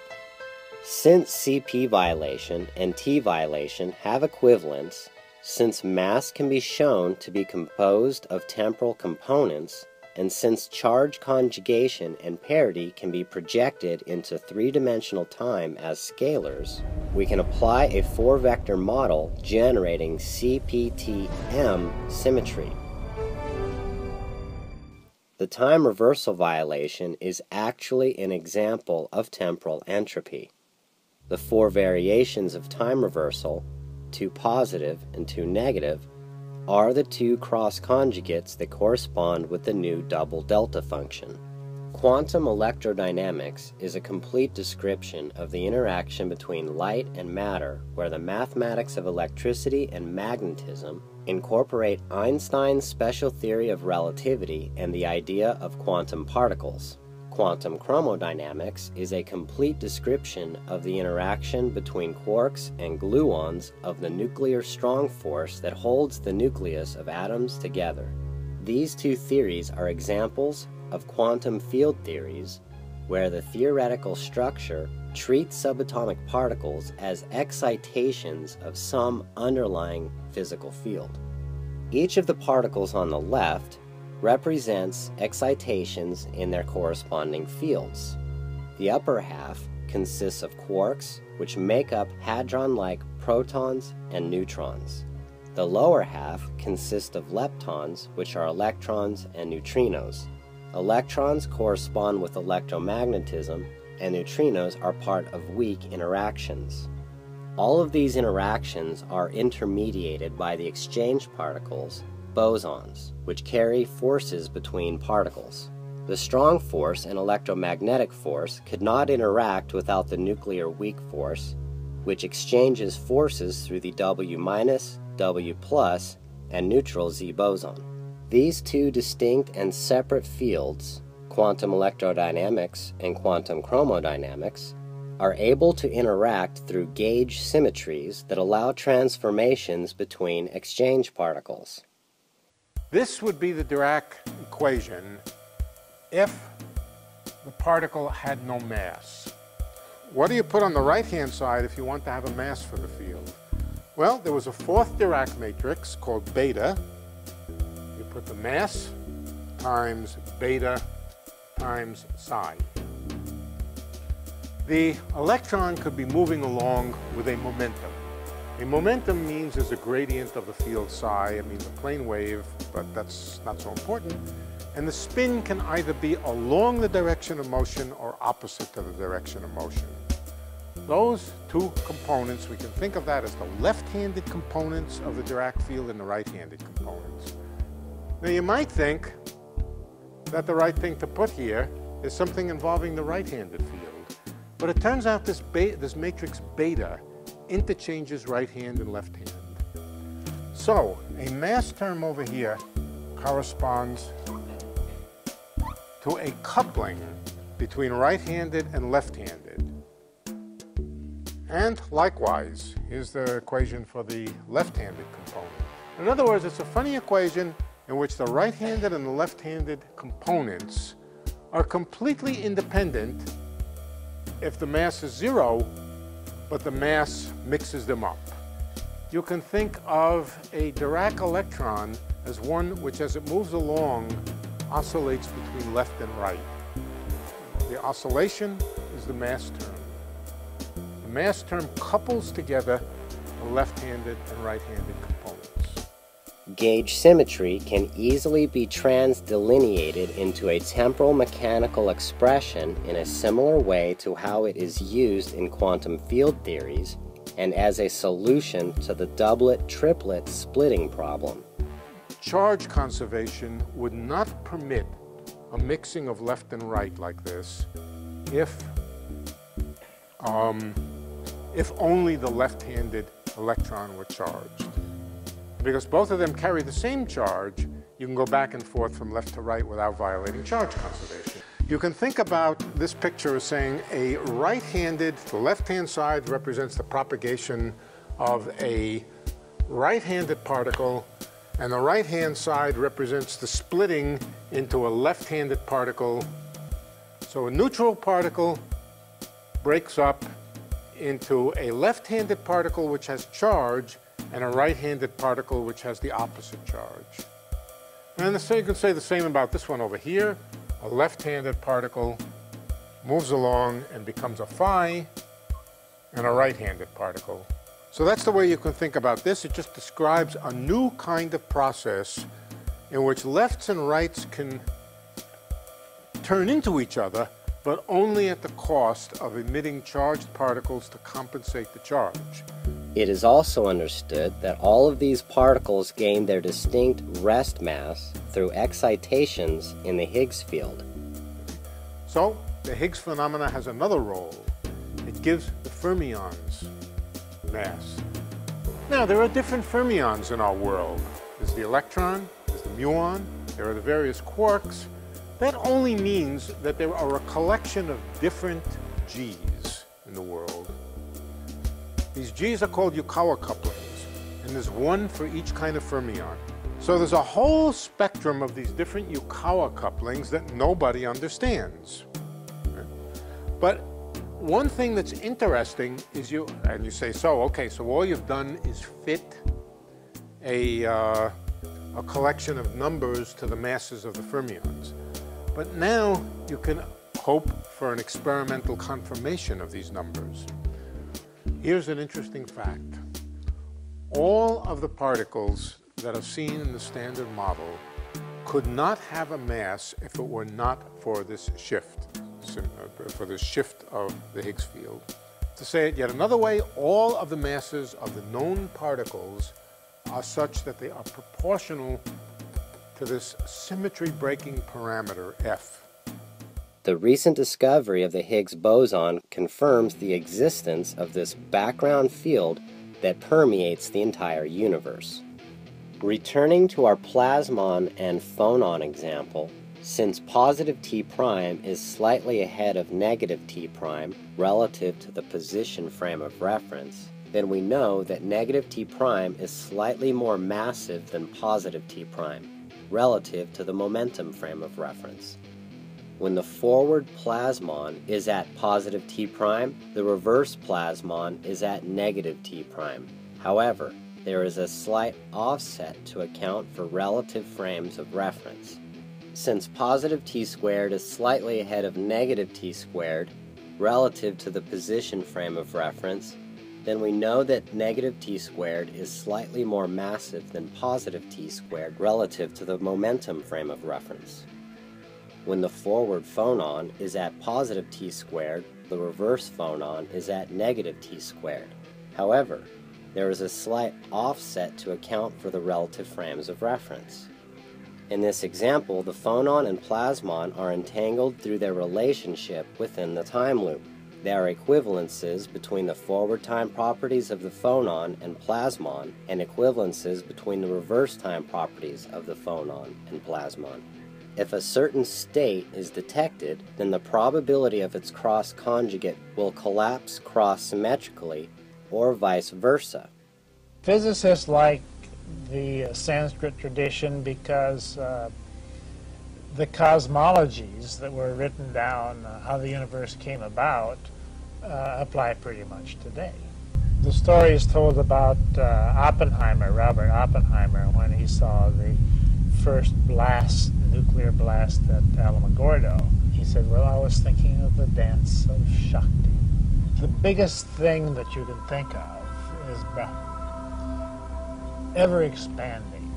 Since CP violation and T violation have equivalence, since mass can be shown to be composed of temporal components, and since charge conjugation and parity can be projected into three-dimensional time as scalars, we can apply a four-vector model generating CPTM symmetry. The time reversal violation is actually an example of temporal entropy. The four variations of time reversal, two positive and two negative, are the two cross-conjugates that correspond with the new double delta function. Quantum electrodynamics is a complete description of the interaction between light and matter, where the mathematics of electricity and magnetism incorporate Einstein's special theory of relativity and the idea of quantum particles. Quantum chromodynamics is a complete description of the interaction between quarks and gluons of the nuclear strong force that holds the nucleus of atoms together. These two theories are examples of quantum field theories, where the theoretical structure treats subatomic particles as excitations of some underlying physical field. Each of the particles on the left represents excitations in their corresponding fields. The upper half consists of quarks, which make up hadron-like protons and neutrons. The lower half consists of leptons, which are electrons and neutrinos. Electrons correspond with electromagnetism, and neutrinos are part of weak interactions. All of these interactions are intermediated by the exchange particles, bosons, which carry forces between particles. The strong force and electromagnetic force could not interact without the nuclear weak force, which exchanges forces through the W-, W+, and neutral Z boson. These two distinct and separate fields, quantum electrodynamics and quantum chromodynamics, are able to interact through gauge symmetries that allow transformations between exchange particles. This would be the Dirac equation if the particle had no mass. What do you put on the right-hand side if you want to have a mass for the field? Well, there was a fourth Dirac matrix called beta. You put the mass times beta times psi. The electron could be moving along with a momentum. A momentum means there's a gradient of the field psi. It means a plane wave, but that's not so important. And the spin can either be along the direction of motion or opposite to the direction of motion. Those two components, we can think of that as the left-handed components of the Dirac field and the right-handed components. Now you might think that the right thing to put here is something involving the right-handed field. But it turns out this matrix beta interchanges right hand and left hand. So a mass term over here corresponds to a coupling between right-handed and left-handed. And likewise, here's the equation for the left-handed component. In other words, it's a funny equation in which the right-handed and the left-handed components are completely independent if the mass is zero, but the mass mixes them up. You can think of a Dirac electron as one which, as it moves along, oscillates between left and right. The oscillation is the mass term. The mass term couples together the left-handed and right-handed components. Gauge symmetry can easily be transdelineated into a temporal mechanical expression in a similar way to how it is used in quantum field theories and as a solution to the doublet-triplet splitting problem. Charge conservation would not permit a mixing of left and right like this if only the left-handed electron were charged. Because both of them carry the same charge, you can go back and forth from left to right without violating charge conservation. You can think about this picture as saying a right-handed, the left-hand side represents the propagation of a right-handed particle, and the right-hand side represents the splitting into a left-handed particle. So a neutral particle breaks up into a left-handed particle which has charge and a right-handed particle which has the opposite charge. And you can say the same about this one over here. A left-handed particle moves along and becomes a phi, and a right-handed particle. So that's the way you can think about this. It just describes a new kind of process in which lefts and rights can turn into each other, but only at the cost of emitting charged particles to compensate the charge. It is also understood that all of these particles gain their distinct rest mass through excitations in the Higgs field. So, the Higgs phenomena has another role. It gives the fermions mass. Now, there are different fermions in our world. There's the electron, there's the muon, there are the various quarks. That only means that there are a collection of different G's in the world. These G's are called Yukawa couplings, and there's one for each kind of fermion. So there's a whole spectrum of these different Yukawa couplings that nobody understands. But one thing that's interesting is you say, so all you've done is fit a collection of numbers to the masses of the fermions. But now you can hope for an experimental confirmation of these numbers. Here's an interesting fact. All of the particles that are seen in the standard model could not have a mass if it were not for this shift of the Higgs field. To say it yet another way, all of the masses of the known particles are such that they are proportional to this symmetry-breaking parameter F. The recent discovery of the Higgs boson confirms the existence of this background field that permeates the entire universe. Returning to our plasmon and phonon example, since positive T prime is slightly ahead of negative T prime relative to the position frame of reference, then we know that negative T prime is slightly more massive than positive T prime relative to the momentum frame of reference. When the forward plasmon is at positive T prime, the reverse plasmon is at negative T prime. However, there is a slight offset to account for relative frames of reference. Since positive T squared is slightly ahead of negative T squared relative to the position frame of reference, then we know that negative T squared is slightly more massive than positive T squared relative to the momentum frame of reference. When the forward phonon is at positive T squared, the reverse phonon is at negative T squared. However, there is a slight offset to account for the relative frames of reference. In this example, the phonon and plasmon are entangled through their relationship within the time loop. There are equivalences between the forward time properties of the phonon and plasmon, and equivalences between the reverse time properties of the phonon and plasmon. If a certain state is detected, then the probability of its cross-conjugate will collapse cross-symmetrically, or vice versa. Physicists like the Sanskrit tradition because the cosmologies that were written down, how the universe came about, apply pretty much today. The story is told about Robert Oppenheimer, when he saw the first blast, nuclear blast at Alamogordo. He said, well, I was thinking of the dance of Shakti. The biggest thing that you can think of is ever expanding.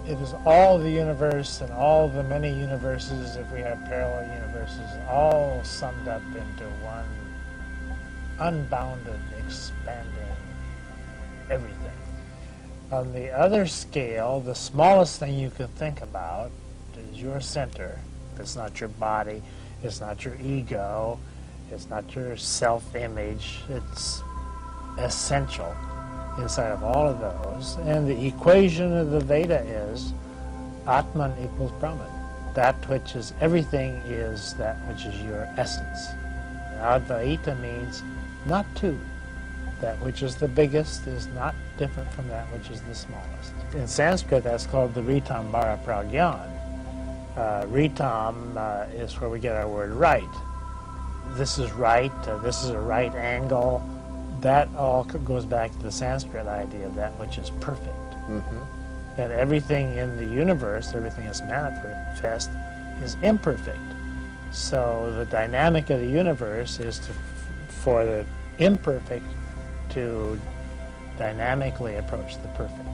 It is all the universe and all the many universes, if we have parallel universes, all summed up into one unbounded, expanding everything. On the other scale, the smallest thing you can think about is your center. It's not your body, it's not your ego, it's not your self-image, it's essential inside of all of those. And the equation of the Veda is Atman equals Brahman. That which is everything is that which is your essence. Advaita means not two. That which is the biggest is not different from that which is the smallest. In Sanskrit, that's called the Ritambara Pragyan. Ritam is where we get our word right. This is right, this is a right angle. That all goes back to the Sanskrit idea of that which is perfect. Mm-hmm. And everything in the universe, everything that's manifest, is imperfect. So the dynamic of the universe is for the imperfect to dynamically approach the perfect.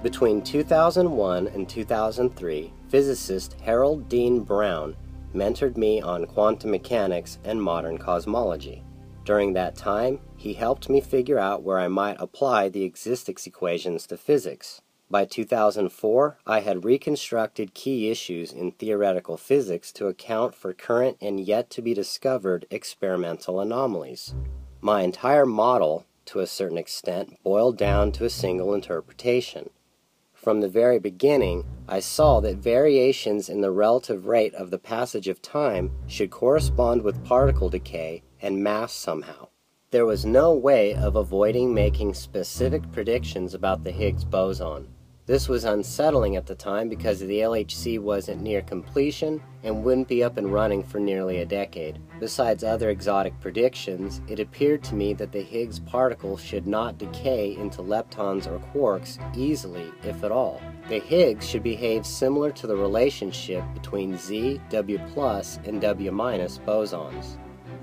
Between 2001 and 2003, physicist Harold Dean Brown mentored me on quantum mechanics and modern cosmology. During that time, he helped me figure out where I might apply the existence equations to physics. By 2004, I had reconstructed key issues in theoretical physics to account for current and yet-to-be-discovered experimental anomalies. My entire model, to a certain extent, boiled down to a single interpretation. From the very beginning, I saw that variations in the relative rate of the passage of time should correspond with particle decay and mass somehow. There was no way of avoiding making specific predictions about the Higgs boson. This was unsettling at the time because the LHC wasn't near completion and wouldn't be up and running for nearly a decade. Besides other exotic predictions, it appeared to me that the Higgs particle should not decay into leptons or quarks easily, if at all. The Higgs should behave similar to the relationship between Z, W+, and W- bosons.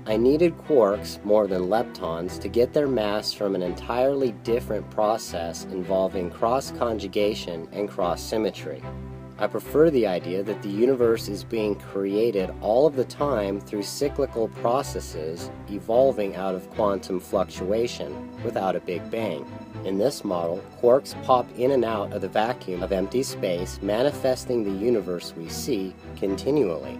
I needed quarks more than leptons to get their mass from an entirely different process involving cross-conjugation and cross-symmetry. I prefer the idea that the universe is being created all of the time through cyclical processes evolving out of quantum fluctuation without a big bang. In this model, quarks pop in and out of the vacuum of empty space, manifesting the universe we see continually.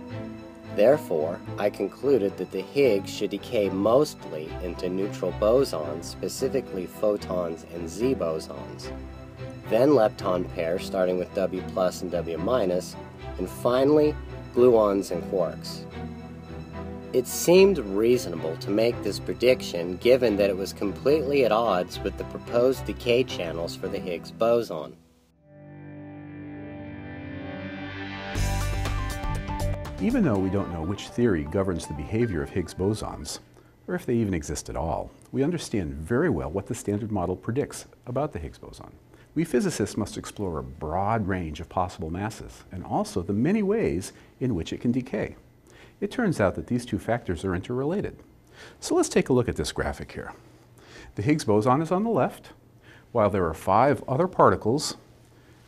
Therefore, I concluded that the Higgs should decay mostly into neutral bosons, specifically photons and Z bosons, then lepton pairs starting with W+ and W-, and finally gluons and quarks. It seemed reasonable to make this prediction given that it was completely at odds with the proposed decay channels for the Higgs boson. Even though we don't know which theory governs the behavior of Higgs bosons, or if they even exist at all, we understand very well what the Standard Model predicts about the Higgs boson. We physicists must explore a broad range of possible masses, and also the many ways in which it can decay. It turns out that these two factors are interrelated. So let's take a look at this graphic here. The Higgs boson is on the left, while there are 5 other particles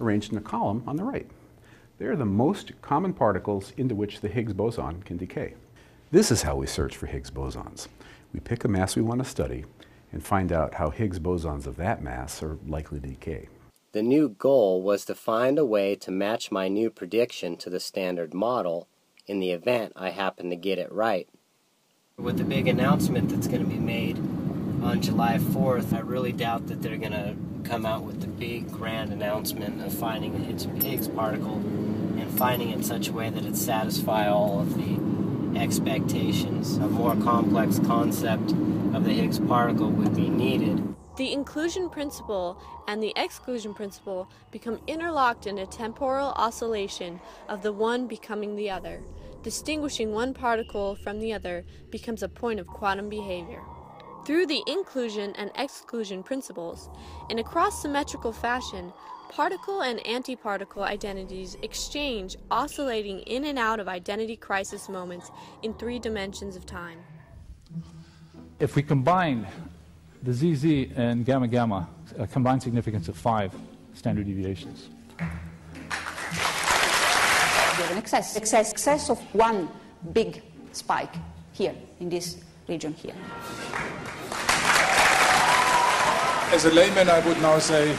arranged in a column on the right. They are the most common particles into which the Higgs boson can decay. This is how we search for Higgs bosons. We pick a mass we want to study and find out how Higgs bosons of that mass are likely to decay. The new goal was to find a way to match my new prediction to the Standard Model in the event I happen to get it right. With the big announcement that's going to be made on July 4th, I really doubt that they're going to come out with the big grand announcement of finding its Higgs particle and finding it in such a way that it satisfies all of the expectations. A more complex concept of the Higgs particle would be needed. The inclusion principle and the exclusion principle become interlocked in a temporal oscillation of the one becoming the other. Distinguishing one particle from the other becomes a point of quantum behavior. Through the inclusion and exclusion principles, in a cross-symmetrical fashion, particle and antiparticle identities exchange, oscillating in and out of identity crisis moments in 3 dimensions of time. If we combine the ZZ and gamma gamma, a combined significance of 5 standard deviations. You have an excess of one big spike here in this region here. As a layman, I would now say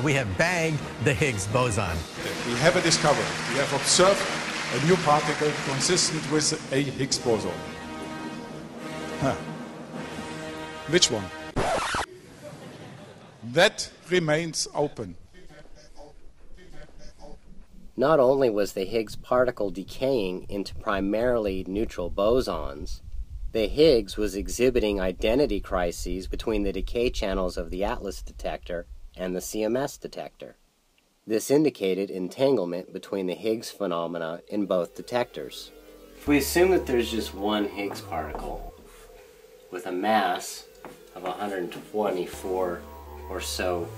we have bagged the Higgs boson. We have a discovery. We have observed a new particle consistent with a Higgs boson. Huh. Which one? That remains open. Not only was the Higgs particle decaying into primarily neutral bosons, the Higgs was exhibiting identity crises between the decay channels of the Atlas detector and the CMS detector. This indicated entanglement between the Higgs phenomena in both detectors. If we assume that there's just one Higgs particle with a mass of 124 or so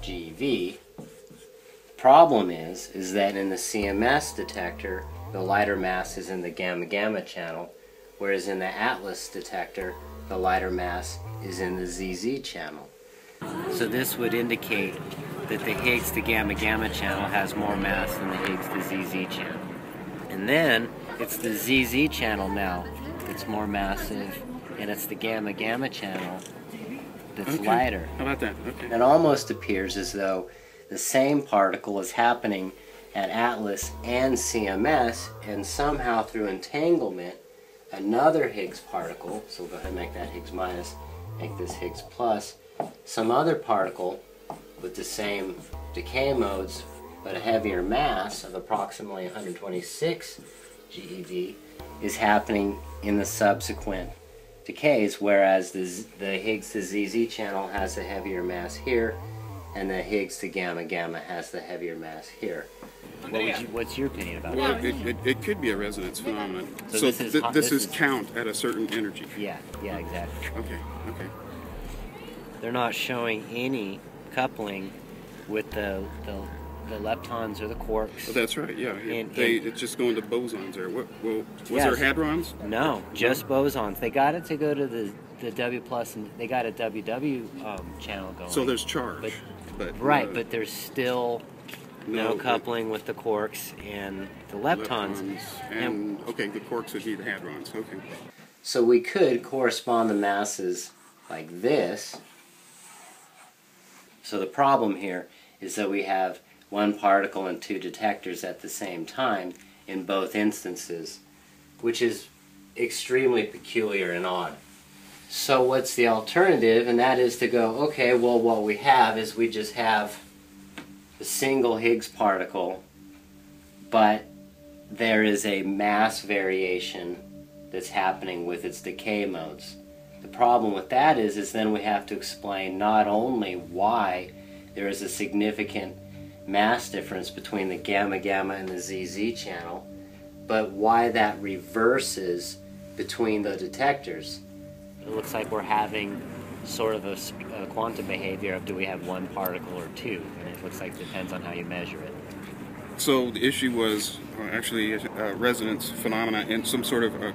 GeV, the problem is that in the CMS detector, the lighter mass is in the gamma-gamma channel, whereas in the Atlas detector, the lighter mass is in the ZZ channel. So this would indicate that the Higgs to gamma-gamma channel has more mass than the Higgs to ZZ channel. And then it's the ZZ channel now that's more massive, and it's the gamma-gamma channel that's lighter. How about that? Okay. It almost appears as though the same particle is happening at Atlas and CMS, and somehow through entanglement, another Higgs particle, so we'll go ahead and make that Higgs minus, make this Higgs plus, some other particle with the same decay modes but a heavier mass of approximately 126 GeV is happening in the subsequent decays, whereas the Higgs to ZZ channel has a heavier mass here, and the Higgs to gamma gamma has the heavier mass here. What's your opinion about that? Well, it could be a resonance phenomenon. So this is count at a certain energy. Yeah, exactly. Okay. They're not showing any coupling with the leptons or the quarks. Oh, that's right, yeah. It's just going to bosons there. Was there hadrons? No, just bosons. They got it to go to the W plus, and they got a WW channel going. So there's charge. But there's still no coupling with the quarks and the leptons. And okay, the quarks would be the hadrons. Okay. So we could correspond the masses like this. So the problem here is that we have one particle and two detectors at the same time in both instances, which is extremely peculiar and odd. So what's the alternative? And that is to go, okay, well, what we have is we just have a single Higgs particle, but there is a mass variation that's happening with its decay modes. The problem with that is then we have to explain not only why there is a significant mass difference between the gamma gamma and the ZZ channel, but why that reverses between the detectors. It looks like we're having sort of a quantum behavior of do we have one particle or two, and it looks like it depends on how you measure it. So the issue was actually a resonance phenomena and some sort of a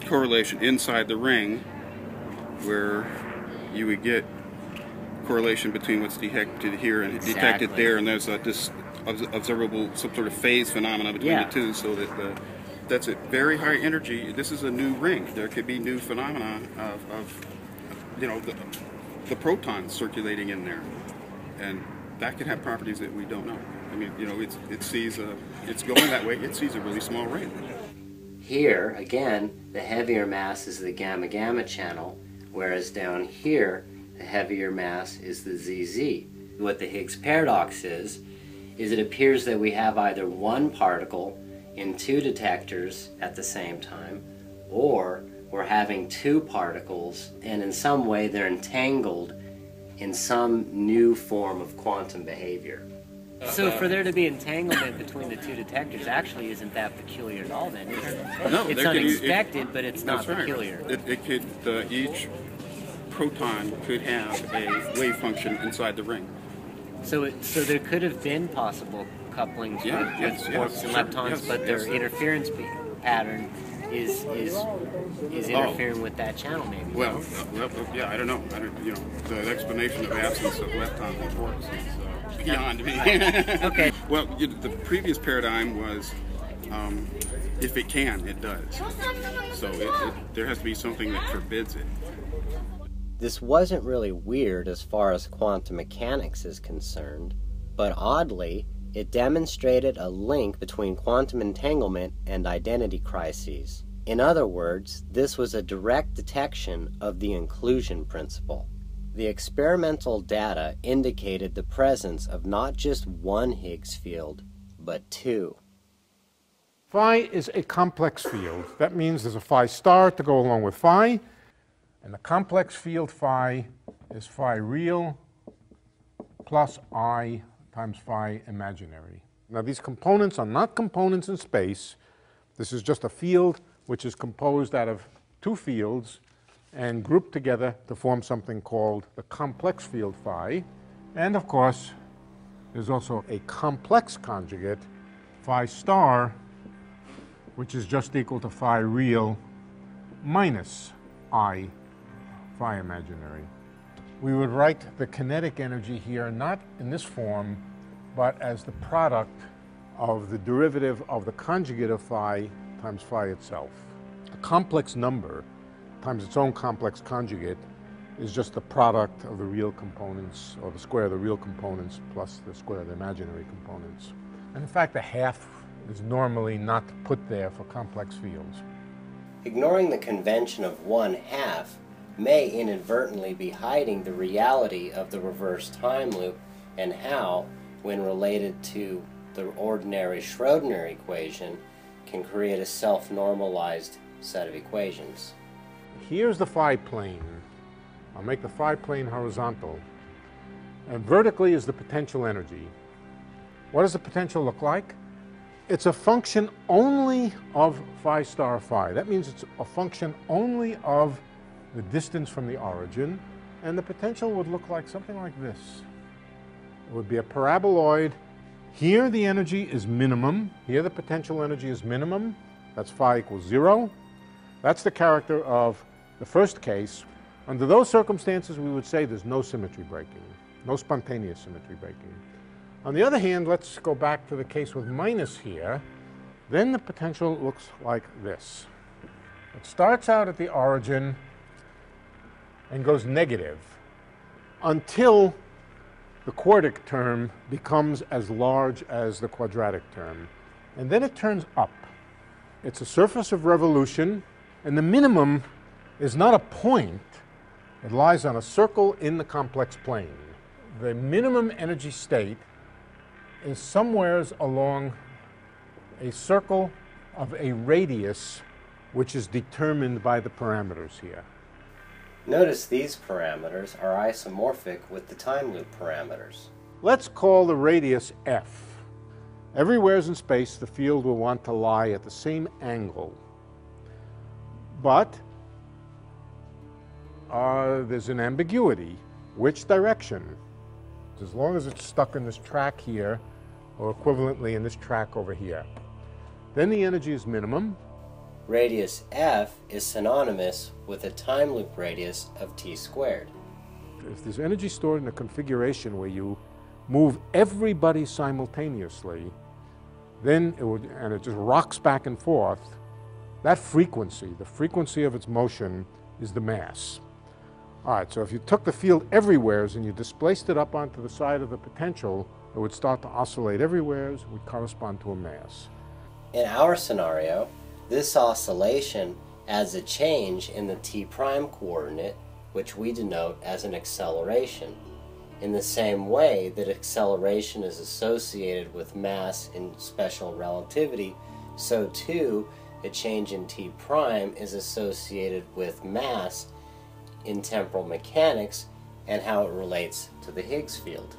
correlation inside the ring where you would get correlation between what's detected here and detected there, and there's this observable some sort of phase phenomena between the two, so that that's at very high energy. This is a new ring. There could be new phenomena of the protons circulating in there, and that could have properties that we don't know. I mean, it's going that way. It sees a really small ring. Here, again, the heavier mass is the gamma gamma channel, whereas down here, the heavier mass is the ZZ. What the Higgs paradox is it appears that we have either one particle in two detectors at the same time, or we're having two particles, and in some way they're entangled in some new form of quantum behavior. So for there to be entanglement between the two detectors actually isn't that peculiar at all then, is it? No, it's unexpected, but it's not peculiar. It could, each proton could have a wave function inside the ring. So there could have been possible couplings with quarks and leptons, but their interference pattern is interfering with that channel, maybe. Well, I don't know. The explanation of absence of leptons and quarks is beyond me. Okay. Well, the previous paradigm was, if it can, it does. So there has to be something that forbids it. This wasn't really weird as far as quantum mechanics is concerned, but oddly, it demonstrated a link between quantum entanglement and identity crises. In other words, this was a direct detection of the inclusion principle. The experimental data indicated the presence of not just one Higgs field, but two. Phi is a complex field. That means there's a phi star to go along with phi. And the complex field phi is phi real plus I times phi imaginary. Now these components are not components in space. This is just a field which is composed out of two fields and grouped together to form something called the complex field phi. And of course, there's also a complex conjugate, phi star, which is just equal to phi real minus I phi imaginary. We would write the kinetic energy here not in this form, but as the product of the derivative of the conjugate of phi times phi itself. A complex number times its own complex conjugate is just the product of the real components, or the square of the real components plus the square of the imaginary components. And in fact, a half is normally not put there for complex fields. Ignoring the convention of 1/2 may inadvertently be hiding the reality of the reverse time loop and how, when related to the ordinary Schrödinger equation, can create a self-normalized set of equations. Here's the phi plane. I'll make the phi plane horizontal. And vertically is the potential energy. What does the potential look like? It's a function only of phi star phi. That means it's a function only of the distance from the origin, and the potential would look like something like this. It would be a paraboloid. Here the energy is minimum. Here the potential energy is minimum. That's phi equals 0. That's the character of the first case. Under those circumstances, we would say there's no symmetry breaking, no spontaneous symmetry breaking. On the other hand, let's go back to the case with minus here. Then the potential looks like this. It starts out at the origin and goes negative until the quartic term becomes as large as the quadratic term. And then it turns up. It's a surface of revolution, and the minimum is not a point. It lies on a circle in the complex plane. The minimum energy state is somewheres along a circle of a radius which is determined by the parameters here. Notice these parameters are isomorphic with the time loop parameters. Let's call the radius f. Everywhere in space, the field will want to lie at the same angle. But there's an ambiguity. Which direction? As long as it's stuck in this track here, or equivalently in this track over here. Then the energy is minimum. Radius f is synonymous with a time loop radius of t squared. If there's energy stored in a configuration where you move everybody simultaneously, then it just rocks back and forth, that frequency, the frequency of its motion, is the mass. All right, so if you took the field everywheres and you displaced it up onto the side of the potential, it would start to oscillate everywheres, would correspond to a mass. In our scenario, this oscillation adds a change in the t prime coordinate, which we denote as an acceleration. In the same way that acceleration is associated with mass in special relativity, so too a change in t prime is associated with mass in temporal mechanics and how it relates to the Higgs field.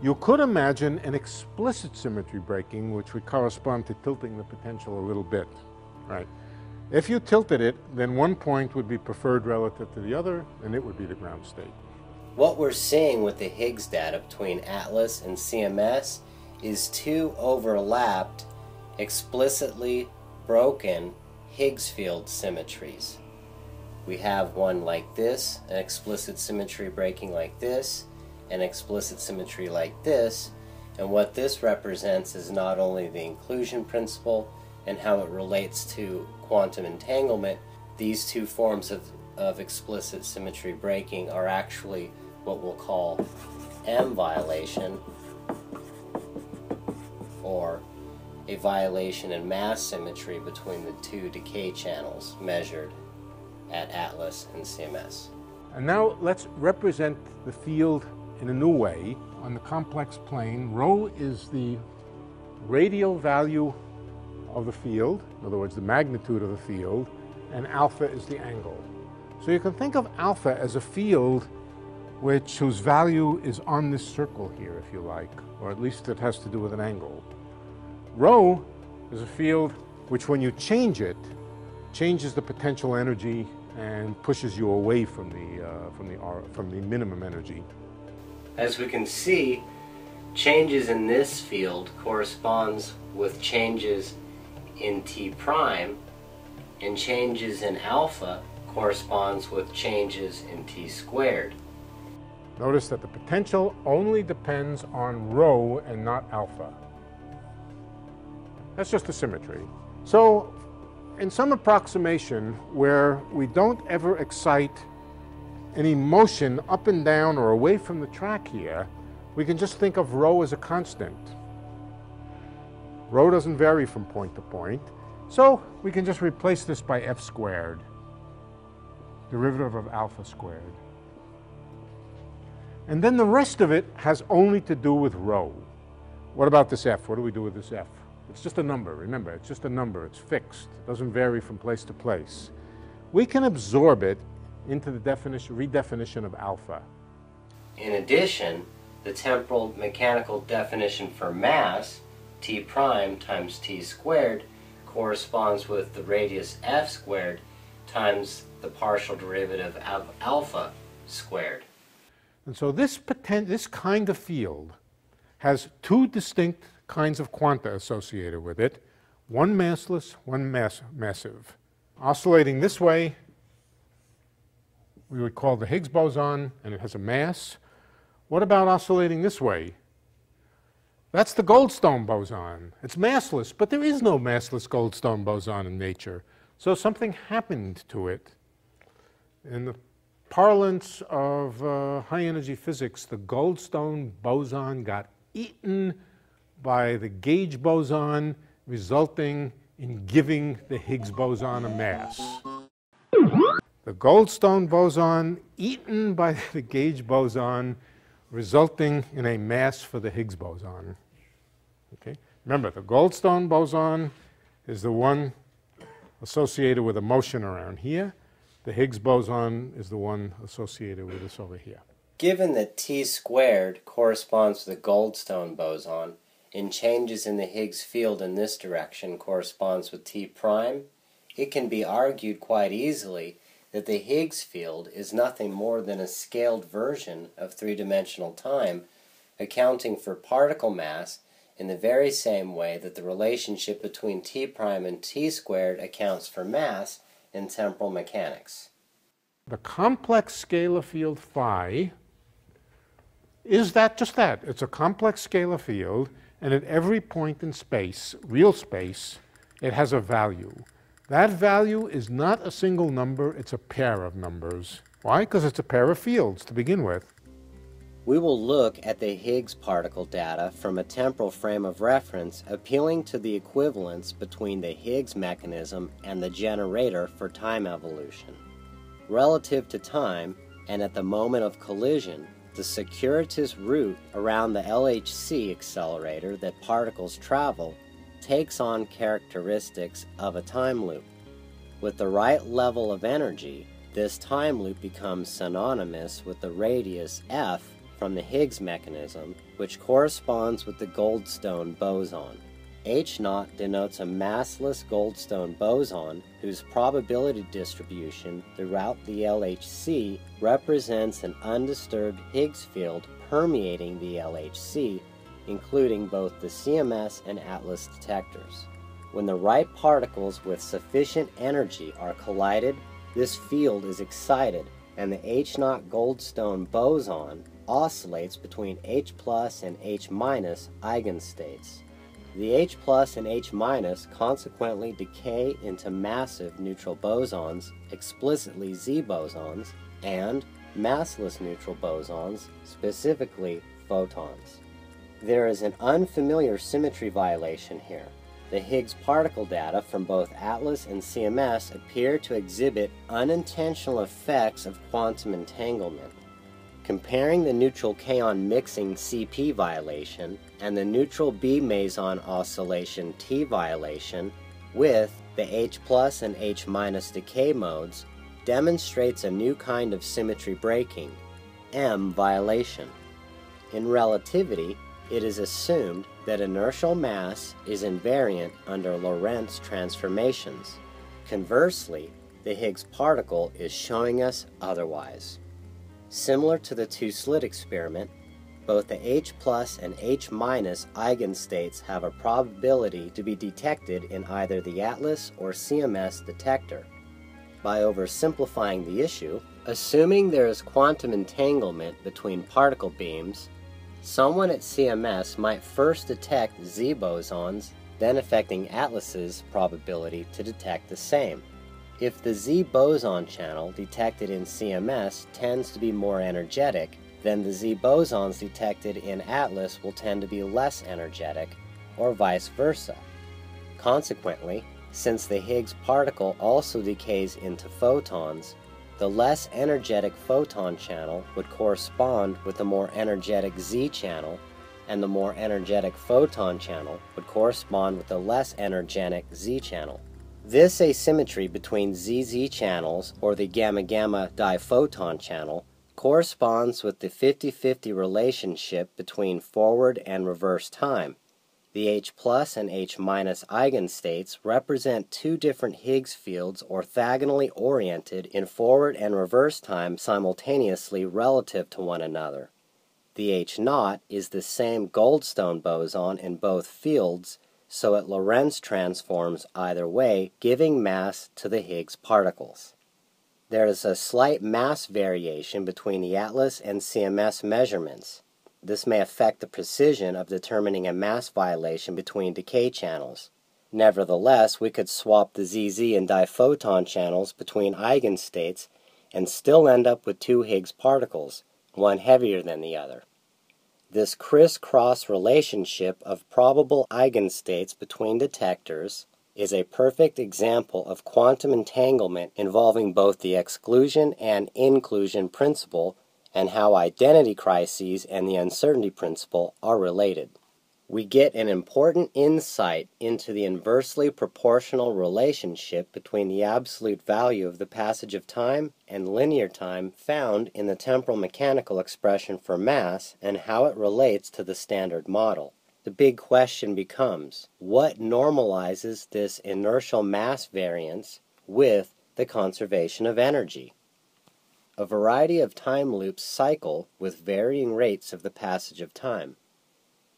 You could imagine an explicit symmetry breaking, which would correspond to tilting the potential a little bit, right? If you tilted it, then one point would be preferred relative to the other, and it would be the ground state. What we're seeing with the Higgs data between ATLAS and CMS is two overlapped, explicitly broken Higgs field symmetries. We have one like this, an explicit symmetry breaking like this, an explicit symmetry like this, and what this represents is not only the inclusion principle and how it relates to quantum entanglement. These two forms of explicit symmetry breaking are actually what we'll call M violation, or a violation in mass symmetry between the two decay channels measured at ATLAS and CMS. And now let's represent the field in a new way. On the complex plane, rho is the radial value of the field, in other words, the magnitude of the field, and alpha is the angle. So you can think of alpha as a field whose value is on this circle here, if you like, or at least it has to do with an angle. Rho is a field which, when you change it, changes the potential energy and pushes you away from the minimum energy. As we can see, changes in this field corresponds with changes in T prime, and changes in alpha corresponds with changes in T squared. Notice that the potential only depends on rho and not alpha. That's just a symmetry. So, in some approximation where we don't ever excite any motion up and down or away from the track here, we can just think of rho as a constant. Rho doesn't vary from point to point, so we can just replace this by f squared, derivative of alpha squared. And then the rest of it has only to do with rho. What about this f? What do we do with this f? It's just a number, remember, it's just a number, it's fixed. It doesn't vary from place to place. We can absorb it into the redefinition of alpha. In addition, the temporal mechanical definition for mass, t prime times t squared, corresponds with the radius f squared times the partial derivative of alpha squared. And so this kind of field has two distinct kinds of quanta associated with it, one massless, one massive. Oscillating this way, we would call the Higgs boson, and it has a mass. What about oscillating this way? That's the Goldstone boson. It's massless, but there is no massless Goldstone boson in nature. So something happened to it. In the parlance of high-energy physics, the Goldstone boson got eaten by the gauge boson, resulting in giving the Higgs boson a mass. The Goldstone boson eaten by the gauge boson, resulting in a mass for the Higgs boson. Okay? Remember, the Goldstone boson is the one associated with a motion around here. The Higgs boson is the one associated with this over here. Given that t squared corresponds to the Goldstone boson, and changes in the Higgs field in this direction corresponds with t prime, it can be argued quite easily that the Higgs field is nothing more than a scaled version of three-dimensional time, accounting for particle mass in the very same way that the relationship between t prime and t squared accounts for mass in temporal mechanics. The complex scalar field phi is just that. It's a complex scalar field, and at every point in space, real space, it has a value. That value is not a single number, it's a pair of numbers. Why? Because it's a pair of fields to begin with. We will look at the Higgs particle data from a temporal frame of reference appealing to the equivalence between the Higgs mechanism and the generator for time evolution. Relative to time, and at the moment of collision, the circuitous route around the LHC accelerator that particles travel takes on characteristics of a time loop. With the right level of energy, this time loop becomes synonymous with the radius f from the Higgs mechanism, which corresponds with the Goldstone boson. H0 denotes a massless Goldstone boson whose probability distribution throughout the LHC represents an undisturbed Higgs field permeating the LHC, including both the CMS and ATLAS detectors. When the right particles with sufficient energy are collided, this field is excited and the H0 Goldstone boson oscillates between H plus and H minus eigenstates. The H plus and H minus consequently decay into massive neutral bosons, explicitly Z bosons, and massless neutral bosons, specifically photons. There is an unfamiliar symmetry violation here. The Higgs particle data from both ATLAS and CMS appear to exhibit unintentional effects of quantum entanglement. Comparing the neutral kaon mixing CP violation and the neutral B meson oscillation T violation with the H plus and H minus decay modes demonstrates a new kind of symmetry breaking, M violation. In relativity, it is assumed that inertial mass is invariant under Lorentz transformations. Conversely, the Higgs particle is showing us otherwise. Similar to the two-slit experiment, both the H plus and H minus eigenstates have a probability to be detected in either the ATLAS or CMS detector. By oversimplifying the issue, assuming there is quantum entanglement between particle beams, someone at CMS might first detect Z bosons, then affecting ATLAS's probability to detect the same. If the Z boson channel detected in CMS tends to be more energetic, then the Z bosons detected in ATLAS will tend to be less energetic, or vice versa. Consequently, since the Higgs particle also decays into photons, the less energetic photon channel would correspond with the more energetic Z channel, and the more energetic photon channel would correspond with the less energetic Z channel. This asymmetry between ZZ channels, or the gamma-gamma diphoton channel, corresponds with the 50-50 relationship between forward and reverse time. The H plus and H minus eigenstates represent two different Higgs fields orthogonally oriented in forward and reverse time simultaneously relative to one another. The H naught is the same Goldstone boson in both fields, so it Lorentz transforms either way, giving mass to the Higgs particles. There is a slight mass variation between the ATLAS and CMS measurements. This may affect the precision of determining a mass violation between decay channels. Nevertheless, we could swap the ZZ and diphoton channels between eigenstates and still end up with two Higgs particles, one heavier than the other. This criss-cross relationship of probable eigenstates between detectors is a perfect example of quantum entanglement involving both the exclusion and inclusion principle and how identity crises and the uncertainty principle are related. We get an important insight into the inversely proportional relationship between the absolute value of the passage of time and linear time found in the temporal mechanical expression for mass and how it relates to the standard model. The big question becomes, what normalizes this inertial mass variance with the conservation of energy? A variety of time loops cycle with varying rates of the passage of time.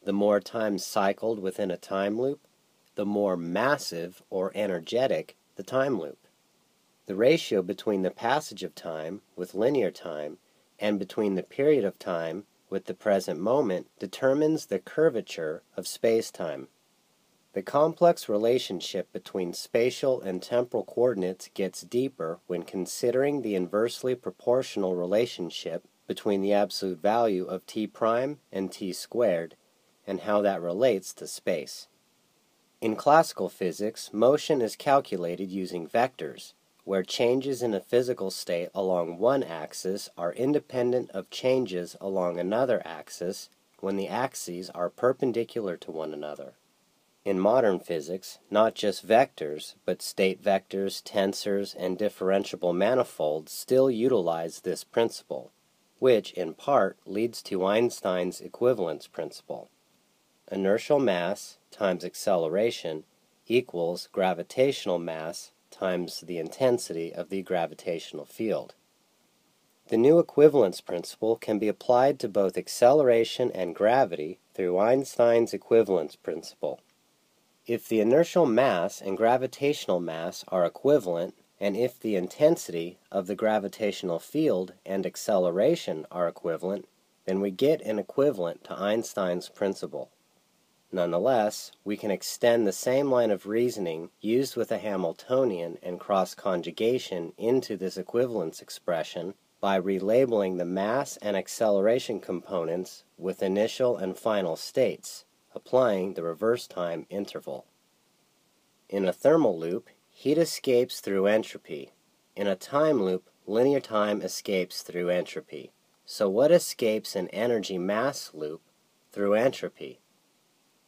The more time cycled within a time loop, the more massive or energetic the time loop. The ratio between the passage of time with linear time and between the period of time with the present moment determines the curvature of space-time. The complex relationship between spatial and temporal coordinates gets deeper when considering the inversely proportional relationship between the absolute value of t prime and t squared, and how that relates to space. In classical physics, motion is calculated using vectors, where changes in a physical state along one axis are independent of changes along another axis when the axes are perpendicular to one another. In modern physics, not just vectors, but state vectors, tensors, and differentiable manifolds still utilize this principle, which in part leads to Einstein's equivalence principle. Inertial mass times acceleration equals gravitational mass times the intensity of the gravitational field. The new equivalence principle can be applied to both acceleration and gravity through Einstein's equivalence principle. If the inertial mass and gravitational mass are equivalent, and if the intensity of the gravitational field and acceleration are equivalent, then we get an equivalent to Einstein's principle. Nonetheless, we can extend the same line of reasoning used with a Hamiltonian and cross-conjugation into this equivalence expression by relabeling the mass and acceleration components with initial and final states, applying the reverse time interval. In a thermal loop, heat escapes through entropy. In a time loop, linear time escapes through entropy. So what escapes an energy mass loop through entropy?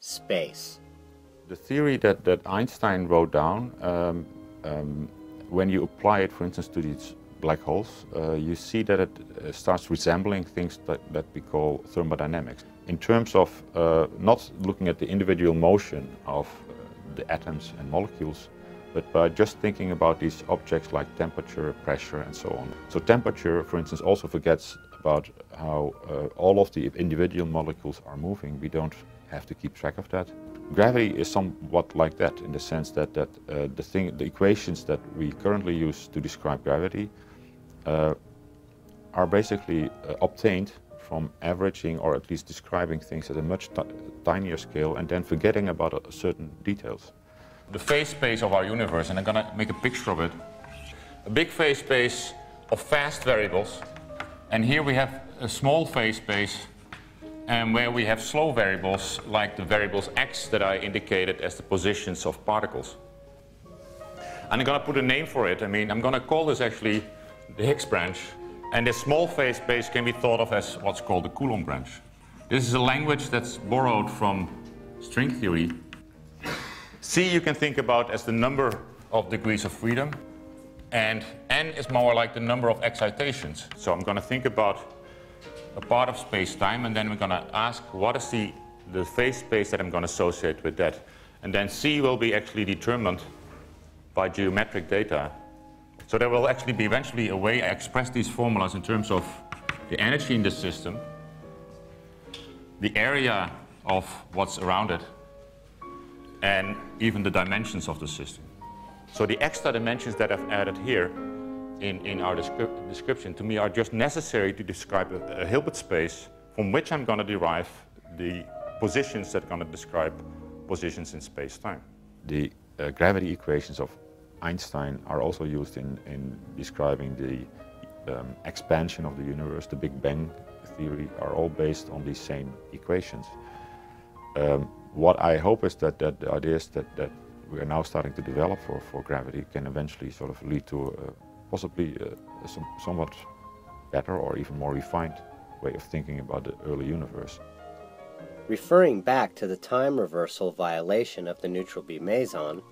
Space. The theory that Einstein wrote down, when you apply it, for instance, to these black holes, you see that it starts resembling things that we call thermodynamics. In terms of not looking at the individual motion of the atoms and molecules, but by just thinking about these objects like temperature, pressure, and so on. So temperature, for instance, also forgets about how all of the individual molecules are moving. We don't have to keep track of that. Gravity is somewhat like that, in the sense that the equations that we currently use to describe gravity are basically obtained from averaging, or at least describing things at a much tinier scale, and then forgetting about certain details. The phase space of our universe, and I'm going to make a picture of it, a big phase space of fast variables, and here we have a small phase space, and where we have slow variables like the variables x that I indicated as the positions of particles. And I'm going to put a name for it. I mean, I'm going to call this actually the Higgs branch, and this small phase space can be thought of as what's called the Coulomb branch. This is a language that's borrowed from string theory. C you can think about as the number of degrees of freedom, and n is more like the number of excitations. So I'm going to think about a part of space-time, and then we're going to ask what is the phase space that I'm going to associate with that. And then C will be actually determined by geometric data. So there will actually be eventually a way I express these formulas in terms of the energy in the system, the area of what's around it, and even the dimensions of the system. So the extra dimensions that I've added here in our description to me are just necessary to describe a Hilbert space from which I'm going to derive the positions that are going to describe positions in space-time. The gravity equations of Einstein are also used in describing the expansion of the universe. The Big Bang theory are all based on these same equations. What I hope is that the ideas that we are now starting to develop for gravity can eventually sort of lead to possibly a somewhat better or even more refined way of thinking about the early universe. Referring back to the time reversal violation of the neutral B meson,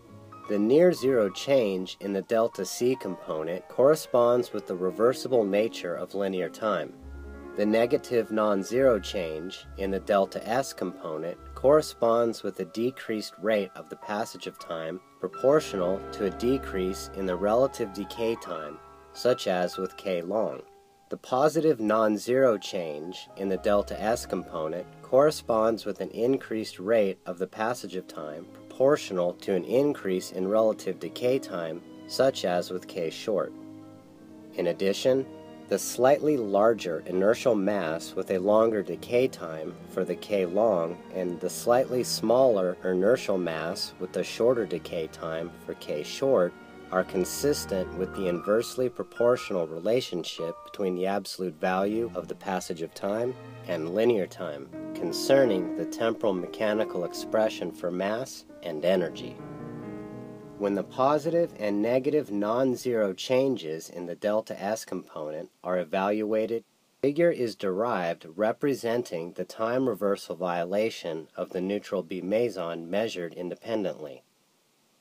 the near-zero change in the delta C component corresponds with the reversible nature of linear time. The negative non-zero change in the delta S component corresponds with a decreased rate of the passage of time proportional to a decrease in the relative decay time, such as with k long. The positive non-zero change in the delta S component corresponds with an increased rate of the passage of time proportional to an increase in relative decay time, such as with k short. In addition, the slightly larger inertial mass with a longer decay time for the k long and the slightly smaller inertial mass with the shorter decay time for k short are consistent with the inversely proportional relationship between the absolute value of the passage of time and linear time concerning the temporal mechanical expression for mass and energy. When the positive and negative non-zero changes in the delta S component are evaluated, a figure is derived representing the time reversal violation of the neutral B meson measured independently.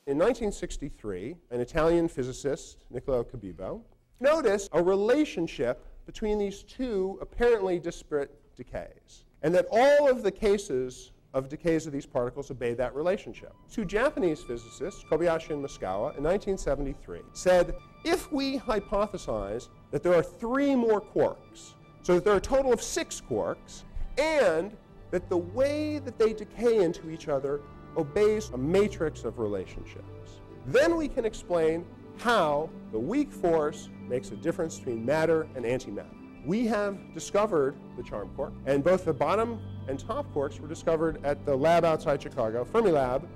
In 1963, an Italian physicist, Niccolò Cabibbo, noticed a relationship between these two apparently disparate decays, and that all of the cases of decays of these particles obey that relationship. Two Japanese physicists, Kobayashi and Masukawa, in 1973, said, if we hypothesize that there are 3 more quarks, so that there are a total of 6 quarks, and that the way that they decay into each other obeys a matrix of relationships, then we can explain how the weak force makes a difference between matter and antimatter. We have discovered the charm quark, and both the bottom and top quarks were discovered at the lab outside Chicago, Fermilab,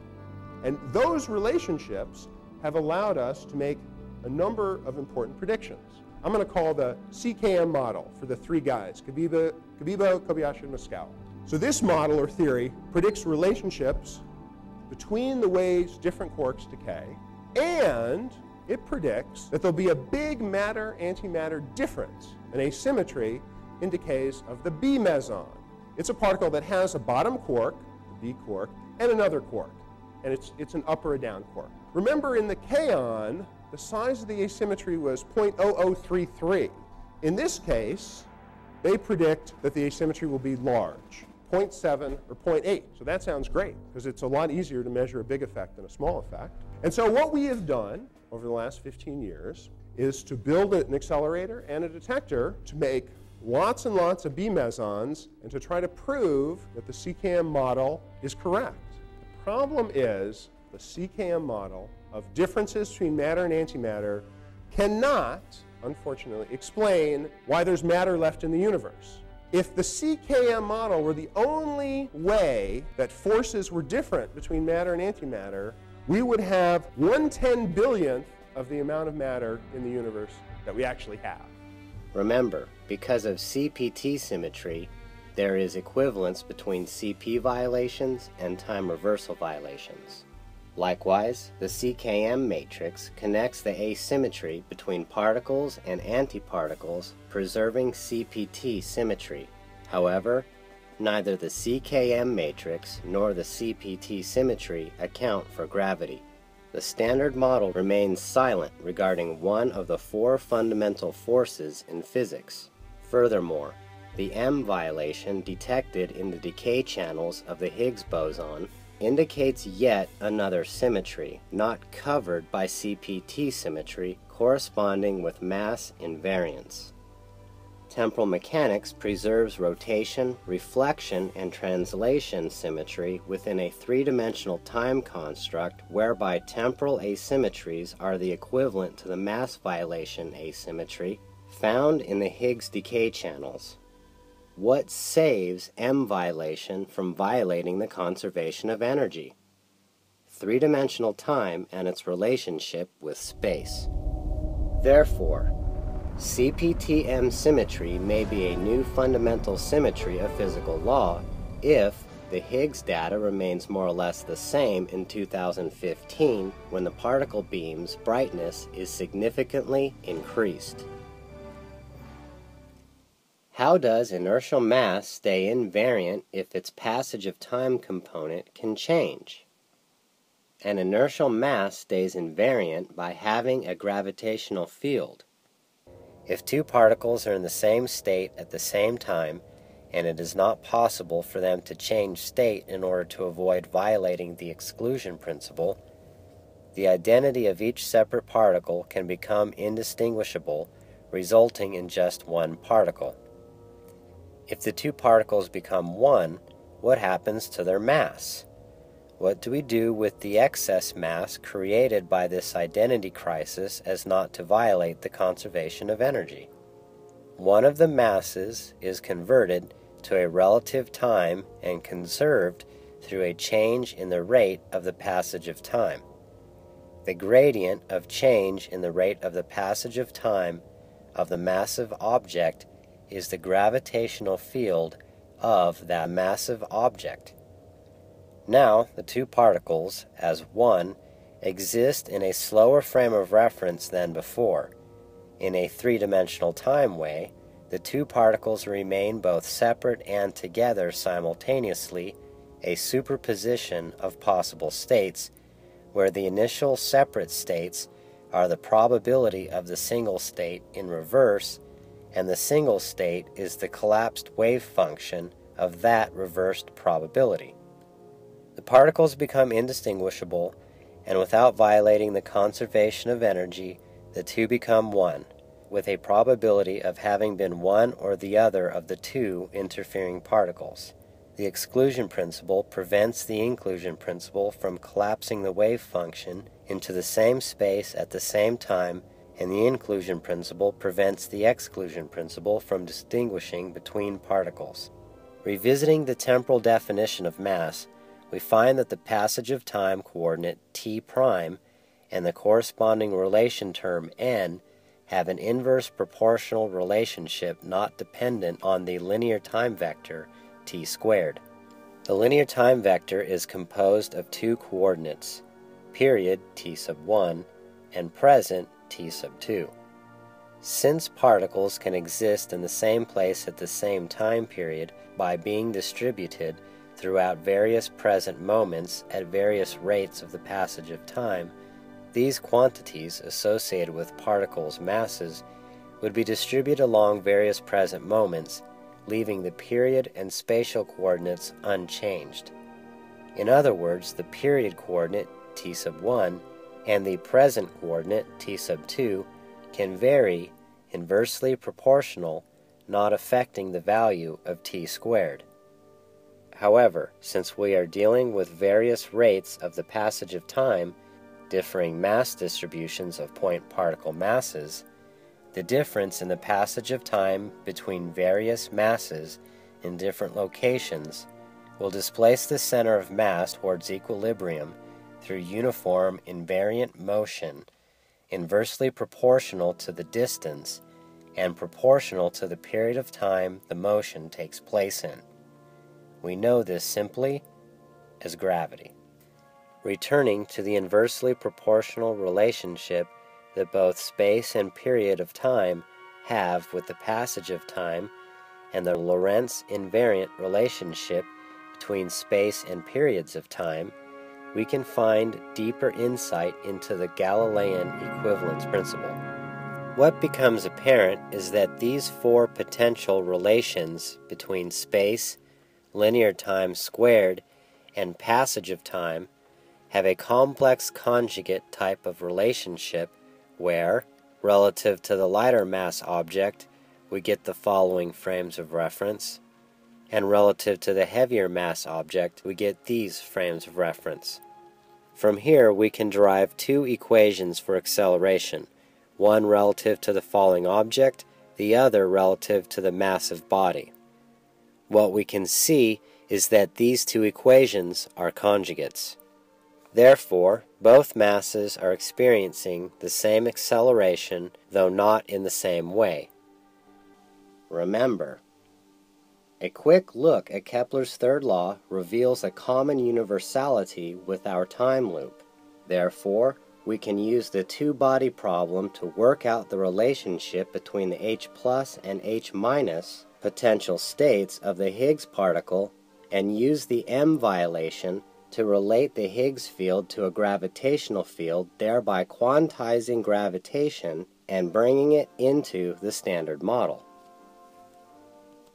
and those relationships have allowed us to make a number of important predictions. I'm going to call the CKM model for the 3 guys, Cabibbo, Kobayashi, and Masukawa. So this model or theory predicts relationships between the ways different quarks decay, and it predicts that there'll be a big matter-antimatter difference, an asymmetry in decays of the B meson. It's a particle that has a bottom quark, the B quark, and another quark, and it's an up or a down quark. Remember, in the kaon, the size of the asymmetry was 0.0033. In this case, they predict that the asymmetry will be large, 0.7 or 0.8. So that sounds great, because it's a lot easier to measure a big effect than a small effect. And so what we have done over the last 15 years is to build an accelerator and a detector to make lots and lots of B mesons and to try to prove that the CKM model is correct. The problem is the CKM model of differences between matter and antimatter cannot, unfortunately, explain why there's matter left in the universe. If the CKM model were the only way that forces were different between matter and antimatter, we would have 1/10 billionth of the amount of matter in the universe that we actually have. Remember, because of CPT symmetry, there is equivalence between CP violations and time reversal violations. Likewise, the CKM matrix connects the asymmetry between particles and antiparticles, preserving CPT symmetry. However, neither the CKM matrix nor the CPT symmetry account for gravity. The Standard Model remains silent regarding one of the four fundamental forces in physics. Furthermore, the M violation detected in the decay channels of the Higgs boson indicates yet another symmetry not covered by CPT symmetry corresponding with mass invariance. Temporal mechanics preserves rotation, reflection, and translation symmetry within a three-dimensional time construct whereby temporal asymmetries are the equivalent to the mass violation asymmetry found in the Higgs decay channels. What saves M violation from violating the conservation of energy? Three-dimensional time and its relationship with space. Therefore, CPTM symmetry may be a new fundamental symmetry of physical law if the Higgs data remains more or less the same in 2015 when the particle beam's brightness is significantly increased. How does inertial mass stay invariant if its passage of time component can change? An inertial mass stays invariant by having a gravitational field. If two particles are in the same state at the same time, and it is not possible for them to change state in order to avoid violating the exclusion principle, the identity of each separate particle can become indistinguishable, resulting in just one particle. If the two particles become one, what happens to their mass? What do we do with the excess mass created by this identity crisis as not to violate the conservation of energy? One of the masses is converted to a relative time and conserved through a change in the rate of the passage of time. The gradient of change in the rate of the passage of time of the massive object is the gravitational field of that massive object. Now, the two particles, as one, exist in a slower frame of reference than before. In a three-dimensional time way, the two particles remain both separate and together simultaneously, a superposition of possible states, where the initial separate states are the probability of the single state in reverse, and the single state is the collapsed wave function of that reversed probability. The particles become indistinguishable, and without violating the conservation of energy, the two become one, with a probability of having been one or the other of the two interfering particles. The exclusion principle prevents the inclusion principle from collapsing the wave function into the same space at the same time, and the inclusion principle prevents the exclusion principle from distinguishing between particles. Revisiting the temporal definition of mass, we find that the passage of time coordinate t' and the corresponding relation term n have an inverse proportional relationship not dependent on the linear time vector t squared. The linear time vector is composed of two coordinates, period t sub 1 and present t sub 2. Since particles can exist in the same place at the same time period by being distributed throughout various present moments at various rates of the passage of time, these quantities associated with particles' masses would be distributed along various present moments, leaving the period and spatial coordinates unchanged. In other words, the period coordinate t sub 1 and the present coordinate t sub 2 can vary inversely proportional, not affecting the value of t squared. However, since we are dealing with various rates of the passage of time, differing mass distributions of point particle masses, the difference in the passage of time between various masses in different locations will displace the center of mass towards equilibrium through uniform invariant motion, inversely proportional to the distance and proportional to the period of time the motion takes place in. We know this simply as gravity. Returning to the inversely proportional relationship that both space and period of time have with the passage of time, and the Lorentz invariant relationship between space and periods of time, we can find deeper insight into the Galilean equivalence principle. What becomes apparent is that these four potential relations between space, linear time squared, and passage of time have a complex conjugate type of relationship where, relative to the lighter mass object, we get the following frames of reference, and relative to the heavier mass object, we get these frames of reference. From here, we can derive two equations for acceleration, one relative to the falling object, the other relative to the massive body. What we can see is that these two equations are conjugates. Therefore, both masses are experiencing the same acceleration, though not in the same way. Remember, a quick look at Kepler's third law reveals a common universality with our time loop. Therefore, we can use the two-body problem to work out the relationship between the H plus and H minus potential states of the Higgs particle and use the M violation to relate the Higgs field to a gravitational field, thereby quantizing gravitation and bringing it into the standard model.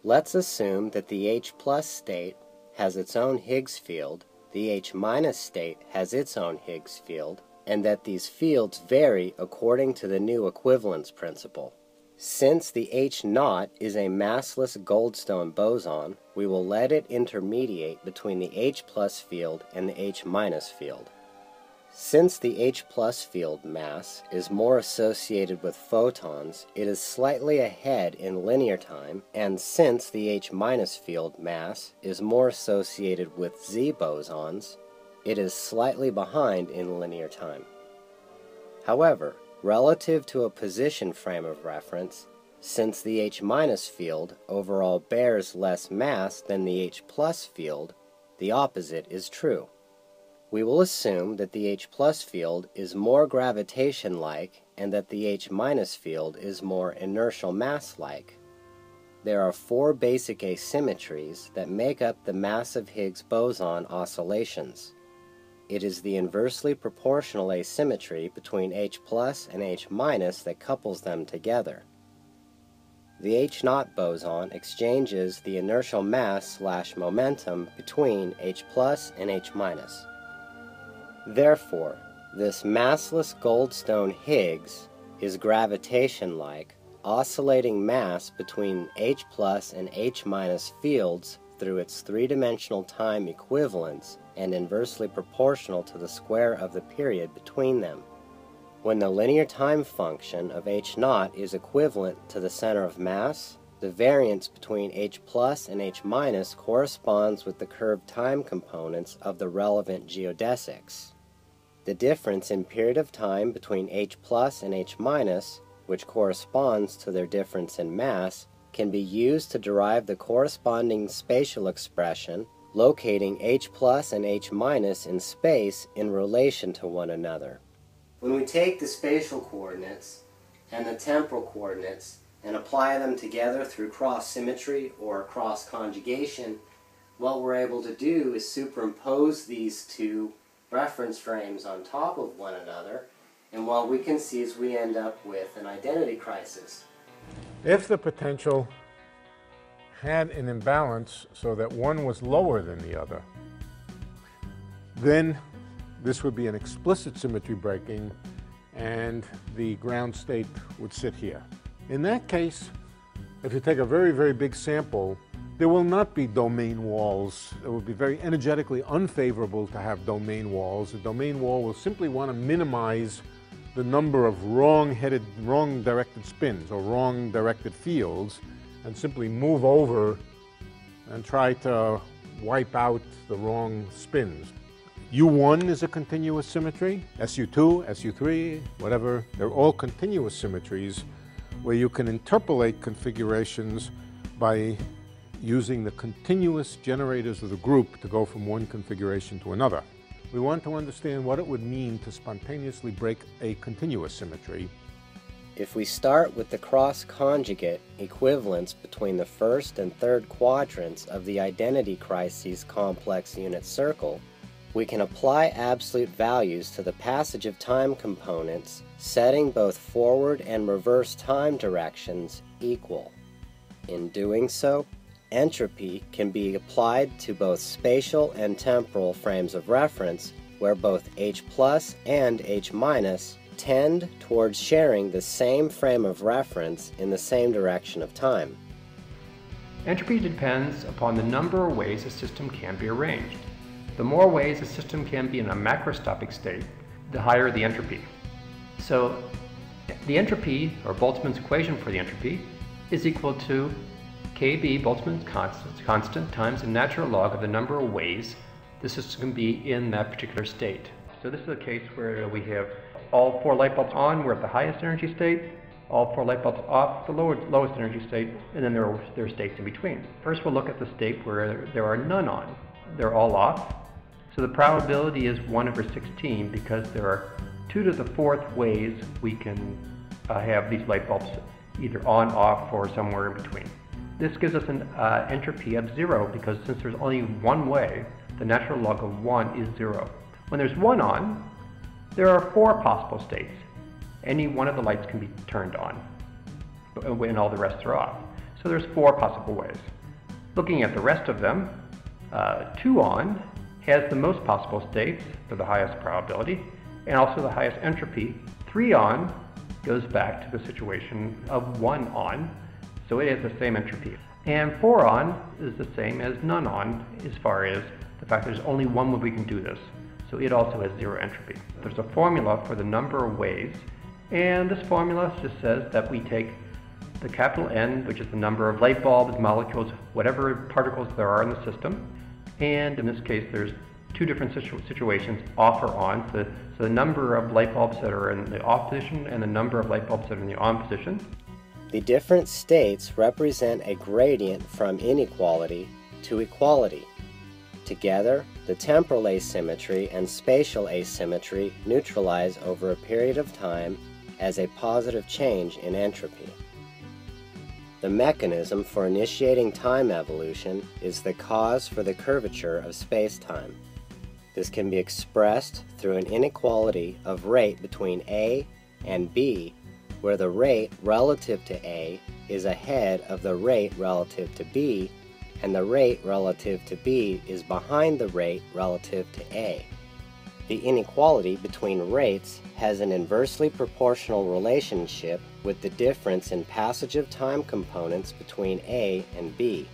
Let's assume that the H plus state has its own Higgs field, the H minus state has its own Higgs field, and that these fields vary according to the new equivalence principle. Since the H naught is a massless Goldstone boson, we will let it intermediate between the H plus field and the H minus field. Since the H plus field mass is more associated with photons, it is slightly ahead in linear time, and since the H minus field mass is more associated with Z bosons, it is slightly behind in linear time. However, relative to a position frame of reference, since the H minus field overall bears less mass than the H plus field, the opposite is true. We will assume that the H plus field is more gravitation-like and that the H minus field is more inertial mass-like. There are four basic asymmetries that make up the massive Higgs boson oscillations. It is the inversely proportional asymmetry between H plus and H minus that couples them together. The H naught boson exchanges the inertial mass/momentum between H plus and H minus. Therefore, this massless Goldstone Higgs is gravitation-like, oscillating mass between H plus and H minus fields through its three-dimensional time equivalence and inversely proportional to the square of the period between them. When the linear time function of H naught is equivalent to the center of mass, the variance between H plus and H minus corresponds with the curved time components of the relevant geodesics. The difference in period of time between H plus and H minus, which corresponds to their difference in mass, can be used to derive the corresponding spatial expression, locating H plus and H minus in space in relation to one another. When we take the spatial coordinates and the temporal coordinates and apply them together through cross-symmetry or cross-conjugation, what we're able to do is superimpose these two reference frames on top of one another, and what we can see is we end up with an identity crisis. If the potential had an imbalance so that one was lower than the other, then this would be an explicit symmetry breaking and the ground state would sit here. In that case, if you take a very, very big sample, there will not be domain walls. It will be very energetically unfavorable to have domain walls. The domain wall will simply want to minimize the number of wrong-directed spins or wrong-directed fields and simply move over and try to wipe out the wrong spins. U1 is a continuous symmetry, SU2, SU3, whatever. They're all continuous symmetries where you can interpolate configurations by using the continuous generators of the group to go from one configuration to another. We want to understand what it would mean to spontaneously break a continuous symmetry. If we start with the cross-conjugate equivalence between the first and third quadrants of the identity crises complex unit circle, we can apply absolute values to the passage of time components, setting both forward and reverse time directions equal. In doing so, entropy can be applied to both spatial and temporal frames of reference, where both H plus and H minus tend towards sharing the same frame of reference in the same direction of time. Entropy depends upon the number of ways a system can be arranged. The more ways a system can be in a macroscopic state, the higher the entropy. So the entropy, or Boltzmann's equation for the entropy, is equal to KB, Boltzmann's constant, times the natural log of the number of ways the system can be in that particular state. So this is a case where we have all 4 light bulbs on, we're at the highest energy state, all 4 light bulbs off, the lowest energy state, and then there are states in between. First we'll look at the state where there are none on. They're all off. So the probability is 1/16 because there are 2 to the 4th ways we can have these light bulbs either on, off, or somewhere in between. This gives us an entropy of 0 because since there's only one way, the natural log of 1 is 0. When there's 1 on, there are 4 possible states. Any one of the lights can be turned on when all the rest are off. So there's 4 possible ways. Looking at the rest of them, 2 on has the most possible states for the highest probability and also the highest entropy. 3 on goes back to the situation of 1 on, so it has the same entropy. And 4 on is the same as none on as far as the fact there's only one way we can do this. So it also has 0 entropy. There's a formula for the number of ways, and this formula just says that we take the capital N, which is the number of light bulbs, molecules, whatever particles there are in the system, and in this case there's 2 different situations, off or on, so the number of light bulbs that are in the off position and the number of light bulbs that are in the on position. The different states represent a gradient from inequality to equality. Together, the temporal asymmetry and spatial asymmetry neutralize over a period of time as a positive change in entropy. The mechanism for initiating time evolution is the cause for the curvature of space-time. This can be expressed through an inequality of rate between A and B, where the rate relative to A is ahead of the rate relative to B, and the rate relative to B is behind the rate relative to A. The inequality between rates has an inversely proportional relationship with the difference in passage of time components between A and B.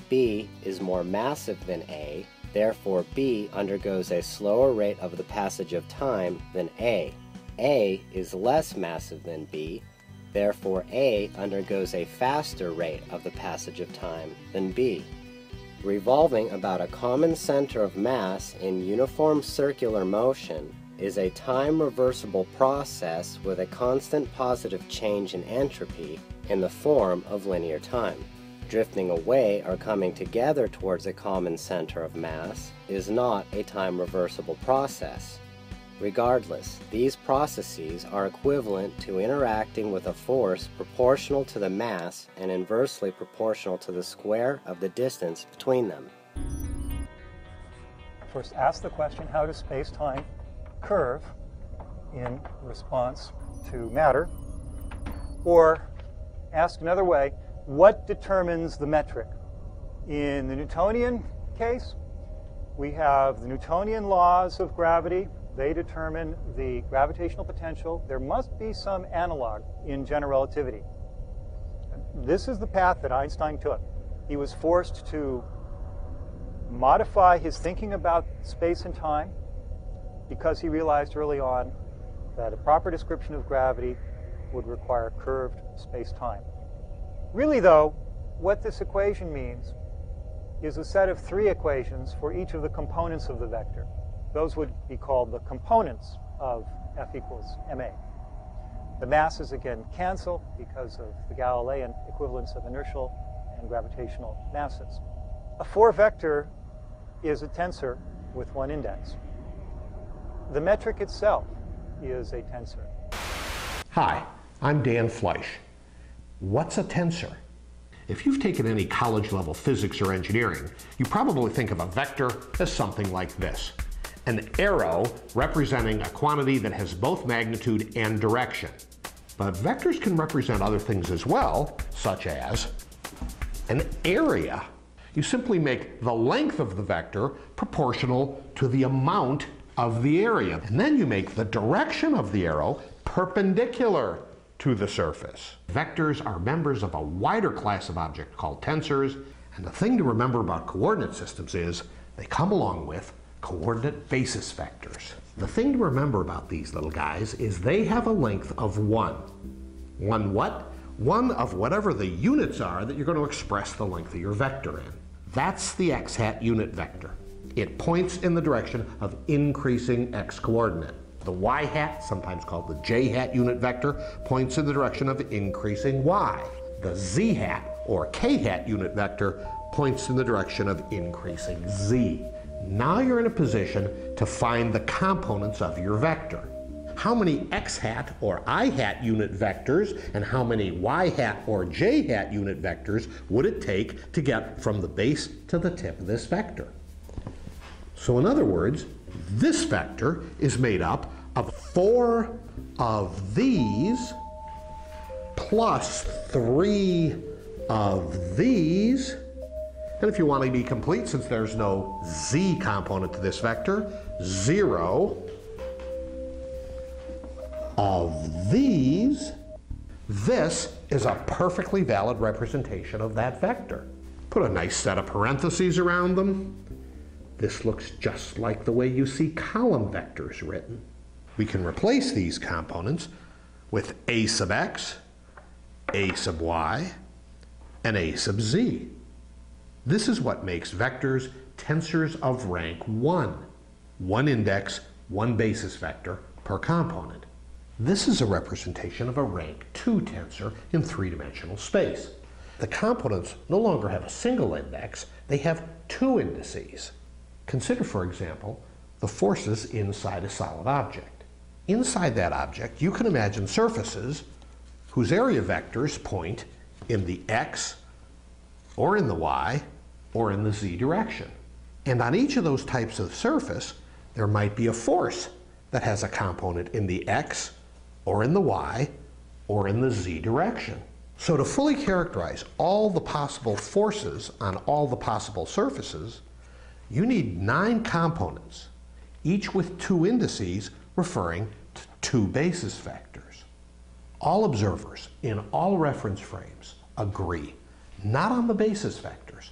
B is more massive than A, therefore B undergoes a slower rate of the passage of time than A. A is less massive than B, therefore A undergoes a faster rate of the passage of time than B. Revolving about a common center of mass in uniform circular motion is a time-reversible process with a constant positive change in entropy in the form of linear time. Drifting away or coming together towards a common center of mass is not a time-reversible process. Regardless, these processes are equivalent to interacting with a force proportional to the mass and inversely proportional to the square of the distance between them. First, ask the question, how does space-time curve in response to matter? Or ask another way, what determines the metric? In the Newtonian case, we have the Newtonian laws of gravity. They determine the gravitational potential. There must be some analog in general relativity. This is the path that Einstein took. He was forced to modify his thinking about space and time because he realized early on that a proper description of gravity would require curved space-time. Really, though, what this equation means is a set of 3 equations for each of the components of the vector. those would be called the components of F equals ma. The masses, again, cancel because of the Galilean equivalence of inertial and gravitational masses. A 4-vector is a tensor with one index. The metric itself is a tensor. Hi, I'm Dan Fleisch. What's a tensor? If you've taken any college-level physics or engineering, you probably think of a vector as something like this. An arrow representing a quantity that has both magnitude and direction. But vectors can represent other things as well, such as an area. You simply make the length of the vector proportional to the amount of the area. And then you make the direction of the arrow perpendicular to the surface. Vectors are members of a wider class of objects called tensors, and the thing to remember about coordinate systems is they come along with coordinate basis vectors. The thing to remember about these little guys is they have a length of 1. One what? One of whatever the units are that you're going to express the length of your vector in. That's the x-hat unit vector. It points in the direction of increasing x-coordinate. The y-hat, sometimes called the j-hat unit vector, points in the direction of increasing y. The z-hat, or k-hat unit vector, points in the direction of increasing z. Now you're in a position to find the components of your vector. How many x-hat or i-hat unit vectors and how many y-hat or j-hat unit vectors would it take to get from the base to the tip of this vector? So in other words, this vector is made up of 4 of these plus 3 of these. And if you want to be complete, since there's no z component to this vector, 0 of these. This is a perfectly valid representation of that vector. Put a nice set of parentheses around them. This looks just like the way you see column vectors written. We can replace these components with a sub x, a sub y, and a sub z. This is what makes vectors tensors of rank 1. One index, one basis vector per component. This is a representation of a rank 2 tensor in 3-dimensional space. The components no longer have a single index, they have 2 indices. Consider, for example, the forces inside a solid object. Inside that object, you can imagine surfaces whose area vectors point in the x, or in the y, or in the z direction. And on each of those types of surface, there might be a force that has a component in the x, or in the y, or in the z direction. So to fully characterize all the possible forces on all the possible surfaces, you need 9 components, each with 2 indices referring to 2 basis vectors. All observers in all reference frames agree not on the basis vectors,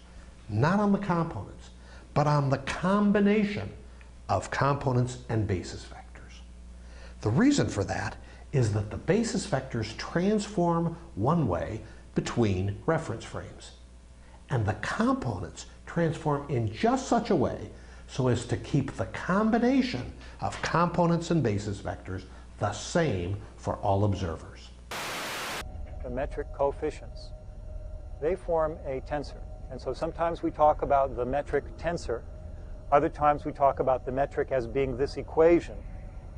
not on the components, but on the combination of components and basis vectors. The reason for that is that the basis vectors transform one way between reference frames, and the components transform in just such a way so as to keep the combination of components and basis vectors the same for all observers. The metric coefficients, they form a tensor. And so sometimes we talk about the metric tensor, other times we talk about the metric as being this equation.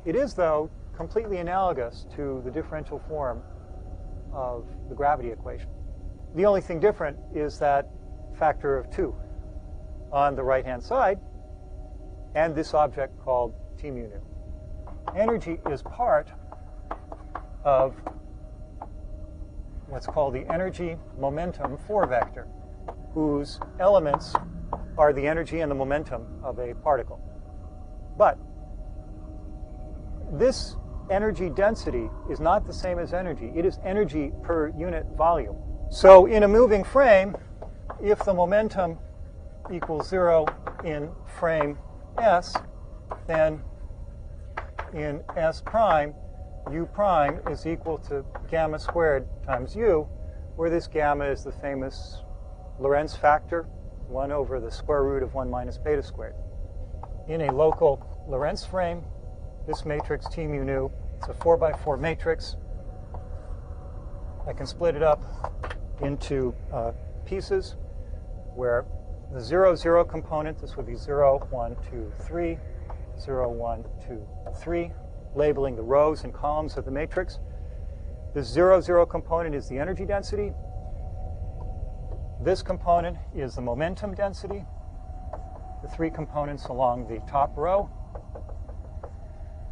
It is, though, completely analogous to the differential form of the gravity equation. The only thing different is that factor of 2 on the right-hand side, and this object called T mu nu. Energy is part of what's called the energy momentum 4 vector, whose elements are the energy and the momentum of a particle. But this energy density is not the same as energy. It is energy per unit volume. So in a moving frame, if the momentum equals 0 in frame S, then in S prime, U prime is equal to gamma squared times U, where this gamma is the famous Lorentz factor, 1 over the square root of 1 minus beta squared. in a local Lorentz frame. This matrix, T mu nu, it's a 4x4 matrix. I can split it up into pieces where the 0, 0 component, this would be 0, 1, 2, 3, 0, 1, 2, 3, labeling the rows and columns of the matrix. This 0, 0 component is the energy density. This component is the momentum density. The three components along the top row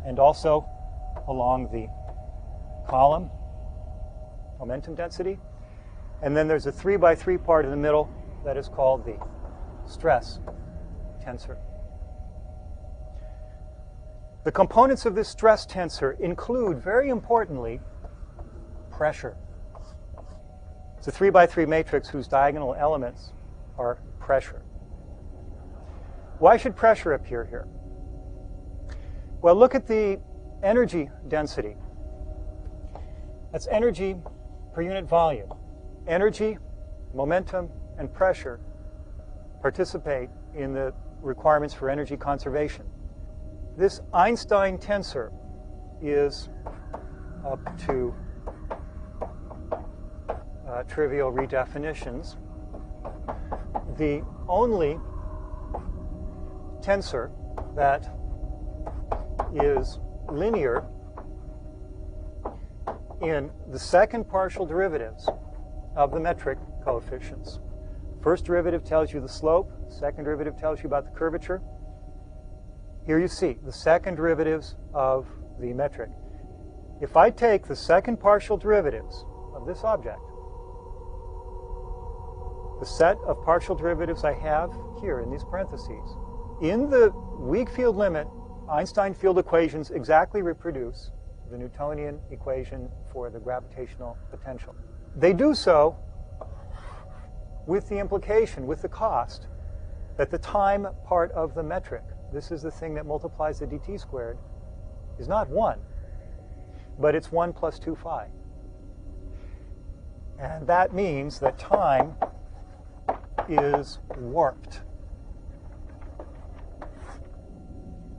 and also along the column, momentum density. And then there's a 3x3 part in the middle that is called the stress tensor. The components of this stress tensor include, very importantly, pressure. It's a 3x3 matrix whose diagonal elements are pressure. Why should pressure appear here? Well, look at the energy density. That's energy per unit volume. Energy, momentum, and pressure participate in the requirements for energy conservation. This Einstein tensor is up to trivial redefinitions the only tensor that is linear in the second partial derivatives of the metric coefficients. First derivative tells you the slope, second derivative tells you about the curvature. Here you see the second derivatives of the metric. If I take the second partial derivatives of this object, the set of partial derivatives I have here in these parentheses, in the weak field limit, Einstein field equations exactly reproduce the Newtonian equation for the gravitational potential. They do so with the implication, with the cost, that the time part of the metric, this is the thing that multiplies the dt squared, is not 1, but it's 1 plus 2 phi. And that means that time is warped.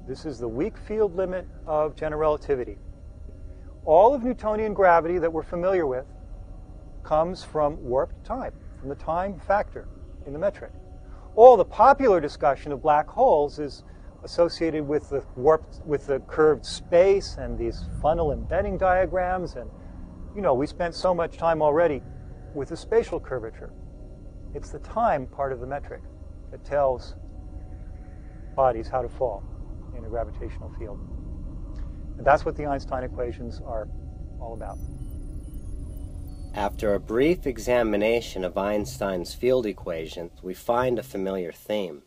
This is the weak field limit of general relativity. All of Newtonian gravity that we're familiar with comes from warped time, from the time factor in the metric. All the popular discussion of black holes is associated with the curved space and these funnel embedding diagrams. And, you know, we spent so much time already with the spatial curvature. It's the time part of the metric that tells bodies how to fall in a gravitational field. And that's what the Einstein equations are all about. After a brief examination of Einstein's field equations, we find a familiar theme.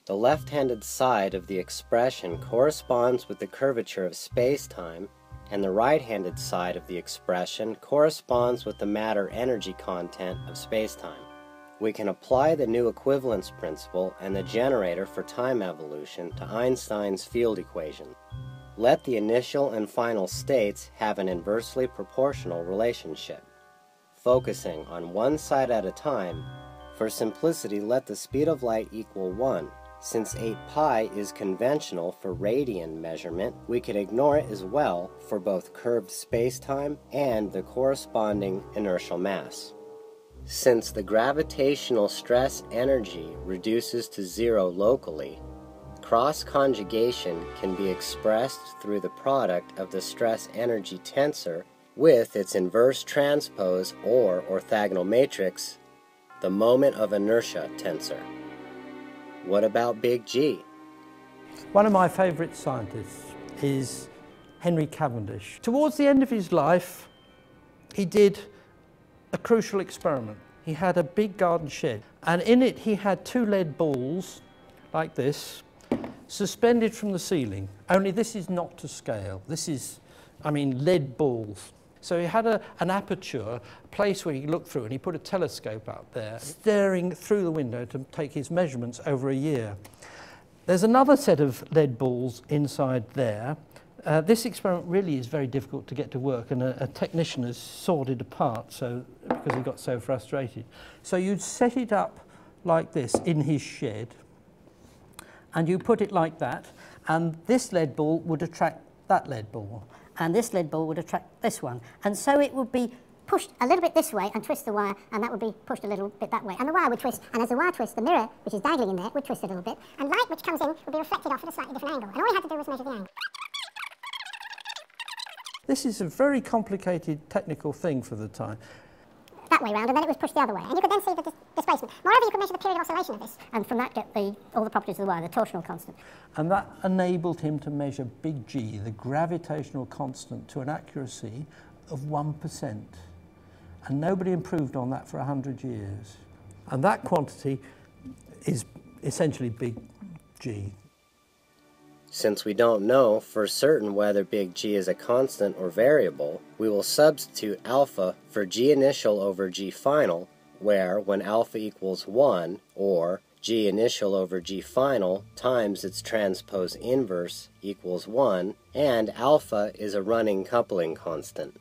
The left-handed side of the expression corresponds with the curvature of space-time, and the right-handed side of the expression corresponds with the matter-energy content of space-time. We can apply the new equivalence principle and the generator for time evolution to Einstein's field equation. Let the initial and final states have an inversely proportional relationship. Focusing on one side at a time, for simplicity let the speed of light equal 1. Since 8 pi is conventional for radian measurement, we can ignore it as well for both curved spacetime and the corresponding inertial mass. Since the gravitational stress energy reduces to 0 locally, cross-conjugation can be expressed through the product of the stress energy tensor with its inverse transpose or orthogonal matrix, the moment of inertia tensor. What about big G? One of my favourite scientists is Henry Cavendish. Towards the end of his life, he did a crucial experiment. He had a big garden shed, and in it he had 2 lead balls, like this, suspended from the ceiling. Only this is not to scale. This is, lead balls. So he had an aperture, a place where he looked through, and he put a telescope out there, staring through the window to take his measurements over a year. There's another set of lead balls inside there. This experiment really is very difficult to get to work, and a technician has sawed it apart because he got so frustrated. So you'd set it up like this in his shed, and you put it like that, and this lead ball would attract that lead ball. And this lead ball would attract this one. And so it would be pushed a little bit this way and twist the wire, and that would be pushed a little bit that way. And the wire would twist, and as the wire twists, the mirror, which is dangling in there, would twist a little bit, and light which comes in would be reflected off at a slightly different angle. And all you had to do was measure the angle. This is a very complicated technical thing for the time. That way round, and then it was pushed the other way. And you could then see the displacement. Moreover, you could measure the period of oscillation of this. And from that get all the properties of the wire, the torsional constant. And that enabled him to measure big G, the gravitational constant, to an accuracy of 1%. And nobody improved on that for 100 years. And that quantity is essentially big G. Since we don't know for certain whether big G is a constant or variable, we will substitute alpha for G initial over G final, where when alpha equals 1, or G initial over G final times its transpose inverse equals 1, and alpha is a running coupling constant.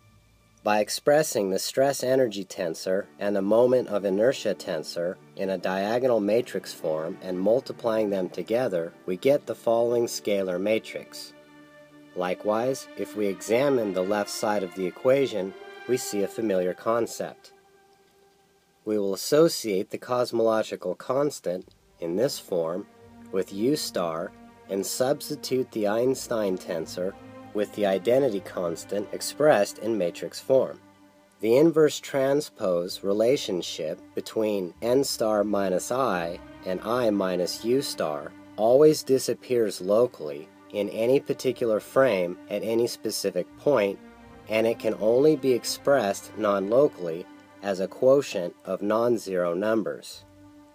By expressing the stress-energy tensor and the moment of inertia tensor in a diagonal matrix form and multiplying them together, we get the following scalar matrix. Likewise, if we examine the left side of the equation, we see a familiar concept. We will associate the cosmological constant, in this form, with U star and substitute the Einstein tensor with the identity constant expressed in matrix form. The inverse transpose relationship between n star minus I and I minus U star always disappears locally in any particular frame at any specific point, and it can only be expressed non-locally as a quotient of non-zero numbers.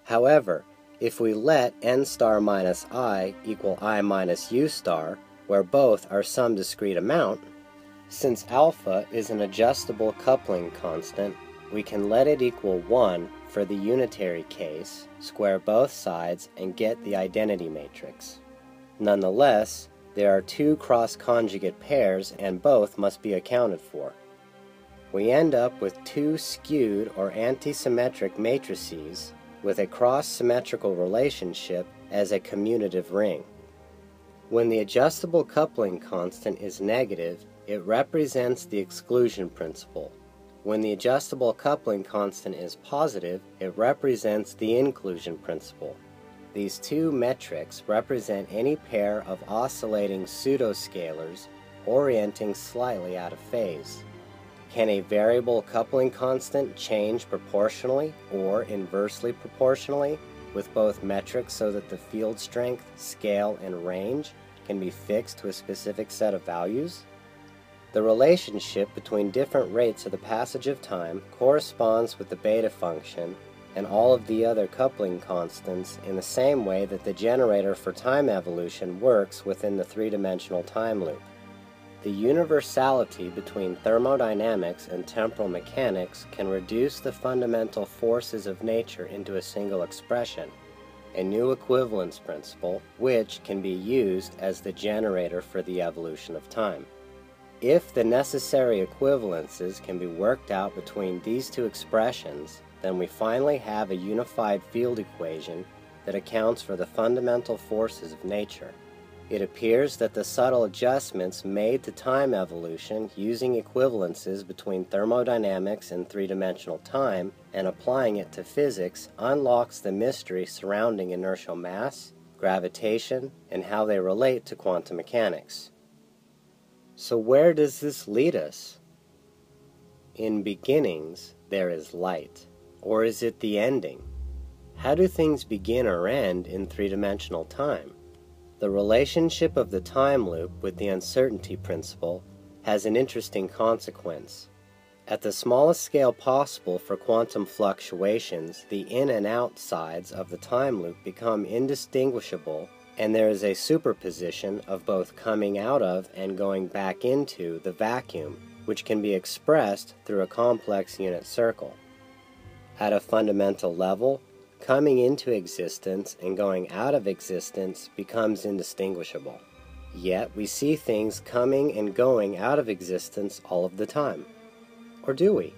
However, if we let n star minus I equal I minus U star, where both are some discrete amount, since alpha is an adjustable coupling constant, we can let it equal 1 for the unitary case, square both sides, and get the identity matrix. Nonetheless, there are two cross-conjugate pairs and both must be accounted for. We end up with two skewed or antisymmetric matrices with a cross-symmetrical relationship as a commutative ring. When the adjustable coupling constant is negative, it represents the exclusion principle. When the adjustable coupling constant is positive, it represents the inclusion principle. These two metrics represent any pair of oscillating pseudoscalars orienting slightly out of phase. Can a variable coupling constant change proportionally or inversely proportionally with both metrics so that the field strength, scale, and range can be fixed to a specific set of values? The relationship between different rates of the passage of time corresponds with the beta function and all of the other coupling constants in the same way that the generator for time evolution works within the three-dimensional time loop. The universality between thermodynamics and temporal mechanics can reduce the fundamental forces of nature into a single expression, a new equivalence principle, which can be used as the generator for the evolution of time. If the necessary equivalences can be worked out between these two expressions, then we finally have a unified field equation that accounts for the fundamental forces of nature. It appears that the subtle adjustments made to time evolution using equivalences between thermodynamics and three-dimensional time and applying it to physics unlocks the mystery surrounding inertial mass, gravitation, and how they relate to quantum mechanics. So where does this lead us? In beginnings, there is light. Or is it the ending? How do things begin or end in three-dimensional time? The relationship of the time loop with the uncertainty principle has an interesting consequence. At the smallest scale possible for quantum fluctuations, the in and out sides of the time loop become indistinguishable, and there is a superposition of both coming out of and going back into the vacuum, which can be expressed through a complex unit circle. At a fundamental level, coming into existence and going out of existence becomes indistinguishable. Yet we see things coming and going out of existence all of the time. Or do we?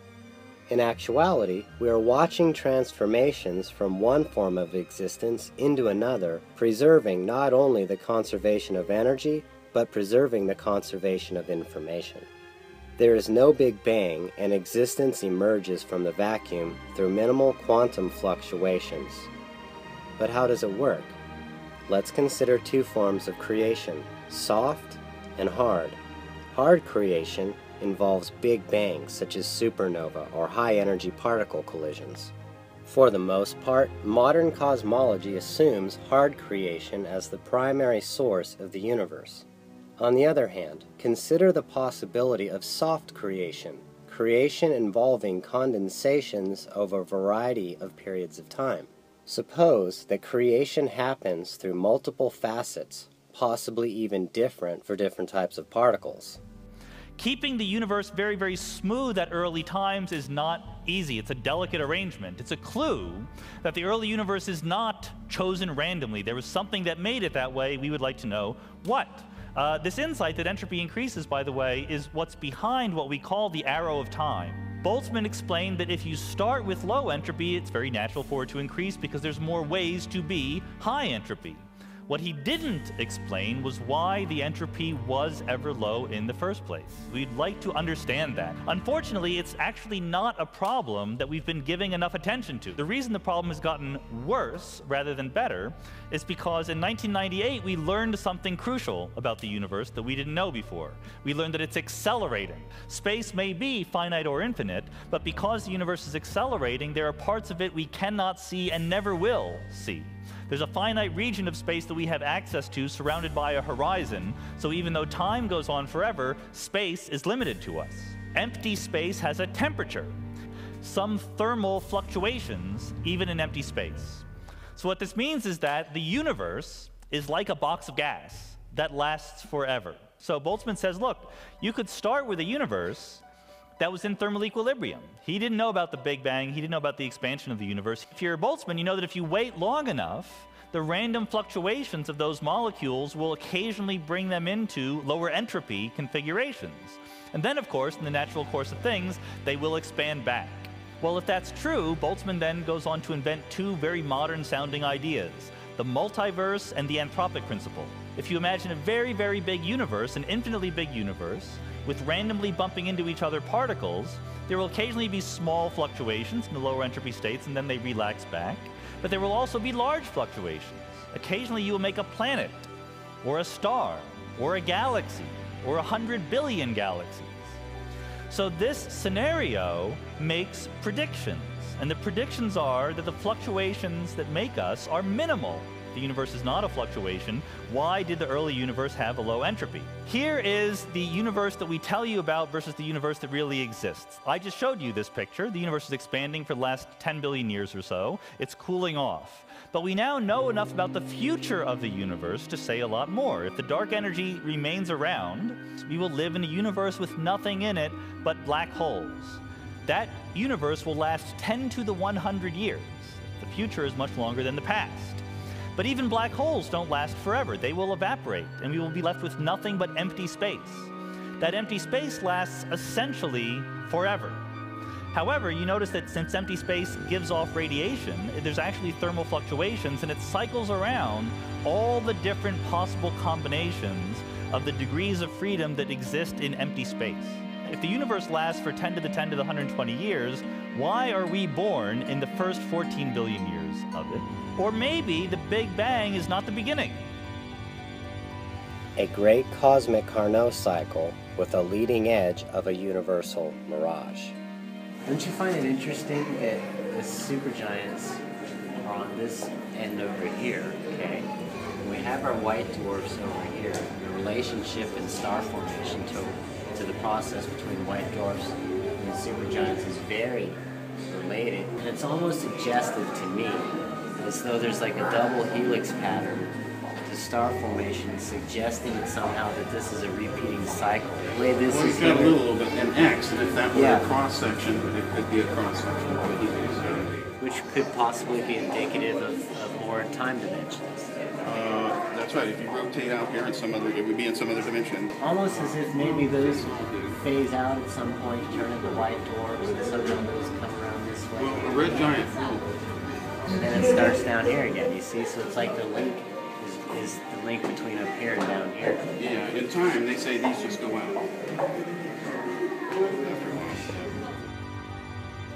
In actuality, we are watching transformations from one form of existence into another, preserving not only the conservation of energy, but preserving the conservation of information. There is no Big Bang, and existence emerges from the vacuum through minimal quantum fluctuations. But how does it work? Let's consider two forms of creation, soft and hard. Hard creation involves big bangs such as supernova or high-energy particle collisions. For the most part, modern cosmology assumes hard creation as the primary source of the universe. On the other hand, consider the possibility of soft creation, creation involving condensations over a variety of periods of time. Suppose that creation happens through multiple facets, possibly even different for different types of particles. Keeping the universe very, very smooth at early times is not easy. It's a delicate arrangement. It's a clue that the early universe is not chosen randomly. There was something that made it that way. We would like to know what. This insight that entropy increases, by the way, is what's behind what we call the arrow of time. Boltzmann explained that if you start with low entropy, it's very natural for it to increase because there's more ways to be high entropy. What he didn't explain was why the entropy was ever low in the first place. We'd like to understand that. Unfortunately, it's actually not a problem that we've been giving enough attention to. The reason the problem has gotten worse rather than better is because in 1998 we learned something crucial about the universe that we didn't know before. We learned that it's accelerating. Space may be finite or infinite, but because the universe is accelerating, there are parts of it we cannot see and never will see. There's a finite region of space that we have access to surrounded by a horizon, so even though time goes on forever, space is limited to us. Empty space has a temperature, some thermal fluctuations, even in empty space. So what this means is that the universe is like a box of gas that lasts forever. So Boltzmann says, look, you could start with a universe that was in thermal equilibrium. He didn't know about the Big Bang. He didn't know about the expansion of the universe. If you're Boltzmann, you know that if you wait long enough, the random fluctuations of those molecules will occasionally bring them into lower entropy configurations. And then, of course, in the natural course of things, they will expand back. Well, if that's true, Boltzmann then goes on to invent two very modern-sounding ideas, the multiverse and the anthropic principle. If you imagine a very, very big universe, an infinitely big universe, with randomly bumping into each other particles, there will occasionally be small fluctuations in the lower entropy states and then they relax back. But there will also be large fluctuations. Occasionally you will make a planet, or a star, or a galaxy, or 100 billion galaxies. So this scenario makes predictions. And the predictions are that the fluctuations that make us are minimal. The universe is not a fluctuation. Why did the early universe have a low entropy? Here is the universe that we tell you about versus the universe that really exists. I just showed you this picture. The universe is expanding for the last 10 billion years or so. It's cooling off. But we now know enough about the future of the universe to say a lot more. If the dark energy remains around, we will live in a universe with nothing in it but black holes. That universe will last 10 to the 100 years. The future is much longer than the past. But even black holes don't last forever. They will evaporate, and we will be left with nothing but empty space. That empty space lasts essentially forever. However, you notice that since empty space gives off radiation, there's actually thermal fluctuations, and it cycles around all the different possible combinations of the degrees of freedom that exist in empty space. If the universe lasts for 10 to the 10 to the 120 years, why are we born in the first 14 billion years of it? Or maybe the Big Bang is not the beginning. A great cosmic Carnot cycle with a leading edge of a universal mirage. Don't you find it interesting that the supergiants are on this end over here, okay? We have our white dwarfs over here. The relationship in star formation to the process between white dwarfs and supergiants is very related. And it's almost suggestive to me, as though there's like a double helix pattern to star formation, suggesting somehow that this is a repeating cycle. The way this is got a little bit an X, and if that were a cross-section, it could be a cross-section of the helix. Which could possibly be indicative of more time dimensions. That's That's right. If you rotate out here in some other, it would be in some other dimension. Almost as if maybe those phase out at some point, turn into white dwarfs, and somehow those come around this way. Well, a red giant will. And then it starts down here again, you see? So it's like the link is the link between up here and down here. Yeah, in time, they say these just go out.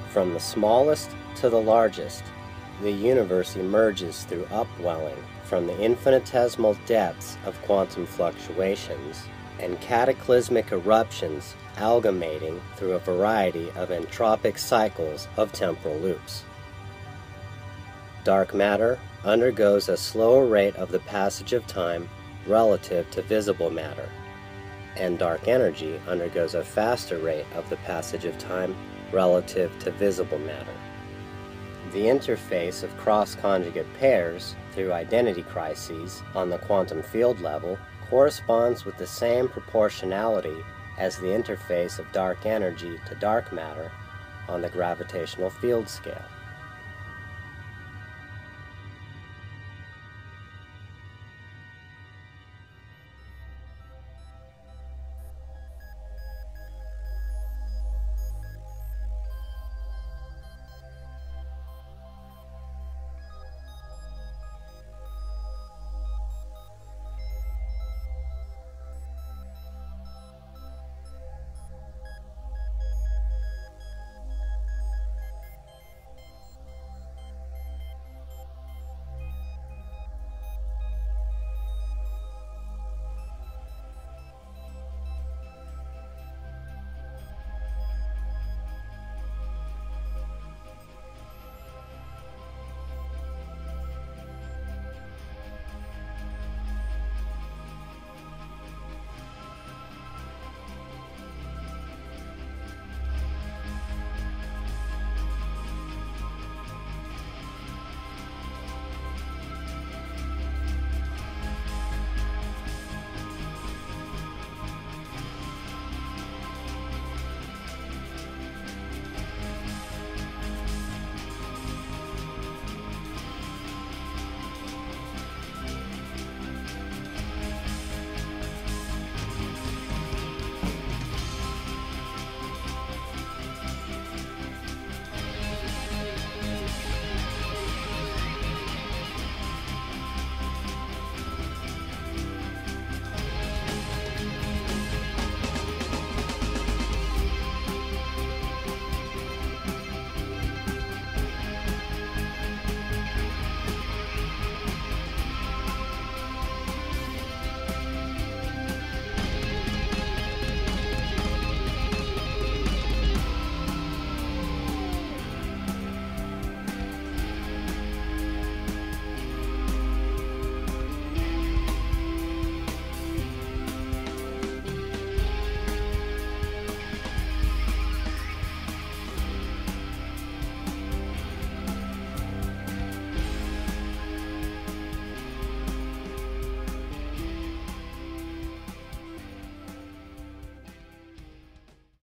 From the smallest to the largest, the universe emerges through upwelling from the infinitesimal depths of quantum fluctuations and cataclysmic eruptions amalgamating through a variety of entropic cycles of temporal loops. Dark matter undergoes a slower rate of the passage of time relative to visible matter, and dark energy undergoes a faster rate of the passage of time relative to visible matter. The interface of cross-conjugate pairs through identity crises on the quantum field level corresponds with the same proportionality as the interface of dark energy to dark matter on the gravitational field scale.